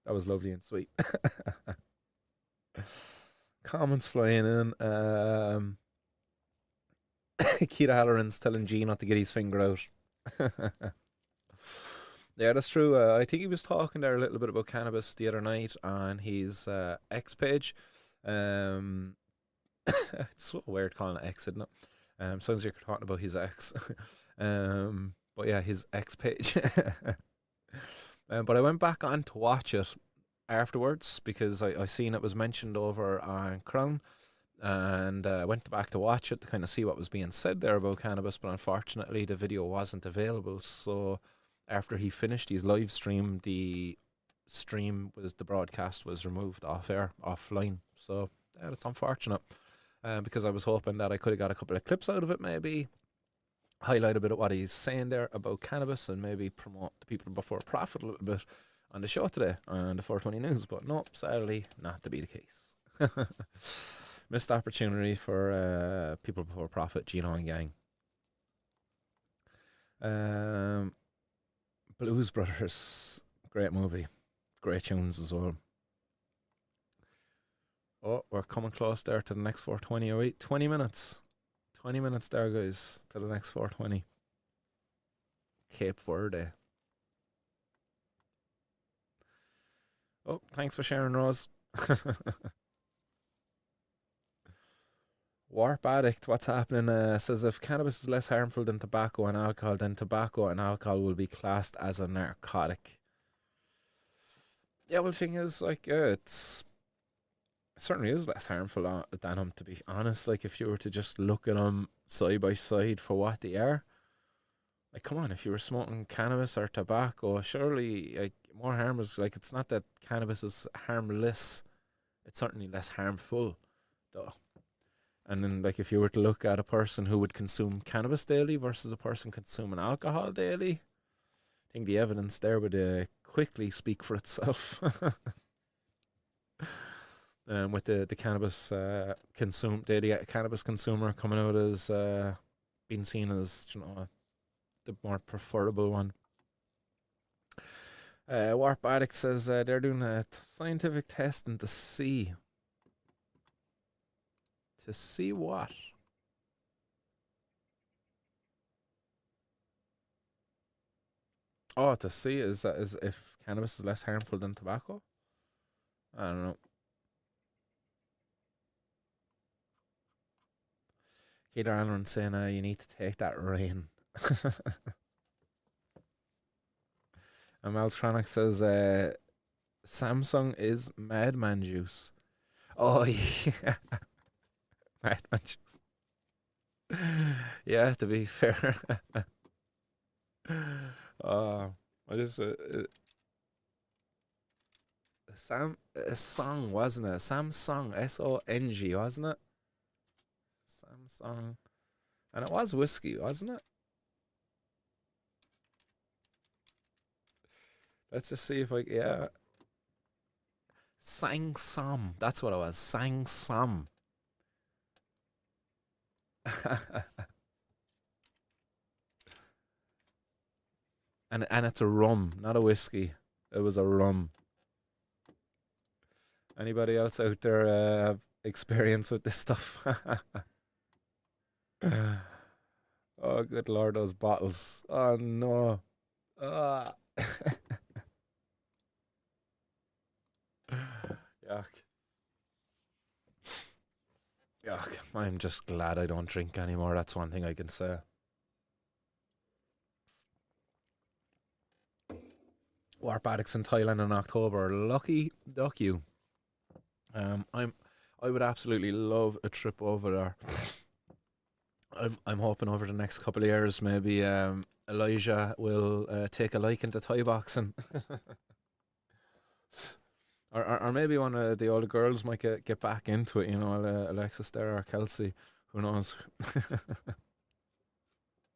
that was lovely and sweet. Comments flying in. Keita Halloran's telling G not to get his finger out. Yeah, that's true. I think he was talking there a little bit about cannabis the other night on his X page. Um, it's so weird calling it X, isn't it? Sounds like you're talking about his ex. But yeah, his X page. But I went back on to watch it afterwards, because I seen it was mentioned over on Crown, and I went back to watch it to kind of see what was being said there about cannabis, but unfortunately the video wasn't available. So after he finished his live stream, the broadcast was removed off air, offline. So yeah, that's unfortunate, because I was hoping that I could have got a couple of clips out of it, maybe highlight a bit of what he's saying there about cannabis, and maybe promote the people before profit a little bit on the show today on the 420 News. But no, sadly not to be the case. Missed opportunity for people before profit, Gino and gang. Blues Brothers, great movie. Great tunes as well. Oh, we're coming close there to the next 420. Oh, wait, 20 minutes. 20 minutes there, guys, to the next 420. Cape Verde. Oh, thanks for sharing, Rose. Warp Addict, what's happening? Says if cannabis is less harmful than tobacco and alcohol, then tobacco and alcohol will be classed as a narcotic. Yeah, well, the thing is, like, it certainly is less harmful than them, to be honest. Like, if you were to just look at them side by side for what they are, like, come on, if you were smoking cannabis or tobacco, surely, like, more harm is, like, it's not that cannabis is harmless, it's certainly less harmful, though. And then, like, if you were to look at a person who would consume cannabis daily versus a person consuming alcohol daily, I think the evidence there would quickly speak for itself. With the cannabis daily cannabis consumer coming out as being seen as, you know, the more preferable one. Warp Addict says they're doing a scientific testing to see. To see what? Oh, to see is if cannabis is less harmful than tobacco? I don't know. Keith Allen saying you need to take that rain. And Maltronic says Samsung is Madman Juice. Oh yeah, Madman Juice. Yeah, to be fair. I just Song, wasn't it? Samsung, Song, wasn't it? Samsung, and it was whiskey, wasn't it? Let's just see if yeah. Sang Som. That's what it was. Sang Som. and it's a rum, not a whiskey. It was a rum. Anybody else out there have experience with this stuff? Oh, good lord, those bottles. Oh no. Ah. Yuck. Yuck. I'm just glad I don't drink anymore. That's one thing I can say. Warp Addicts in Thailand in October. Lucky duck you. I would absolutely love a trip over there. I'm hoping over the next couple of years maybe Elijah will take a liking to Thai boxing. Or maybe one of the older girls might get back into it, you know, Alexis there or Kelsey. Who knows?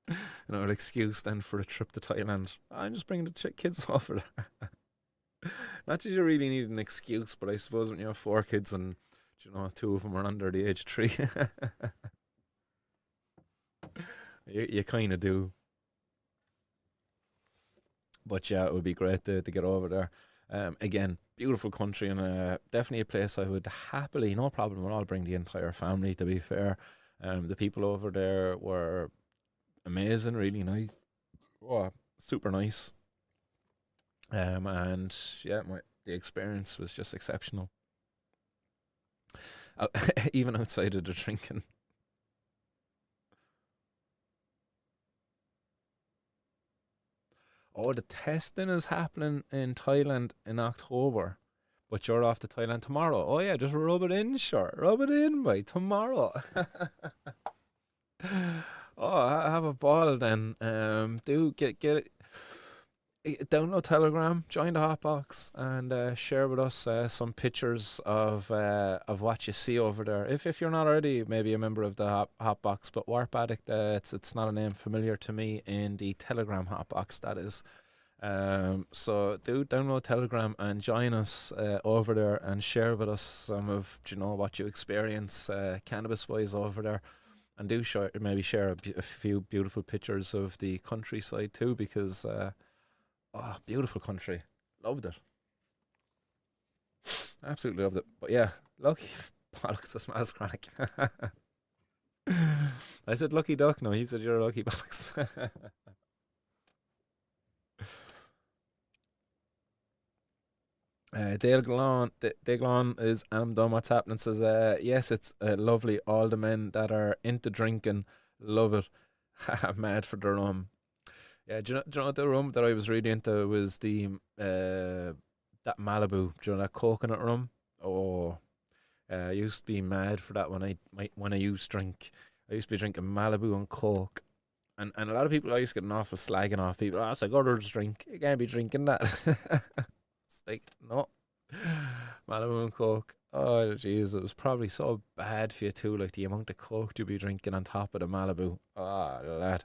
You know, an excuse then for a trip to Thailand. I'm just bringing the kids over there. Not that you really need an excuse, but I suppose when you have 4 kids and, you know, 2 of them are under the age of 3, you kind of do. But yeah, it would be great to get over there. Again, beautiful country and definitely a place I would happily, no problem at all, bring the entire family, to be fair. The people over there were amazing, really nice. Oh, super nice. And yeah, the experience was just exceptional. Even outside of the drinking. Oh, the testing is happening in Thailand in October, but you're off to Thailand tomorrow. Oh yeah, just rub it in, sure. Rub it in by tomorrow. Oh, have a ball then. Do get it. Download Telegram, join the Hotbox, and share with us some pictures of what you see over there. If you're not already maybe a member of the Hotbox, but Warp Addict, it's not a name familiar to me in the Telegram Hotbox, that is. So do download Telegram and join us over there and share with us some of, you know, what you experience cannabis wise over there. And do maybe share a few beautiful pictures of the countryside too, because beautiful country. Loved it. Absolutely loved it. But yeah, lucky bollocks, it smells chronic. I said lucky duck. No, he said you're a lucky bollocks. Dale Glon is I'm done. What's happening? Says, yes, it's lovely. All the men that are into drinking love it. Mad for the rum. Yeah, do you know the rum that I was really into was the that Malibu. Do you know that coconut rum? Oh, I used to be mad for that when when I used to drink. I used to be drinking Malibu and Coke. And a lot of people I used to get an awful slagging off people. Oh, it's like other's drink. You can't be drinking that. It's like, no. Malibu and Coke. Oh, jeez, it was probably so bad for you too. Like the amount of Coke you'd be drinking on top of the Malibu. Oh, lad.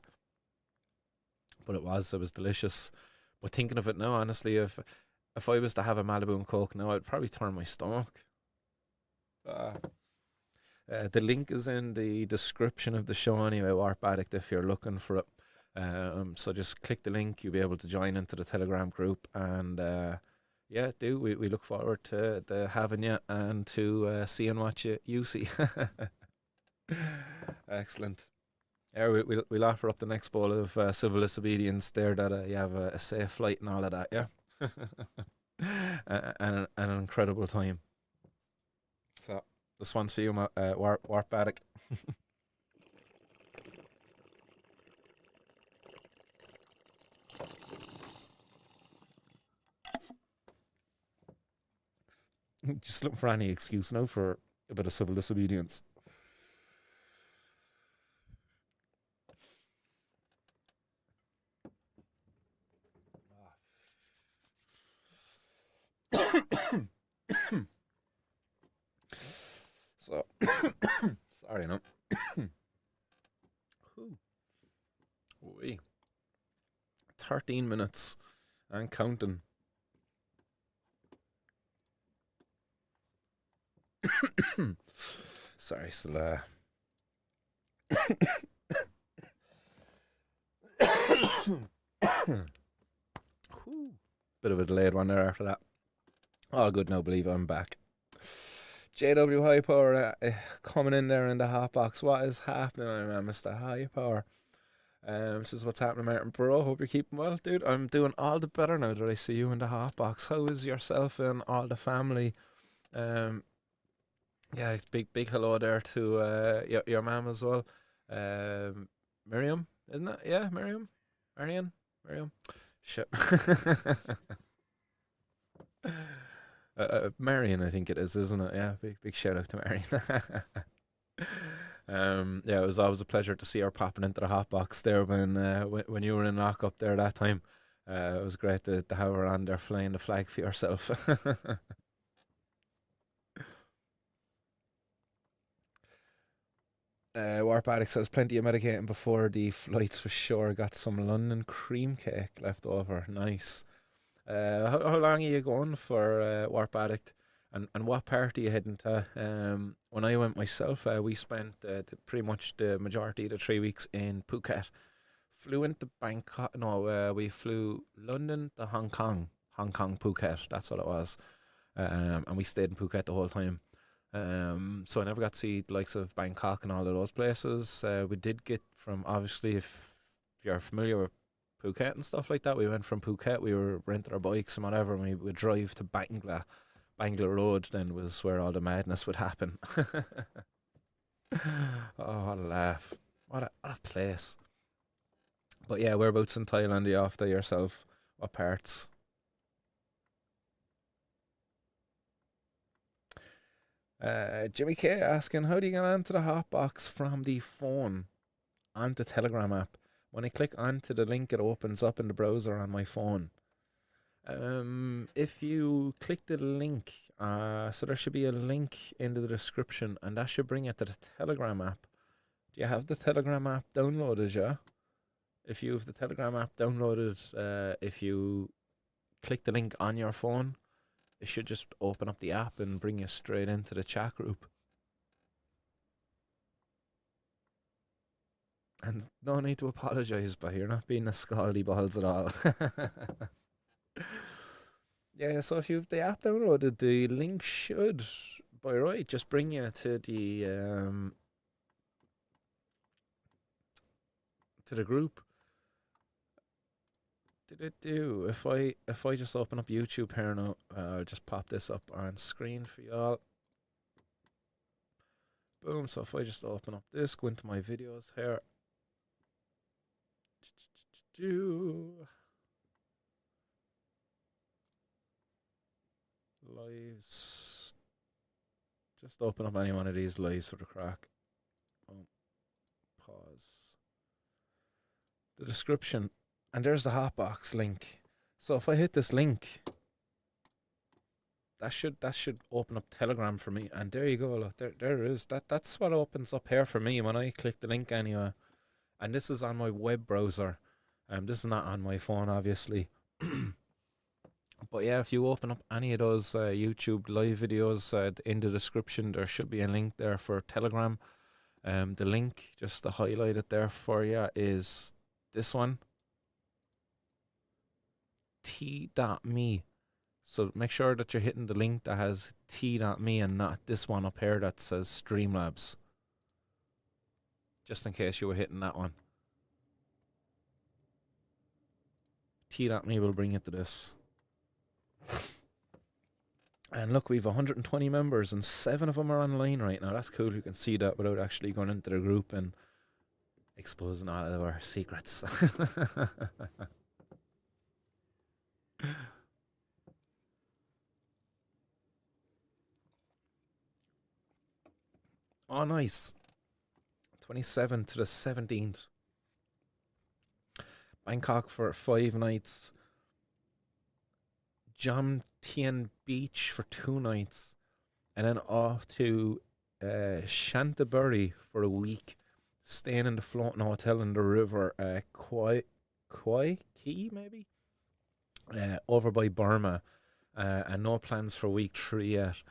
But it was delicious. But thinking of it now, honestly, if I was to have a Malibu and Coke now, I'd probably turn my stomach. Ah. The link is in the description of the show anyway, Warp Addict, if you're looking for it. So just click the link, you'll be able to join into the Telegram group. And yeah, we look forward to having you and to seeing what you see. Excellent. Yeah, we'll offer up the next bowl of civil disobedience there that you have a safe flight and all of that, yeah? And an incredible time. So, this one's for you, Warp Baddock. Just looking for any excuse now for a bit of civil disobedience. So, sorry, no. Wee. 13 minutes and counting. Sorry, still, bit of a delayed one there after that. All good now, believe I'm back. JW High Power coming in there in the hot box. What is happening, Mr. High Power? This is what's happening, Martin Bro. Hope you're keeping well, dude. I'm doing all the better now that I see you in the hot box. How is yourself and all the family? Um, yeah, it's big hello there to your mom as well. Miriam, isn't it? Yeah, Miriam. Shit. Marion, I think it is, isn't it? Yeah, big shout out to Marion. Yeah, it was always a pleasure to see her popping into the hot box there when you were in lock up there that time. It was great to have her on there flying the flag for yourself. Warp Addict says plenty of medicating before the flights for sure. Got some London cream cake left over. Nice. How long are you going for, Warp Addict? And what part are you heading to? When I went myself, we spent pretty much the majority of the 3 weeks in Phuket. Flew into Bangkok. No, we flew London to Hong Kong. Hong Kong, Phuket. That's what it was. And we stayed in Phuket the whole time. So I never got to see the likes of Bangkok and all of those places. We did get from, obviously, if you're familiar with Phuket and stuff like that, we went from Phuket, we were renting our bikes and whatever, and we would drive to Bangla Road, then was where all the madness would happen. Oh, what a laugh. What a place. But yeah, whereabouts in Thailand are you off to yourself? What parts? Jimmy K asking, how do you get onto the hotbox from the phone onto Telegram app? When I click onto the link, it opens up in the browser on my phone. If you click the link, so there should be a link in the description, and that should bring you to the Telegram app. Do you have the Telegram app downloaded, yeah? If you have the Telegram app downloaded, if you click the link on your phone, it should just open up the app and bring you straight into the chat group. And no need to apologise, but you're not being a scaldy balls at all. Yeah, so if you've the app downloaded, the link should, by right, just bring you to the group. Did it do? If I just open up YouTube here now, I'll just pop this up on screen for y'all. Boom. So if I just open up this, go into my videos here. Lives. Just open up any one of these lives for the crack. Boom. Pause. The description. And there's the Hotbox link. So if I hit this link, that should open up Telegram for me. And there you go. Look, there it is. That's what opens up here for me when I click the link anyway. And this is on my web browser. This is not on my phone, obviously. But yeah, if you open up any of those YouTube live videos in the description, there should be a link there for Telegram. The link, just to highlight it there for you, is this one. T.me. So make sure that you're hitting the link that has T.me and not this one up here that says Streamlabs. Just in case you were hitting that one. T.me will bring you to this. And look, we've 120 members and 7 of them are online right now. That's cool. You can see that without actually going into the group and exposing all of our secrets. Oh, nice. 27th to the 17th. Bangkok for 5 nights. Jomtien Beach for 2 nights. And then off to Chantaburi for a week. Staying in the floating hotel in the river. Kwai Key, maybe? Over by Burma. And no plans for week 3 yet.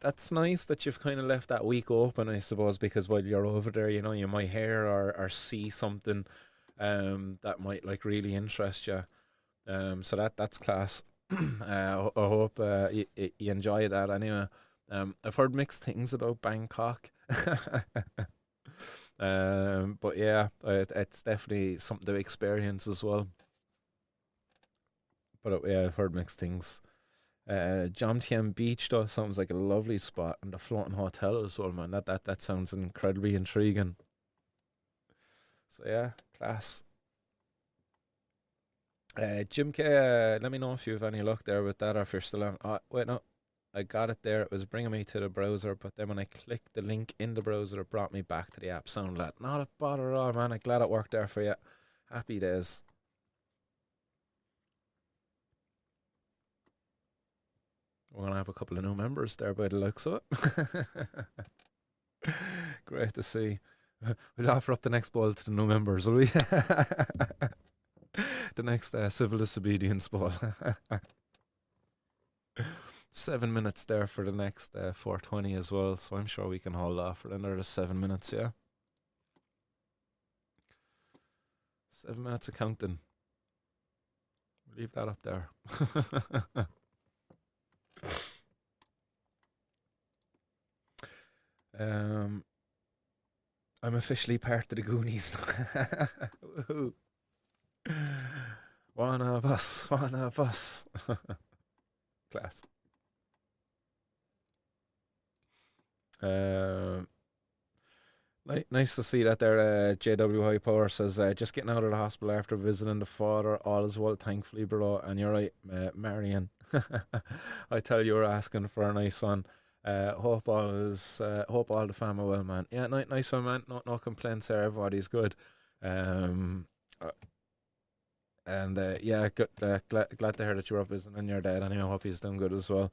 That's nice that you've kind of left that week open, I suppose, because while you're over there, you know, you might hear or see something that might like really interest you. So that's class. I hope you enjoy that anyway. I've heard mixed things about Bangkok. But yeah, it's definitely something to experience as well. But yeah, I've heard mixed things. Jomtien Beach though sounds like a lovely spot, and the floating hotel as well, man. That sounds incredibly intriguing. So yeah, class. Jim K, let me know if you have any luck there with that, or if you're still on. Wait, no, I got it there. It was bringing me to the browser, but then when I clicked the link in the browser, it brought me back to the app. Sound lad, not a bother at all, man. I'm glad it worked there for you. Happy days. We're gonna have a couple of new members there by the looks of it. Great to see. We'll offer up the next ball to the new members, will we? The next civil disobedience ball. 7 minutes there for the next 420 as well, so I'm sure we can hold off for another 7 minutes, yeah? 7 minutes of counting. Leave that up there. I'm officially part of the Goonies. One of us, one of us. Class. Nice to see that there. JW High Power says, just getting out of the hospital after visiting the father. All is well, thankfully, bro. And you're right, Marion. I tell you, we're asking for a nice one. Hope all the family well, man. Yeah, nice one, man. No complaints there. Everybody's good. Um, uh, and yeah, good, glad to hear that you're up visiting your dad. Anyway, I hope he's doing good as well.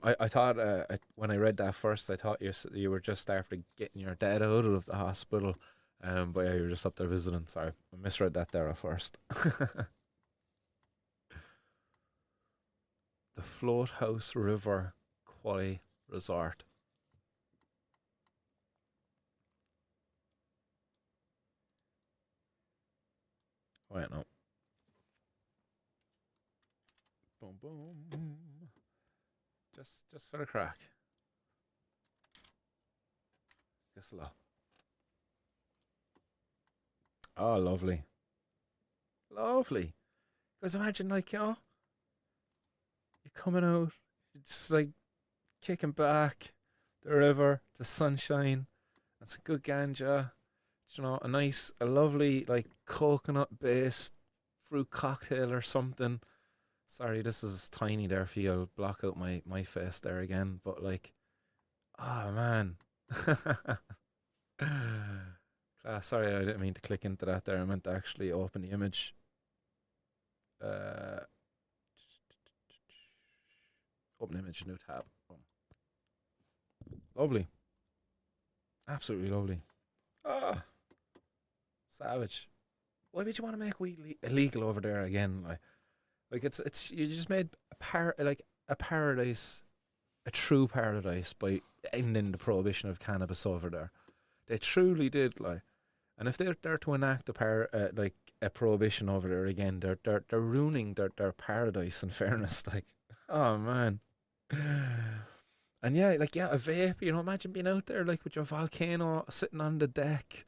I thought when I read that first, I thought you were just after getting your dad out of the hospital. But yeah, you were just up there visiting. Sorry, I misread that there at first. The Float House River Kwai Resort. Wait, no. Boom, boom. Just for the crack. Guess a lot. Oh, lovely. Lovely. Because imagine, like, you're coming out, you're just like kicking back, the river, the sunshine. That's a good ganja. A nice, a lovely, like, coconut based fruit cocktail or something. Sorry, this is tiny there for you. I'll block out my face there again. But, like, oh, man. Sorry, I didn't mean to click into that there. I meant to actually open the image. Uh, Open image, new tab. Boom. Lovely. Absolutely lovely. Ah, savage. Why would you want to make weed illegal over there again? Like it's you just made a paradise, a true paradise by ending the prohibition of cannabis over there. They truly did, like. And if they're to enact like a prohibition over there again, they're ruining their paradise. In fairness, like, oh man. And yeah, like, yeah, a vape. Imagine being out there like with your volcano sitting on the deck.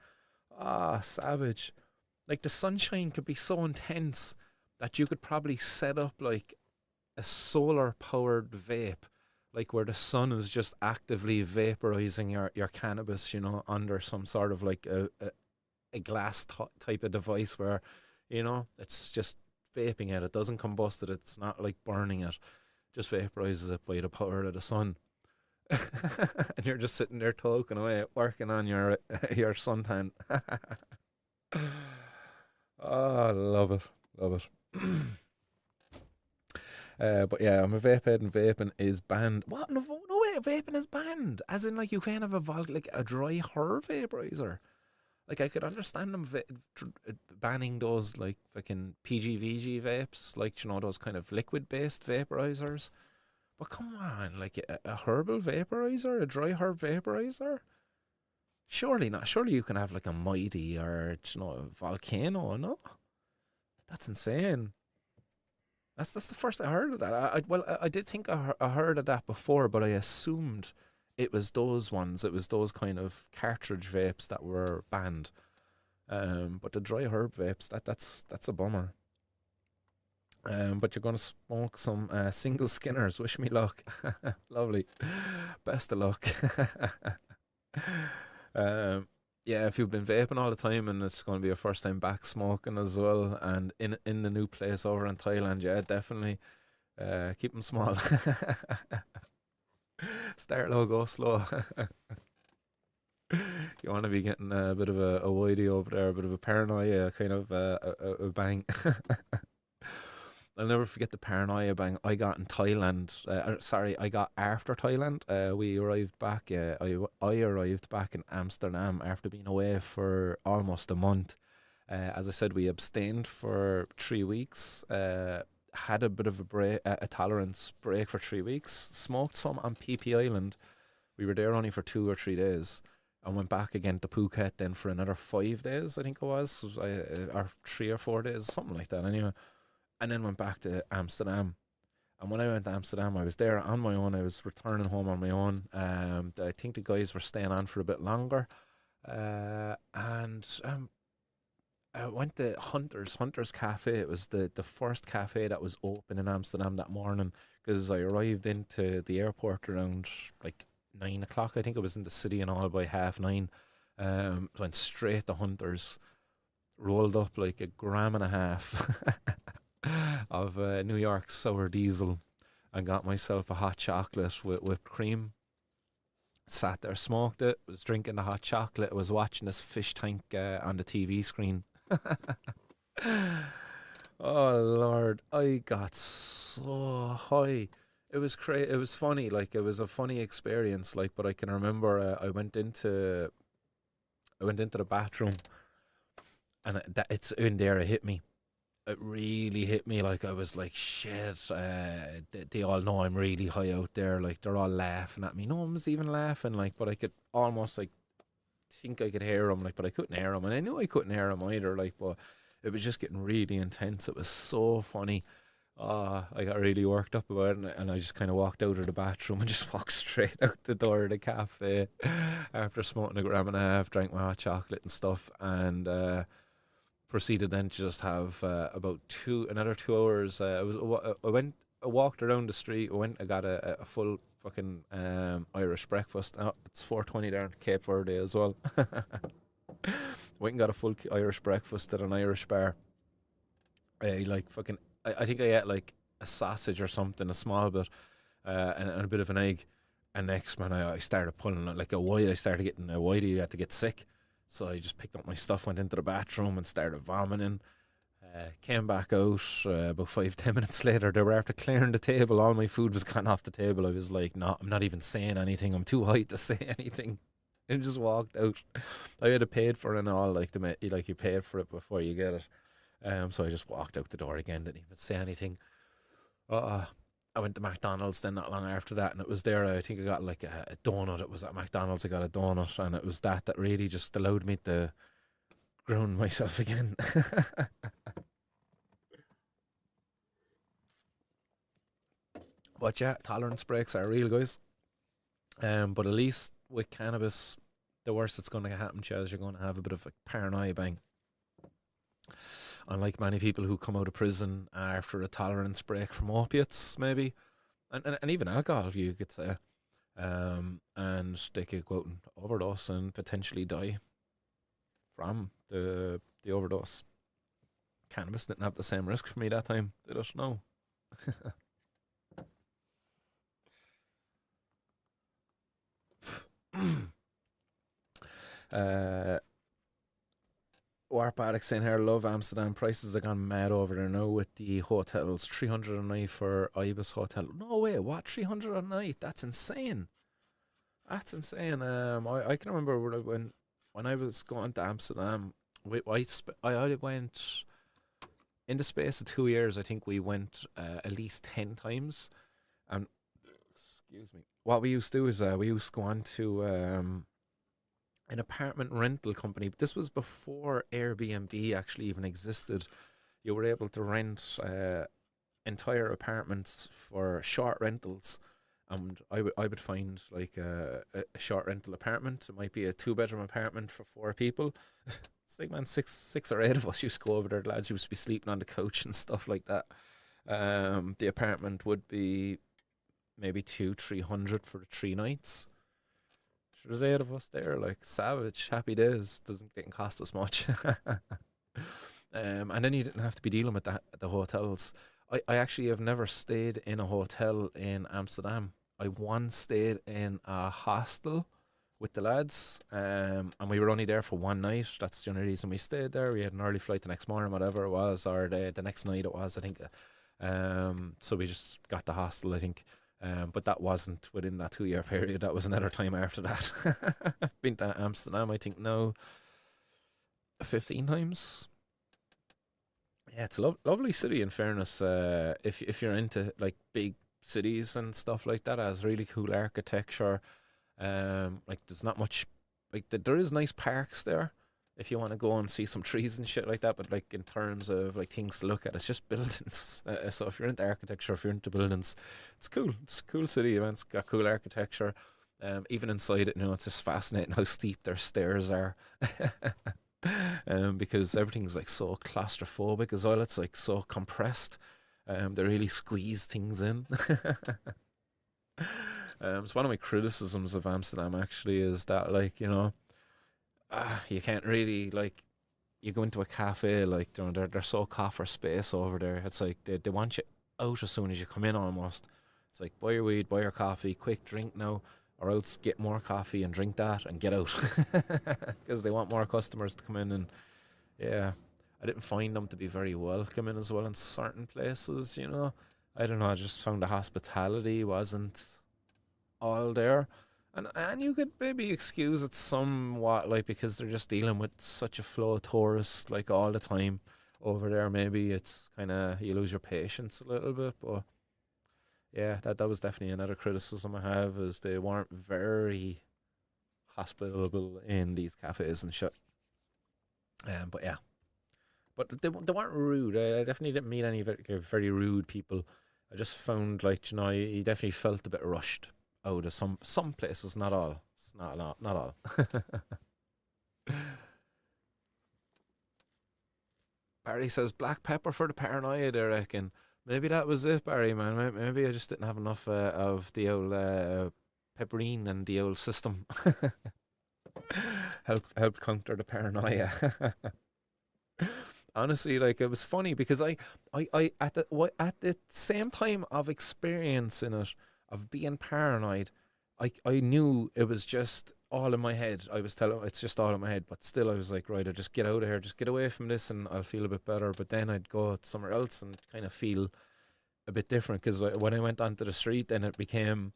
Ah, savage. Like, the sunshine could be so intense that you could probably set up like a solar powered vape, like where the sun is just actively vaporizing your cannabis, under some sort of like a glass type of device where, it's just vaping it. It doesn't combust it. It's not like burning it. Just vaporizes it by the power of the sun. And you're just sitting there talking away, working on your suntan. Oh, love it, love it. But yeah, I'm a vape head, and vaping is banned. What? No, no way, vaping is banned. As in, like, you can't have like a dry herb vaporizer. Like, I could understand them banning those, like, fucking PGVG vapes, like, those kind of liquid based vaporizers. But come on, like, a herbal vaporizer, a dry herb vaporizer? Surely not. Surely you can have like a mighty or a volcano. No, that's insane. That's the first I heard of that. I did think I heard of that before, but I assumed it was those ones. It was those kind of cartridge vapes that were banned. But the dry herb vapes, that's a bummer. But you're going to smoke some single skinners. Wish me luck. Lovely. Best of luck. um, yeah, if you've been vaping all the time and it's going to be your first time back smoking as well, and in the new place over in Thailand, yeah, definitely keep them small. Start low, go slow. You want to be getting a bit of a whitey over there, a bit of a paranoia, kind of a bang. I'll never forget the paranoia bang I got in Thailand. Sorry, I got after Thailand. We arrived back. I arrived back in Amsterdam after being away for almost a month. As I said, we abstained for 3 weeks. Had a bit of a break, a tolerance break for 3 weeks. Smoked some on PP Island. We were there only for 2 or 3 days. And went back again to Phuket then for another 5 days, I think it was or 3 or 4 days, something like that. Anyway, and then went back to Amsterdam. And when I went to Amsterdam, I was there on my own. I was returning home on my own. I think the guys were staying on for a bit longer. And I went to Hunter's Cafe. It was the first cafe that was open in Amsterdam that morning, because I arrived into the airport around like 9 o'clock. I think I was in the city and all by 9:30. Went straight to Hunter's, rolled up like a gram and a half of New York sour diesel, and got myself a hot chocolate with whipped cream. Sat there, smoked it, was drinking the hot chocolate, was watching this fish tank on the TV screen. Oh Lord, I got so high. It was It was funny. Like, it was a funny experience. Like, but I can remember I went into the bathroom, and it's in there. It hit me. It really hit me. Like, I was like, shit. They all know I'm really high out there. Like, they're all laughing at me. No one was even laughing. Like, but I could almost like think I could hear them. Like, but I couldn't hear them, and I knew I couldn't hear them either. Like, but it was just getting really intense. It was so funny. I got really worked up about it, and I just kind of walked out of the bathroom and just walked straight out the door of the cafe after smoking a gram and a half, drank my hot chocolate and stuff, and proceeded then to just have about another 2 hours. I walked around the street. I got a full fucking Irish breakfast. Oh, it's 4:20 there in Cape Verde as well. Went and got a full Irish breakfast at an Irish bar. I like fucking. I think I ate like a sausage or something, a small bit, and a bit of an egg. And next, man, I started pulling like a white. I started getting a whitey. You had to get sick, so I just picked up my stuff, went into the bathroom, and started vomiting. Came back out about 5-10 minutes later. They were after clearing the table. All my food was gone off the table. I was like, "No, I'm not even saying anything. I'm too high to say anything." And just walked out. I had paid for it and all, like like you paid for it before you get it. So I just walked out the door again, didn't even say anything. Uh, I went to McDonald's then not long after that, and it was there. I think I got like a donut. It was at McDonald's. I got a donut, and it was that really just allowed me to ground myself again. But yeah, tolerance breaks are real, guys. But at least with cannabis, the worst that's going to happen to you is you're going to have a bit of a paranoia bang. Unlike many people who come out of prison after a tolerance break from opiates, maybe, and even alcohol, you could say, and they could go out and overdose and potentially die from the overdose. Cannabis didn't have the same risk for me that time, did it? No. uh, Warp Addict saying here, love Amsterdam. Prices have gone mad over there now with the hotels. 300 a night for Ibis Hotel. No way, what? 300 a night? That's insane. That's insane. I can remember when I was going to Amsterdam, I went in the space of 2 years. I think we went at least 10 times. And excuse me, what we used to do is we used to go on to an apartment rental company. This was before Airbnb actually even existed. You were able to rent entire apartments for short rentals. And I would find like a short rental apartment. It might be a 2 bedroom apartment for 4 people. It's like, man, six or eight of us used to go over there. The lads used to be sleeping on the couch and stuff like that. The apartment would be maybe 200-300 for the 3 nights. Sure, there's eight of us there, like savage, happy days. Didn't cost us much. And then you didn't have to be dealing with the hotels. I actually have never stayed in a hotel in Amsterdam. I once stayed in a hostel with the lads, and we were only there for one night. That's the only reason we stayed there. We had an early flight the next morning, whatever it was, or the next night it was, I think. So we just got the hostel, I think. But that wasn't within that 2 year period. That was another time after that. Been to Amsterdam, I think now 15 times. Yeah, it's a lovely city. In fairness, if you're into like big cities and stuff like that, it has really cool architecture. Like there's not much, like there is nice parks there if you want to go and see some trees and shit like that. But like in terms of like things to look at, it's just buildings. So if you're into architecture, if you're into buildings, it's cool. It's a cool city, man. It's got cool architecture. Even inside it, it's just fascinating how steep their stairs are. Because everything's like so claustrophobic as well. It's like so compressed. They really squeeze things in. So one of my criticisms of Amsterdam actually is that, like, you can't really, like, you go into a cafe, like, they're so coffer space over there. It's like they want you out as soon as you come in almost. It's like, buy your weed, buy your coffee, quick drink now, or else get more coffee and drink that and get out. Because they want more customers to come in. And yeah, I didn't find them to be very welcoming as well in certain places. I don't know, I just found the hospitality wasn't all there. And you could maybe excuse it somewhat, like, because they're just dealing with such a flow of tourists, like, all the time over there. Maybe it's kind of, you lose your patience a little bit. But yeah, that was definitely another criticism I have, is they weren't very hospitable in these cafes and shit. But yeah, But they weren't rude. I definitely didn't meet any very rude people. I just found like you definitely felt a bit rushed out of some places, not all. It's not all. Barry says black pepper for the paranoid. I reckon maybe that was it, Barry man. Maybe I just didn't have enough of the old pepperine and the old system. Help counter the paranoia. Honestly, like it was funny because I at the same time of experiencing it, of being paranoid, I knew it was just all in my head. I was telling it's just all in my head, but still I was like, right, I'll just get out of here, just get away from this, and I'll feel a bit better. But then I'd go somewhere else and kind of feel a bit different because when I went onto the street, then it became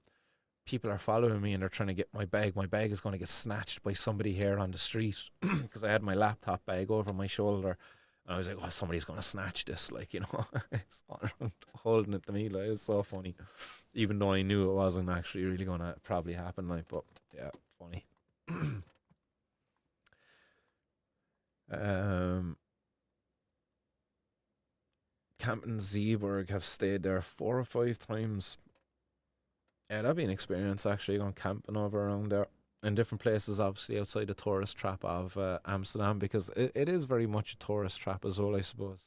people are following me and they're trying to get my bag. My bag is going to get snatched by somebody here on the street because I had my laptop bag over my shoulder. And I was like, oh, somebody's going to snatch this, like, it's holding it to me. Like, it's so funny. Even though I knew it wasn't actually really going to probably happen, like, but yeah, funny. um, Camp and Zeeburg have stayed there 4 or 5 times. Yeah, that'd be an experience actually going camping over around there in different places, obviously outside the tourist trap of Amsterdam, because it is very much a tourist trap as well, I suppose.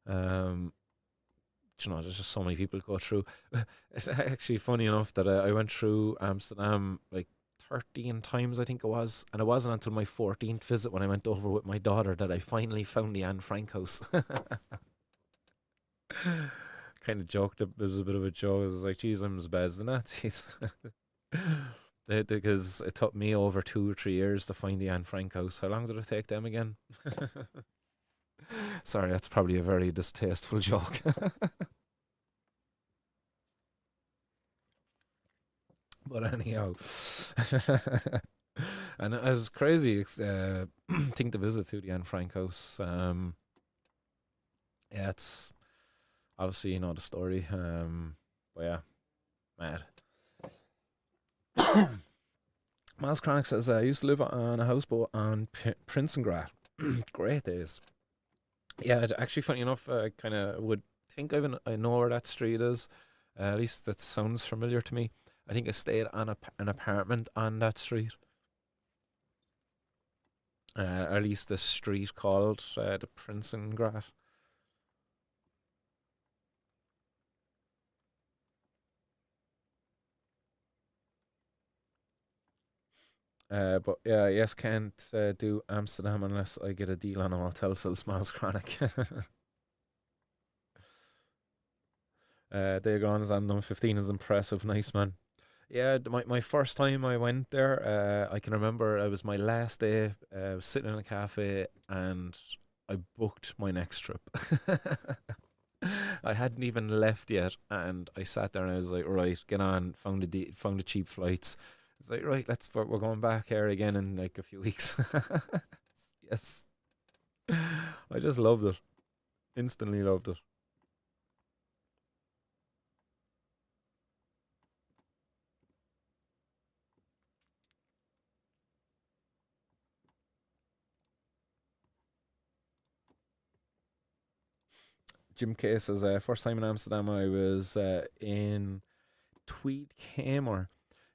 Um, there's just so many people go through. It's actually funny enough that I went through Amsterdam like 13 times, I think it was, and it wasn't until my 14th visit when I went over with my daughter that I finally found the Anne Frank house. Kind of joked. It was a bit of a joke. I was like, "Geez, I'm as bad as that." Jeez. Because it took me over 2 or 3 years to find the Anne Frank house. How long did it take them again? Sorry, that's probably a very distasteful joke. But anyhow, and it was crazy thing to visit to the Anne Frank house. Yeah, it's obviously you know the story. But yeah, mad. Miles Chronic says, I used to live on a houseboat on Prinsengracht. Great days. Yeah, actually, funny enough, I kind of would think I know where that street is. At least that sounds familiar to me. I think I stayed on an apartment on that street. At least the street called the Prinsengracht. But yeah, yes, can't do Amsterdam unless I get a deal on a hotel, says Miles Chronic. There goes on number 15 is impressive. Nice, man. Yeah, my first time I went there, I can remember it was my last day. I was sitting in a cafe and I booked my next trip. I hadn't even left yet, and I sat there and I was like, right, get on. Found the cheap flights. It's like, right, we're going back here again in like a few weeks. Yes, I just loved it. Instantly loved it. Jim K says, first time in Amsterdam, I was in Tweed Kamer.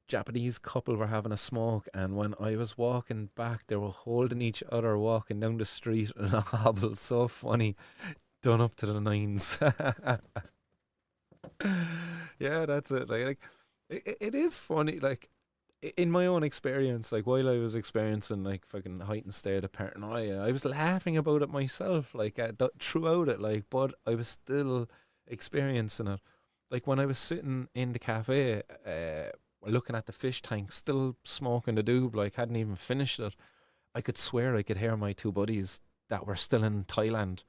Japanese couple were having a smoke, and when I was walking back, they were holding each other walking down the street in a hobble. So funny, done up to the nines. Yeah, that's it. Like it is funny. Like in my own experience, like while I was experiencing like fucking heightened state of paranoia, I was laughing about it myself. Like throughout it, like, but I was still experiencing it. Like when I was sitting in the cafe, looking at the fish tank, still smoking the doob, like hadn't even finished it. I could swear I could hear my two buddies that were still in Thailand,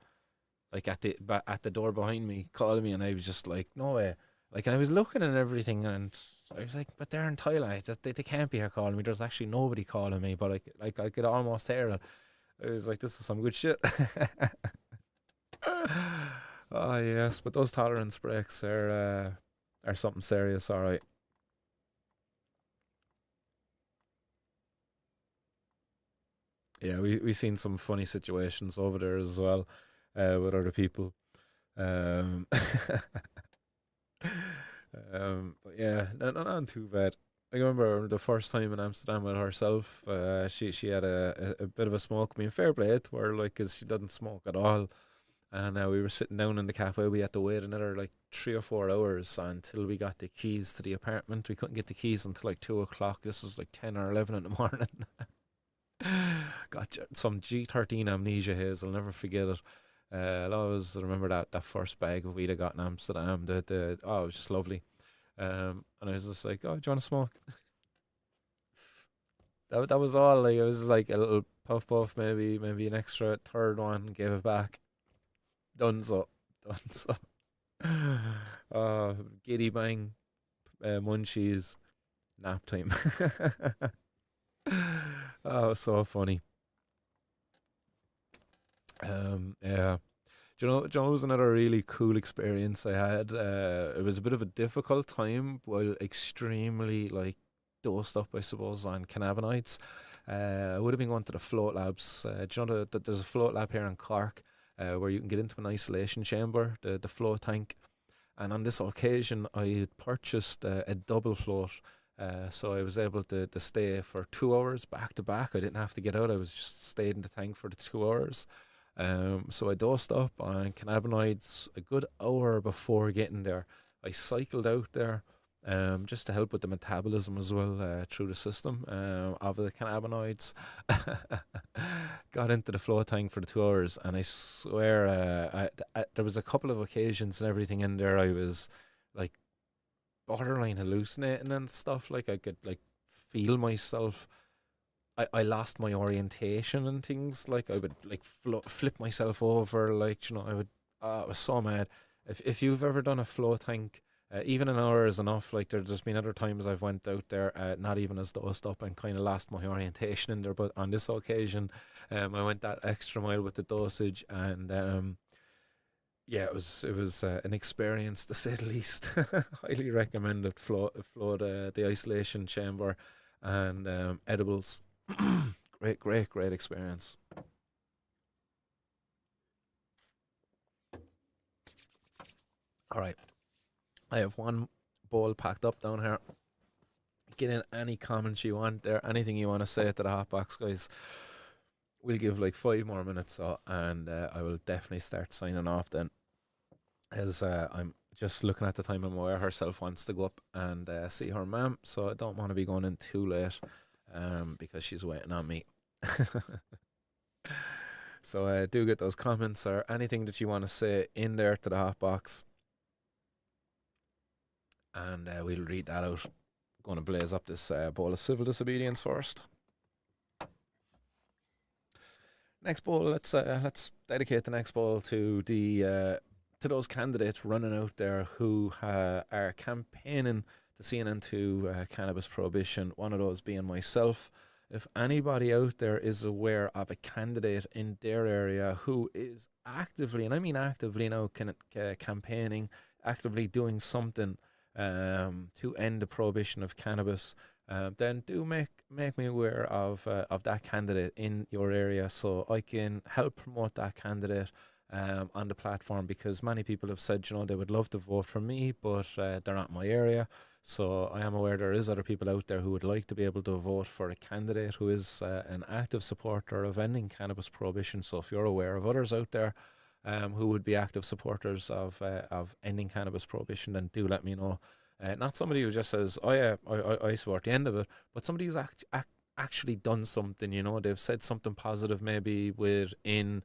like at the door behind me, calling me, and I was just like, no way. Like, and I was looking and everything, and I was like, but they're in Thailand. They can't be here calling me. There's actually nobody calling me, but like I could almost hear it. I was like, this is some good shit. Oh yes, but those tolerance breaks are something serious. All right. Yeah, we seen some funny situations over there as well, with other people. Um, but yeah, not too bad. I remember the first time in Amsterdam with herself. She had a bit of a smoke. I mean, fair play to her, like, 'cause she doesn't smoke at all. And we were sitting down in the cafe. We had to wait another like 3 or 4 hours until we got the keys to the apartment. We couldn't get the keys until like 2 o'clock. This was like 10 or 11 in the morning. Got some G13 amnesia haze. I'll never forget it. I'll always remember that first bag of weed I got in Amsterdam. The oh, it was just lovely. And I was just like, oh, do you want to smoke? That was all. Like it was like a little puff puff, maybe an extra third one. Gave it back. Done so, done so. Giddy bang, munchies, nap time. Oh, so funny. Yeah. Do you know, it was another really cool experience I had. It was a bit of a difficult time, while extremely like dosed up, I suppose, on cannabinoids. I would have been going to the float labs. Do you know that there's a float lab here in Cork, where you can get into an isolation chamber, the float tank. And on this occasion, I had purchased a double float. So I was able to stay for 2 hours back to back. I didn't have to get out. I was just stayed in the tank for the 2 hours. So I dosed up on cannabinoids a good hour before getting there. I cycled out there, just to help with the metabolism as well, through the system, of the cannabinoids. Got into the flow tank for the 2 hours, and I swear, there was a couple of occasions and everything in there. I was like borderline hallucinating and stuff. Like I could like feel myself. I lost my orientation and things. Like I would like flip myself over. Like I would. I was so mad. If you've ever done a flow tank, even an hour is enough. Like there's been other times I've went out there, not even as dosed up, and kind of lost my orientation in there. But on this occasion, I went that extra mile with the dosage, and yeah, it was an experience to say the least. Highly recommend it. Float the isolation chamber, and edibles. Great experience. All right, I have one bowl packed up down here. Get in any comments you want there, anything you want to say to the hot box guys. We'll give like 5 more minutes, and I will definitely start signing off then. As I'm just looking at the time, I'm aware herself wants to go up and see her mum, so I don't want to be going in too late, because she's waiting on me. So do get those comments or anything that you want to say in there to the hot box, and we'll read that out. Going to blaze up this bowl of civil disobedience first. Next bowl, let's dedicate the next bowl to those candidates running out there who are campaigning to see an end to cannabis prohibition. One of those being myself. If anybody out there is aware of a candidate in their area who is actively, and I mean actively now, campaigning, actively doing something, to end the prohibition of cannabis, then do make me aware of that candidate in your area, so I can help promote that candidate, on the platform, because many people have said, they would love to vote for me, but they're not in my area. So I am aware there is other people out there who would like to be able to vote for a candidate who is an active supporter of ending cannabis prohibition. So if you're aware of others out there, who would be active supporters of ending cannabis prohibition, then do let me know. Not somebody who just says, "Oh yeah, I support the end of it," but somebody who's actually done something. They've said something positive, maybe within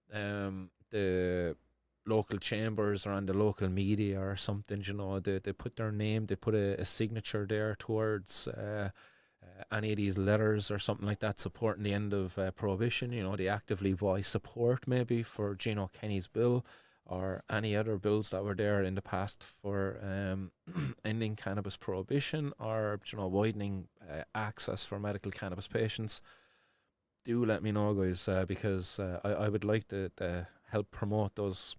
the local chambers or on the local media or something. They put their name, they put a signature there towards any of these letters or something like that, supporting the end of prohibition. They actively voice support maybe for Gino Kenny's bill, or any other bills that were there in the past for ending cannabis prohibition, or widening access for medical cannabis patients. Do let me know, guys, because I would like to help promote those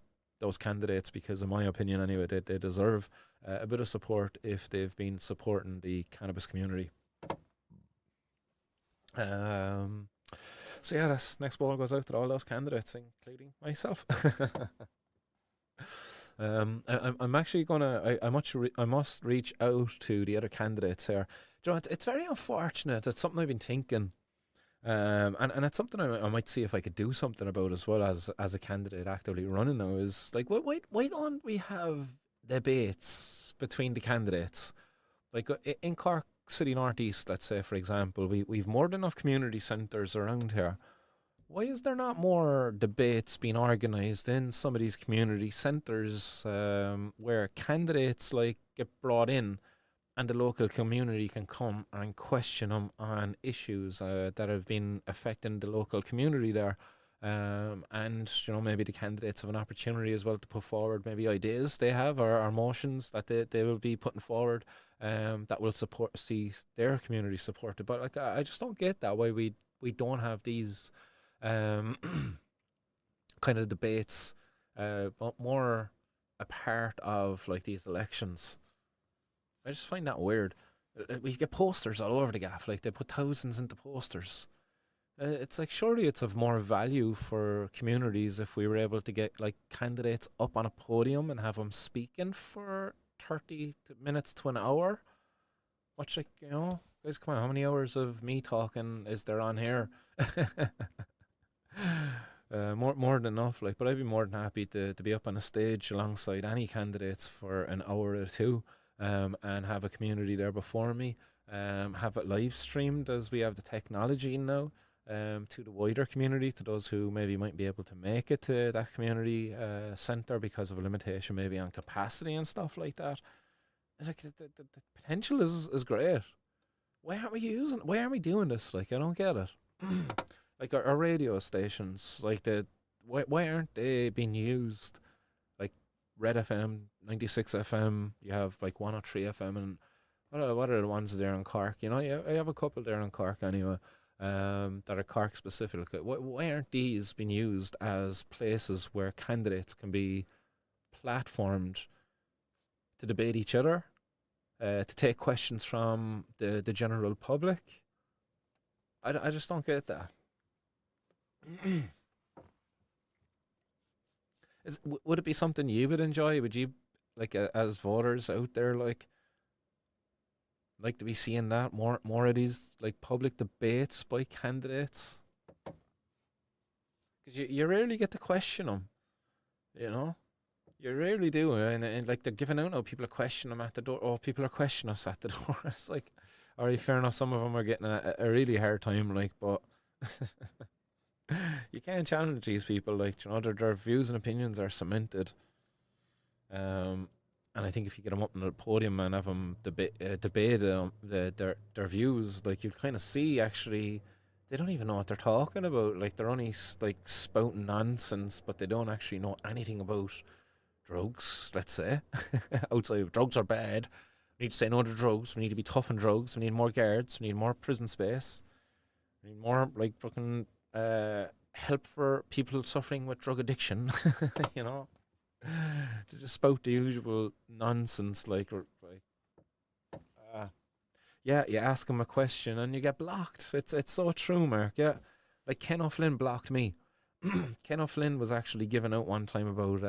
candidates, because in my opinion anyway, they deserve a bit of support if they've been supporting the cannabis community. Um, So yeah, this next ball goes out to all those candidates, including myself. I'm actually gonna. I must reach out to the other candidates here. Do you know, it's very unfortunate. It's something I've been thinking, and it's something I might see if I could do something about as well as a candidate actively running now. Is like, why don't we have debates between the candidates? Like in Cork City Northeast, let's say for example, we've more than enough community centres around here. Why is there not more debates being organised in some of these community centres where candidates like get brought in and the local community can come and question them on issues that have been affecting the local community there. And maybe the candidates have an opportunity as well to put forward maybe ideas they have or motions that they will be putting forward that will see their community supported. But like I just don't get that why we don't have these um, kind of debates, but more a part of like these elections. I just find that weird. We get posters all over the gaff, like they put thousands into posters. It's like surely it's of more value for communities if we were able to get like candidates up on a podium and have them speaking for 30 minutes to an hour. Much like guys, come on, how many hours of me talking is there on here? More than enough, like, but I'd be more than happy to be up on a stage alongside any candidates for an hour or two, and have a community there before me, have it live streamed as we have the technology now, to the wider community, to those who maybe might be able to make it to that community centre because of a limitation maybe on capacity and stuff like that. It's like the potential is great. Why aren't we doing this? Like I don't get it. Like our radio stations, like why aren't they being used? Like Red FM, 96 FM, you have like 103 FM, and what are the ones there in Cork? Yeah, I have a couple there in Cork anyway, that are Cork specific. Like, why aren't these being used as places where candidates can be platformed to debate each other, to take questions from the general public? I just don't get that. Would it be something you would enjoy? Would you like as voters out there like to be seeing that more of these like public debates by candidates? Because you rarely get to question them, you know. You rarely do, and like they're giving out now. People are questioning them at the door. Oh, people are questioning us at the door. It's like, all right, fair enough. Some of them are getting a really hard time, like, but you can't challenge these people. Like, their views and opinions are cemented. And I think if you get them up on the podium and have them debate their views, like you kind of see actually they don't even know what they're talking about. Like they're only like spouting nonsense, but they don't actually know anything about drugs. Let's say outside of drugs are bad. We need to say no to drugs. We need to be tough on drugs. We need more guards. We need more prison space. We need more like fucking help for people suffering with drug addiction. you know, to just spout the usual nonsense like uh, yeah, you ask them a question and you get blocked. It's so true, Mark. Yeah, like Ken O'Flynn blocked me. Ken O'Flynn was actually given out one time about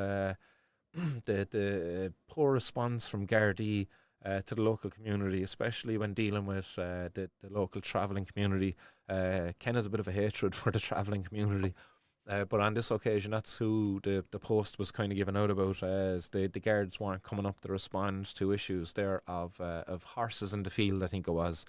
the poor response from Gardaí to the local community, especially when dealing with the local travelling community. Ken has a bit of a hatred for the travelling community. But on this occasion, that's who the post was kind of given out about, as the guards weren't coming up to respond to issues there of horses in the field, I think it was.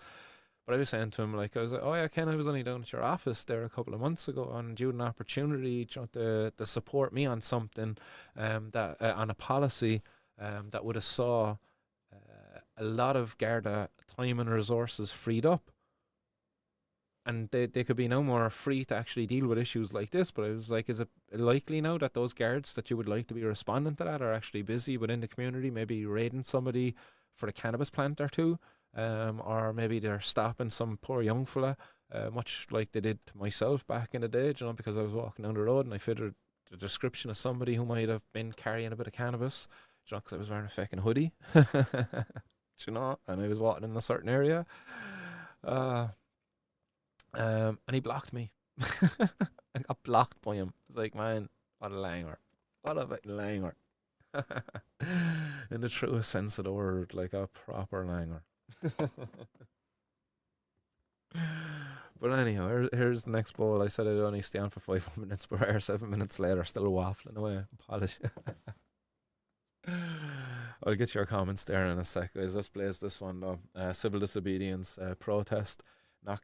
But I was saying to him, like, I was like, oh yeah, Ken, I was only down at your office there a couple of months ago, and you had an opportunity to support me on something, that on a policy that would have saw a lot of Garda time and resources freed up, and they could be no more free to actually deal with issues like this. But I was like, is it likely now that those guards that you would like to be responding to that are actually busy within the community, maybe raiding somebody for a cannabis plant or two? Or maybe they're stopping some poor young fella, much like they did to myself back in the day, because I was walking down the road and I fitted the description of somebody who might have been carrying a bit of cannabis, because I was wearing a fucking hoodie, and I was walking in a certain area. And he blocked me. I got blocked by him. It's like, man, what a langer. What a fucking langer. In the truest sense of the word, like a proper langer. But anyhow, here's the next bowl. I said I'd only stay on for 5 minutes, but we're 7 minutes later, still waffling away. Apology. I'll get your comments there in a sec, guys. Let's blaze this one though. Civil disobedience protest, not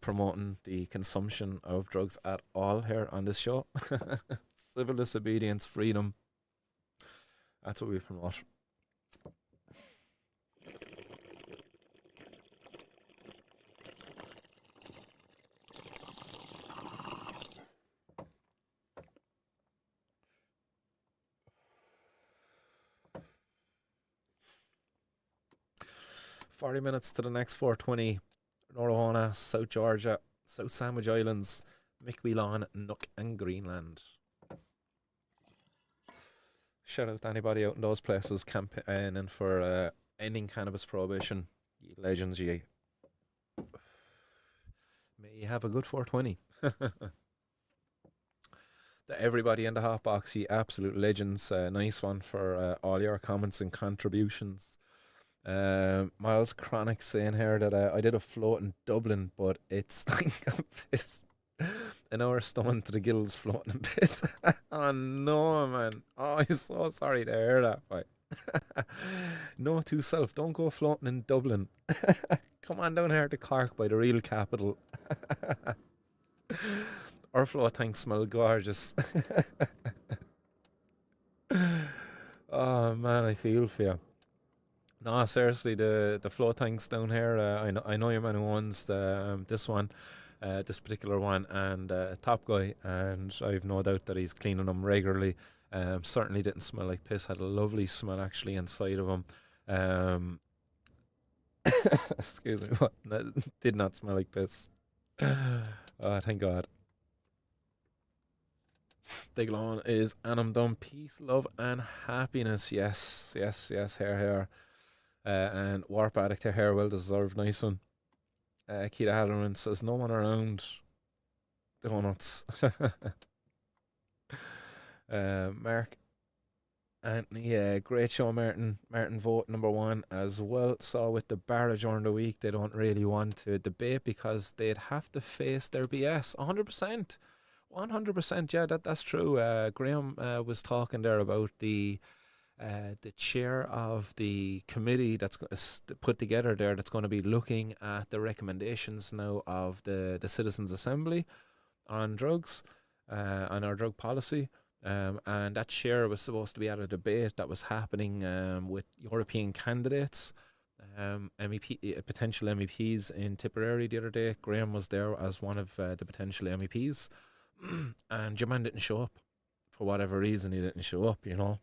promoting the consumption of drugs at all here on this show. Civil disobedience, freedom. That's what we promote. 40 minutes to the next 420. Norahona, South Georgia, South Sandwich Islands, Miquelon, Nook, and Greenland. Shout out to anybody out in those places campaigning for ending cannabis prohibition. Ye legends, ye. May you have a good 420. To everybody in the hot box, ye absolute legends. Nice one for all your comments and contributions. Miles Chronic saying here that I did a float in Dublin, but it's like a piss. An hour stoned to the gills floating in piss. Oh no, man. Oh, I'm so sorry to hear that. Fight. No to self. Don't go floating in Dublin. Come on down here to Cork by the real capital. Our float tanks smell gorgeous. Oh man, I feel for you. No, seriously, the float tanks down here. I know your man who owns this one, this particular one, and top guy, and I've no doubt that he's cleaning them regularly. Certainly didn't smell like piss. Had a lovely smell actually inside of them. Um, excuse me, what? Did not smell like piss. Oh, thank God. Big Lawn is Annam done. Peace, love, and happiness. Yes, yes, yes. Here. And Warp Addict here, well deserved. Nice one. Keita Halloran says, no one around. Donuts. Mark Anthony, yeah, great show, Martin. Martin vote number one as well. So with the Barra during the week, they don't really want to debate because they'd have to face their BS. 100%. 100%, yeah, that's true. Graham was talking there about the chair of the committee that's put together there that's going to be looking at the recommendations now of the Citizens Assembly on drugs, on our drug policy. And that chair was supposed to be at a debate that was happening with European candidates, potential MEPs in Tipperary the other day. Graham was there as one of the potential MEPs, and your man didn't show up. For whatever reason, he didn't show up, you know.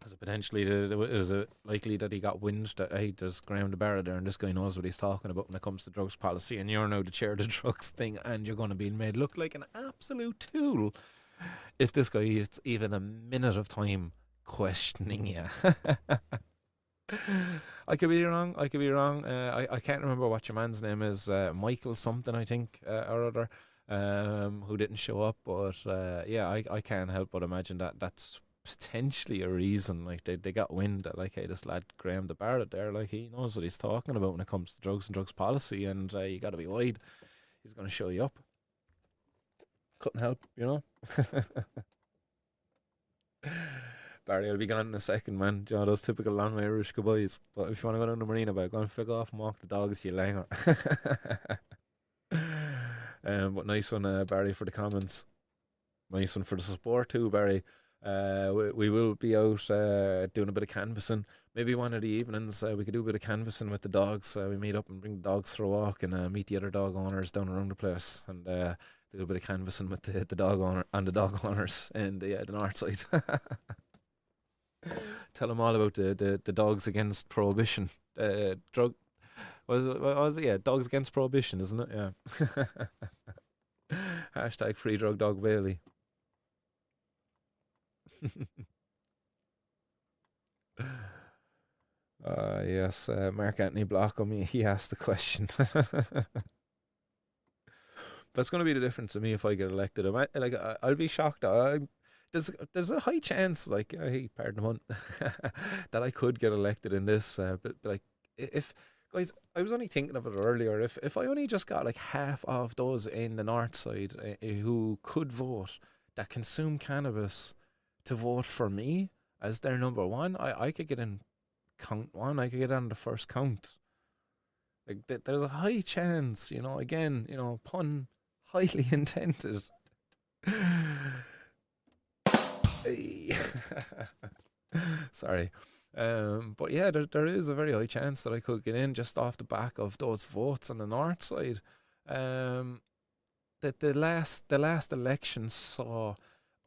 Is it potentially is it likely that he got wind that hey, there's Graham de Barra there and this guy knows what he's talking about when it comes to drugs policy, and you're now the chair of the drugs thing, and you're going to be made look like an absolute tool if this guy is even a minute of time questioning you. I could be wrong. I could be wrong. I can't remember what your man's name is. Michael something, I think, or other. Who didn't show up, but yeah, I can't help but imagine that that's potentially a reason. Like they got wind that like, hey, this lad Graham de Barrett there, like he knows what he's talking about when it comes to drugs and drugs policy, and you got to be wide. He's going to show you up. Couldn't help, you know. Barry will be gone in a second, man. You know, those typical long Irish goodbyes. But if you want to go down to Marina Bay, go and fig off and walk the dogs, you langer. But nice one, Barry, for the comments. Nice one for the support too, Barry. We will be out doing a bit of canvassing. Maybe one of the evenings we could do a bit of canvassing with the dogs. We meet up and bring the dogs for a walk and meet the other dog owners down around the place and do a bit of canvassing with the dog owner and the dog owners in the north side. Tell them all about the dogs against prohibition. Drug what was it? Yeah, dogs against prohibition, isn't it? Yeah. Hashtag free drug dog Bailey. Yes, Mark Anthony Blockham, he asked the question. That's going to be the difference to me if I get elected. I'll be shocked. There's a high chance, like, hey, pardon the pun, that I could get elected in this. But like, if guys, I was only thinking of it earlier. If I only just got like half of those in the north side who could vote, that consume cannabis, to vote for me as their number one, I could get in count one. I could get on the first count. Like, there's a high chance, again, pun highly intended. Sorry. But yeah, there is a very high chance that I could get in just off the back of those votes on the north side. Um, the last election saw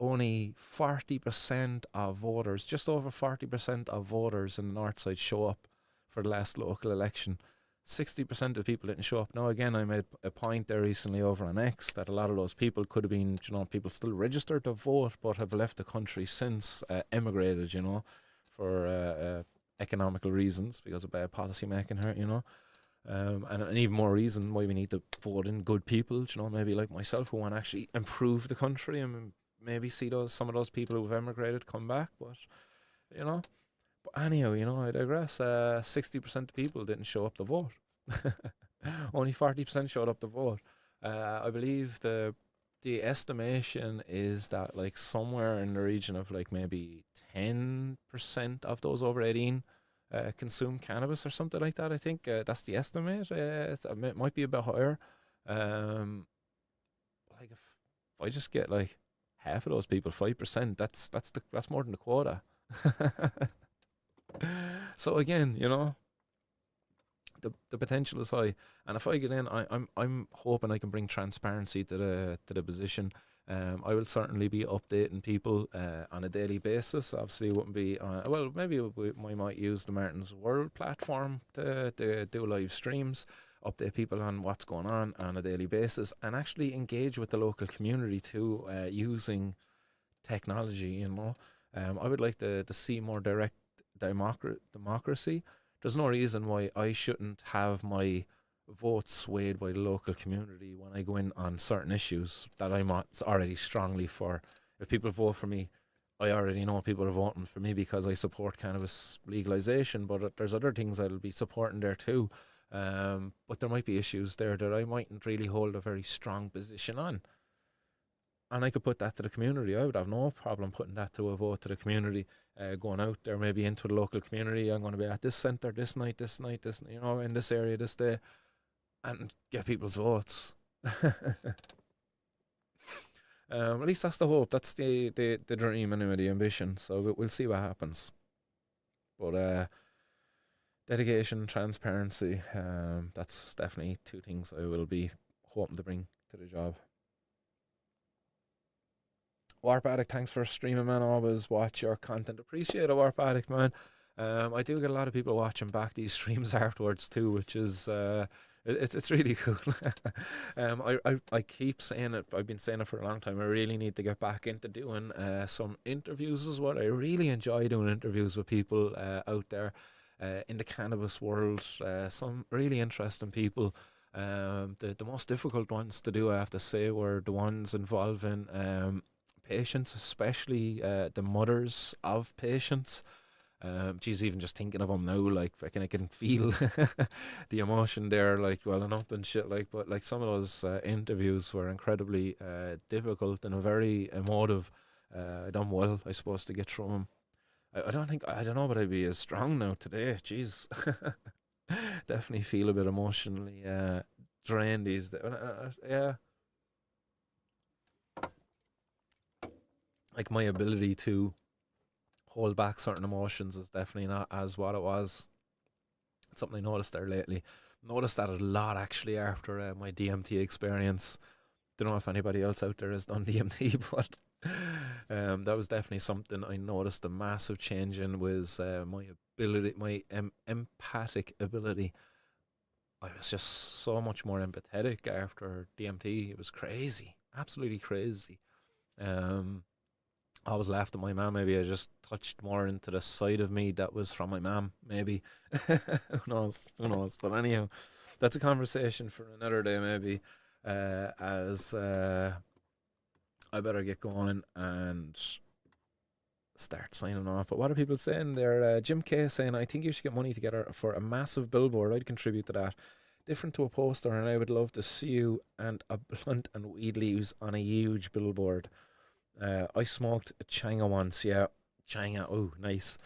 only 40% of voters, just over 40% of voters in the north side show up for the last local election. 60% of people didn't show up. Now, again, I made a point there recently over on X that a lot of those people could have been, people still registered to vote but have left the country since, emigrated, for economical reasons because of bad policy making here, and an even more reason why we need to vote in good people, maybe like myself, who want to actually improve the country and maybe see some of those people who've emigrated come back. But, but anyhow, I digress. 60% of people didn't show up to vote. Only 40% showed up to vote. I believe the estimation is that like somewhere in the region of like maybe 10% of those over 18 consume cannabis or something like that. I think that's the estimate. It might be a bit higher. Like if I just get like half of those people, 5%, that's more than the quota. So again, the potential is high, and if I get in, I'm hoping I can bring transparency to the position. I will certainly be updating people on a daily basis. Obviously, it wouldn't be well. Maybe we might use the Martin's World platform to do live streams, update people on what's going on a daily basis, and actually engage with the local community too, using technology. I would like to see more direct democracy. There's no reason why I shouldn't have my vote swayed by the local community when I go in on certain issues that I'm already strongly for. If people vote for me, I already know people are voting for me because I support cannabis legalization, but there's other things I'll be supporting there too. But there might be issues there that I mightn't really hold a very strong position on. And I could put that to the community. I would have no problem putting that to a vote to the community, going out there maybe into the local community. I'm going to be at this centre this night, in this area this day, and get people's votes. At least that's the hope. That's the dream anyway, the ambition. So we'll see what happens. But dedication, transparency, that's definitely two things I will be hoping to bring to the job. Warp Addict, thanks for streaming, man. Always watch your content. Appreciate it, Warp Addict, man. I do get a lot of people watching back these streams afterwards too, which is it's really cool. I keep saying it. I've been saying it for a long time. I really need to get back into doing some interviews as well. I really enjoy doing interviews with people out there in the cannabis world. Some really interesting people. The most difficult ones to do, I have to say, were the ones involving patients, especially the mothers of patients. Geez, even just thinking of them now, like I can feel the emotion there, like welling up and shit. Like, but like some of those interviews were incredibly difficult and very emotive. I done well, I suppose, to get through them. I don't know, but I'd be as strong now today. Jeez, definitely feel a bit emotionally drained these days. Yeah. Like my ability to hold back certain emotions is definitely not as what it was. It's something I noticed there lately. Noticed that a lot actually after my DMT experience. Don't know if anybody else out there has done DMT, but that was definitely something I noticed a massive change in. Was my ability, my empathic ability. I was just so much more empathetic after DMT. It was crazy, absolutely crazy. I was laughed at my mum. Maybe I just touched more into the side of me that was from my mum. Maybe. Who knows? Who knows? But anyhow, that's a conversation for another day, maybe. as I better get going and start signing off. But what are people saying there? Jim K saying, I think you should get money together for a massive billboard. I'd contribute to that. Different to a poster, and I would love to see you and a blunt and weed leaves on a huge billboard. I smoked a changa once, yeah. Changa, oh, nice.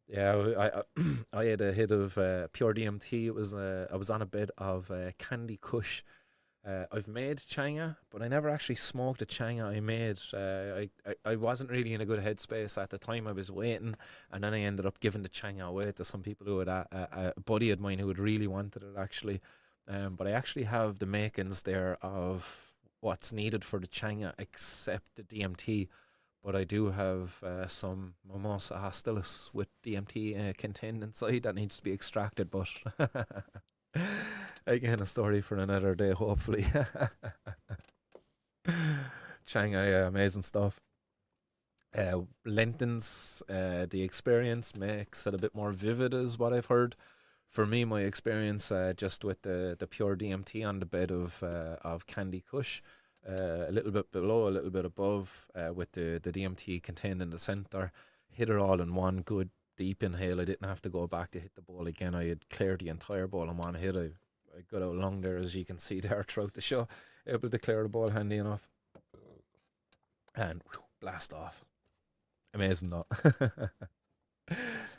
Yeah, I had a hit of pure DMT. I was on a bit of Candy Kush. I've made changa, but I never actually smoked a changa I made. I wasn't really in a good headspace at the time. I was waiting, and then I ended up giving the changa away to some people who had a buddy of mine who had really wanted it actually. But I actually have the makings there of what's needed for the changa, except the DMT. But I do have some Mimosa hostilis with DMT contained inside that needs to be extracted. But again, a story for another day, hopefully. Changa, yeah, amazing stuff. Lentons, the experience makes it a bit more vivid, is what I've heard. For me, my experience just with the pure DMT on the bed of Candy Kush, a little bit below, a little bit above, with the DMT contained in the center, hit it all in one good deep inhale. I didn't have to go back to hit the bowl again. I had cleared the entire bowl in one hit. I got out long there, as you can see there throughout the show, able to clear the bowl handy enough, and whew, blast off. Amazing though.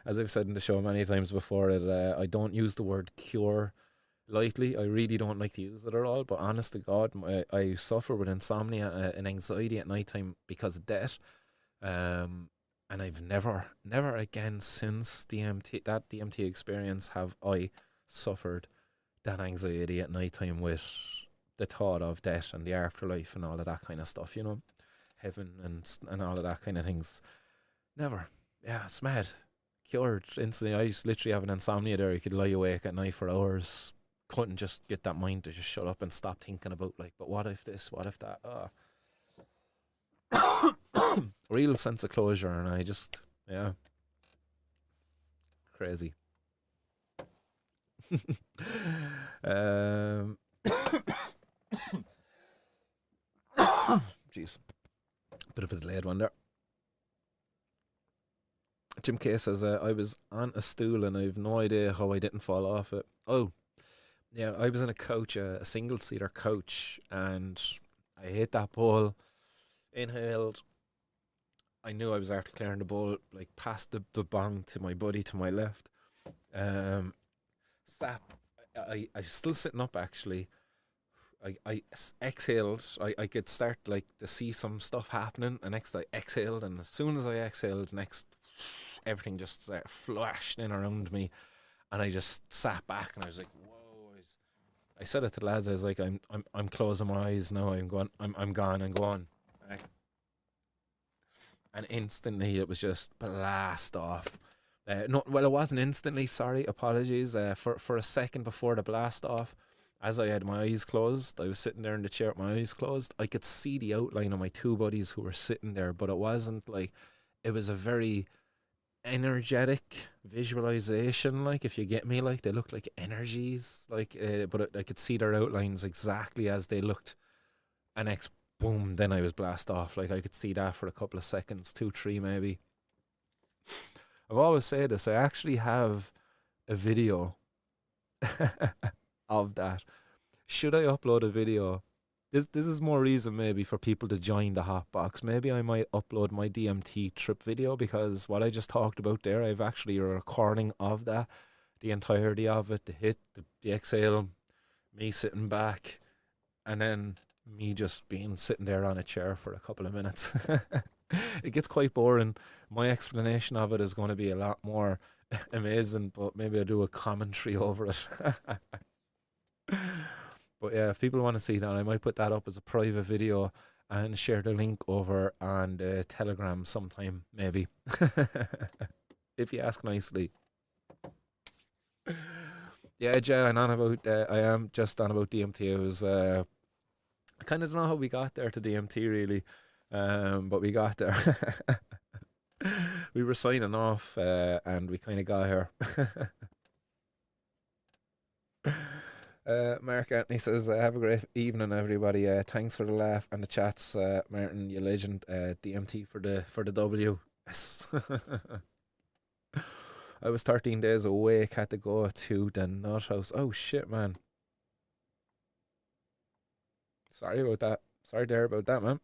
As I've said in the show many times before, I don't use the word cure lightly. I really don't like to use it at all. But honest to God, I suffer with insomnia and anxiety at night time because of debt. And I've never again since that DMT experience have I suffered that anxiety at night time with the thought of death and the afterlife and all of that kind of stuff. Heaven and all of that kind of things. Never. Yeah, it's mad. Cured instantly. I used to literally have an insomnia there. You could lie awake at night for hours. Couldn't just get that mind to just shut up and stop thinking about, like, but what if this? What if that? Real sense of closure, and I just, yeah, crazy. um, Jeez, bit of a delayed one there. Jim K says, I was on a stool and I've no idea how I didn't fall off it. Oh, yeah, I was in a coach, a single seater coach, and I hit that ball, inhaled. I knew I was after clearing the ball, like past the bong to my buddy to my left. Um, Sat. I still sitting up actually. Exhaled. I could start like to see some stuff happening, and next I exhaled, and as soon as I exhaled, next everything just flashed in around me, and I just sat back, and I was like, "Whoa!" I said it to the lads. I was like, I'm closing my eyes now. I'm going. I'm gone. I'm gone." Right? And instantly, it was just blast off. No, well, it wasn't instantly. Sorry, apologies. For a second before the blast off, as I had my eyes closed, I was sitting there in the chair with my eyes closed. I could see the outline of my two buddies who were sitting there, but it wasn't like, it was a very energetic visualization, like, if you get me, like they looked like energies, like, I could see their outlines exactly as they looked. And next, boom, then I was blast off. Like, I could see that for a couple of seconds, 2 3 maybe. I've always said this, I actually have a video of that. Should I upload a video? This is more reason maybe for people to join the hot box. Maybe I might upload my DMT trip video, because what I just talked about there, I've actually a recording of that, the entirety of it, the hit, the exhale, me sitting back, and then me just being sitting there on a chair for a couple of minutes. It gets quite boring. My explanation of it is going to be a lot more amazing, but maybe I'll do a commentary over it. But yeah, if people want to see that, I might put that up as a private video and share the link over on Telegram sometime, maybe. If you ask nicely. Yeah, Jay, I am just on about DMT. I kind of don't know how we got there to DMT, really, but we got there. We were signing off, and we kind of got here. Mark Anthony says, "Have a great evening, everybody. Thanks for the laugh and the chats, Martin, you legend. DMT for the W." Yes. I was 13 days awake. Had to go to the nut house. Oh shit, man. Sorry about that. Sorry there about that, man.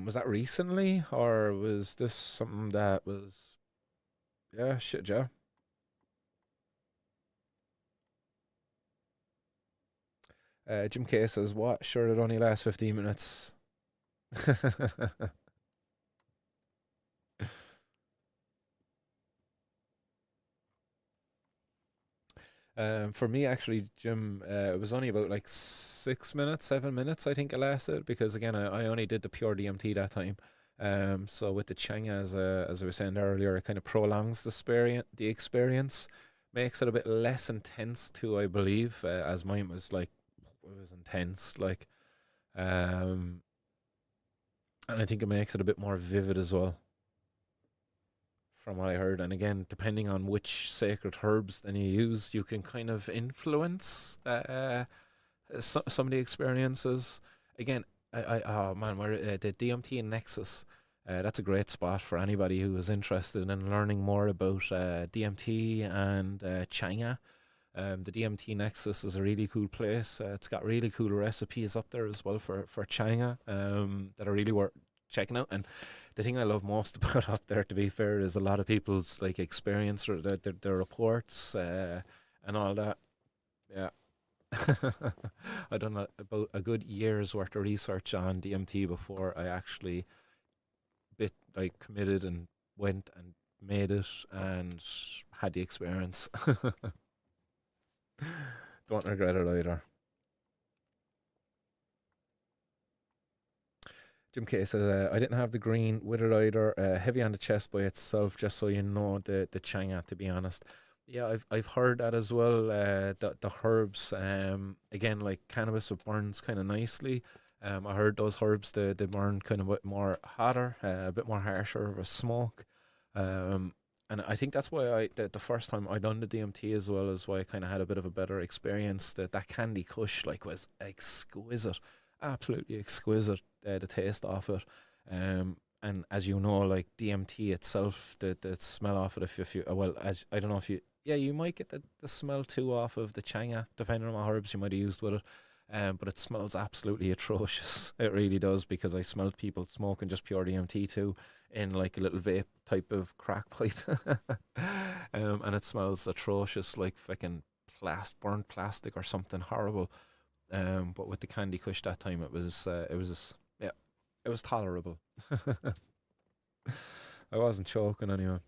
Was that recently, or was this something that was? Yeah, shit, Joe. Jim K says, "What? Sure, it only lasts 15 minutes." For me, actually, Jim, it was only about like 6 minutes, 7 minutes, I think it lasted because again, I only did the pure DMT that time. So with the Chang, as I was saying earlier, it kind of prolongs the experience, makes it a bit less intense too, I believe, as mine was like it was intense, like, um, and I think it makes it a bit more vivid as well, from what I heard. And again, depending on which sacred herbs then you use, you can kind of influence some of the experiences. Again, oh man, where the DMT and Nexus. That's a great spot for anybody who is interested in learning more about DMT and China. The DMT Nexus is a really cool place. It's got really cool recipes up there as well for China that are really worth checking out. And the thing I love most about up there, to be fair, is a lot of people's like experience or their reports and all that. Yeah. I done about a good year's worth of research on DMT before I actually bit like committed and went and made it and had the experience. Don't regret it either. Jim K says, "I didn't have the green with it either. Heavy on the chest by itself, just so you know the Changa. To be honest, yeah, I've heard that as well. The herbs, again, like cannabis, it burns kind of nicely. I heard those herbs they burn kind of a bit more hotter, a bit more harsher of a smoke. Um, and I think that's why the first time I done the DMT as well is why I kind of had a bit of a better experience. That Candy Kush like was exquisite, absolutely exquisite. The taste of it, and as you know, like DMT itself, the smell of it. If you well, as I don't know if you, yeah, you might get the smell too off of the Changa, depending on what herbs you might have used with it. But it smells absolutely atrocious. It really does because I smelled people smoking just pure DMT too in like a little vape type of crack pipe, and it smells atrocious, like fucking burnt plastic or something horrible. But with the Candy Kush that time, it was yeah, it was tolerable. I wasn't choking anyway.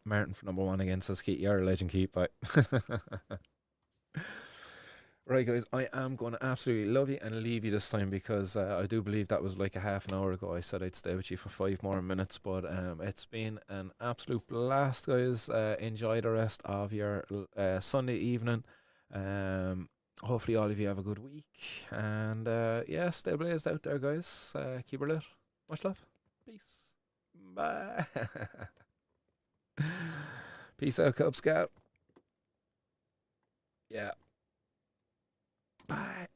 Martin for number one again says, "Keep you're a legend, keep." Bye. Right, guys, I am going to absolutely love you and leave you this time because I do believe that was like a half an hour ago. I said I'd stay with you for 5 more minutes, but it's been an absolute blast, guys. Enjoy the rest of your Sunday evening. Hopefully, all of you have a good week, and yeah, stay blazed out there, guys. Keep it lit. Much love. Peace. Bye. Peace out, Cub Scout. Yeah. Bye.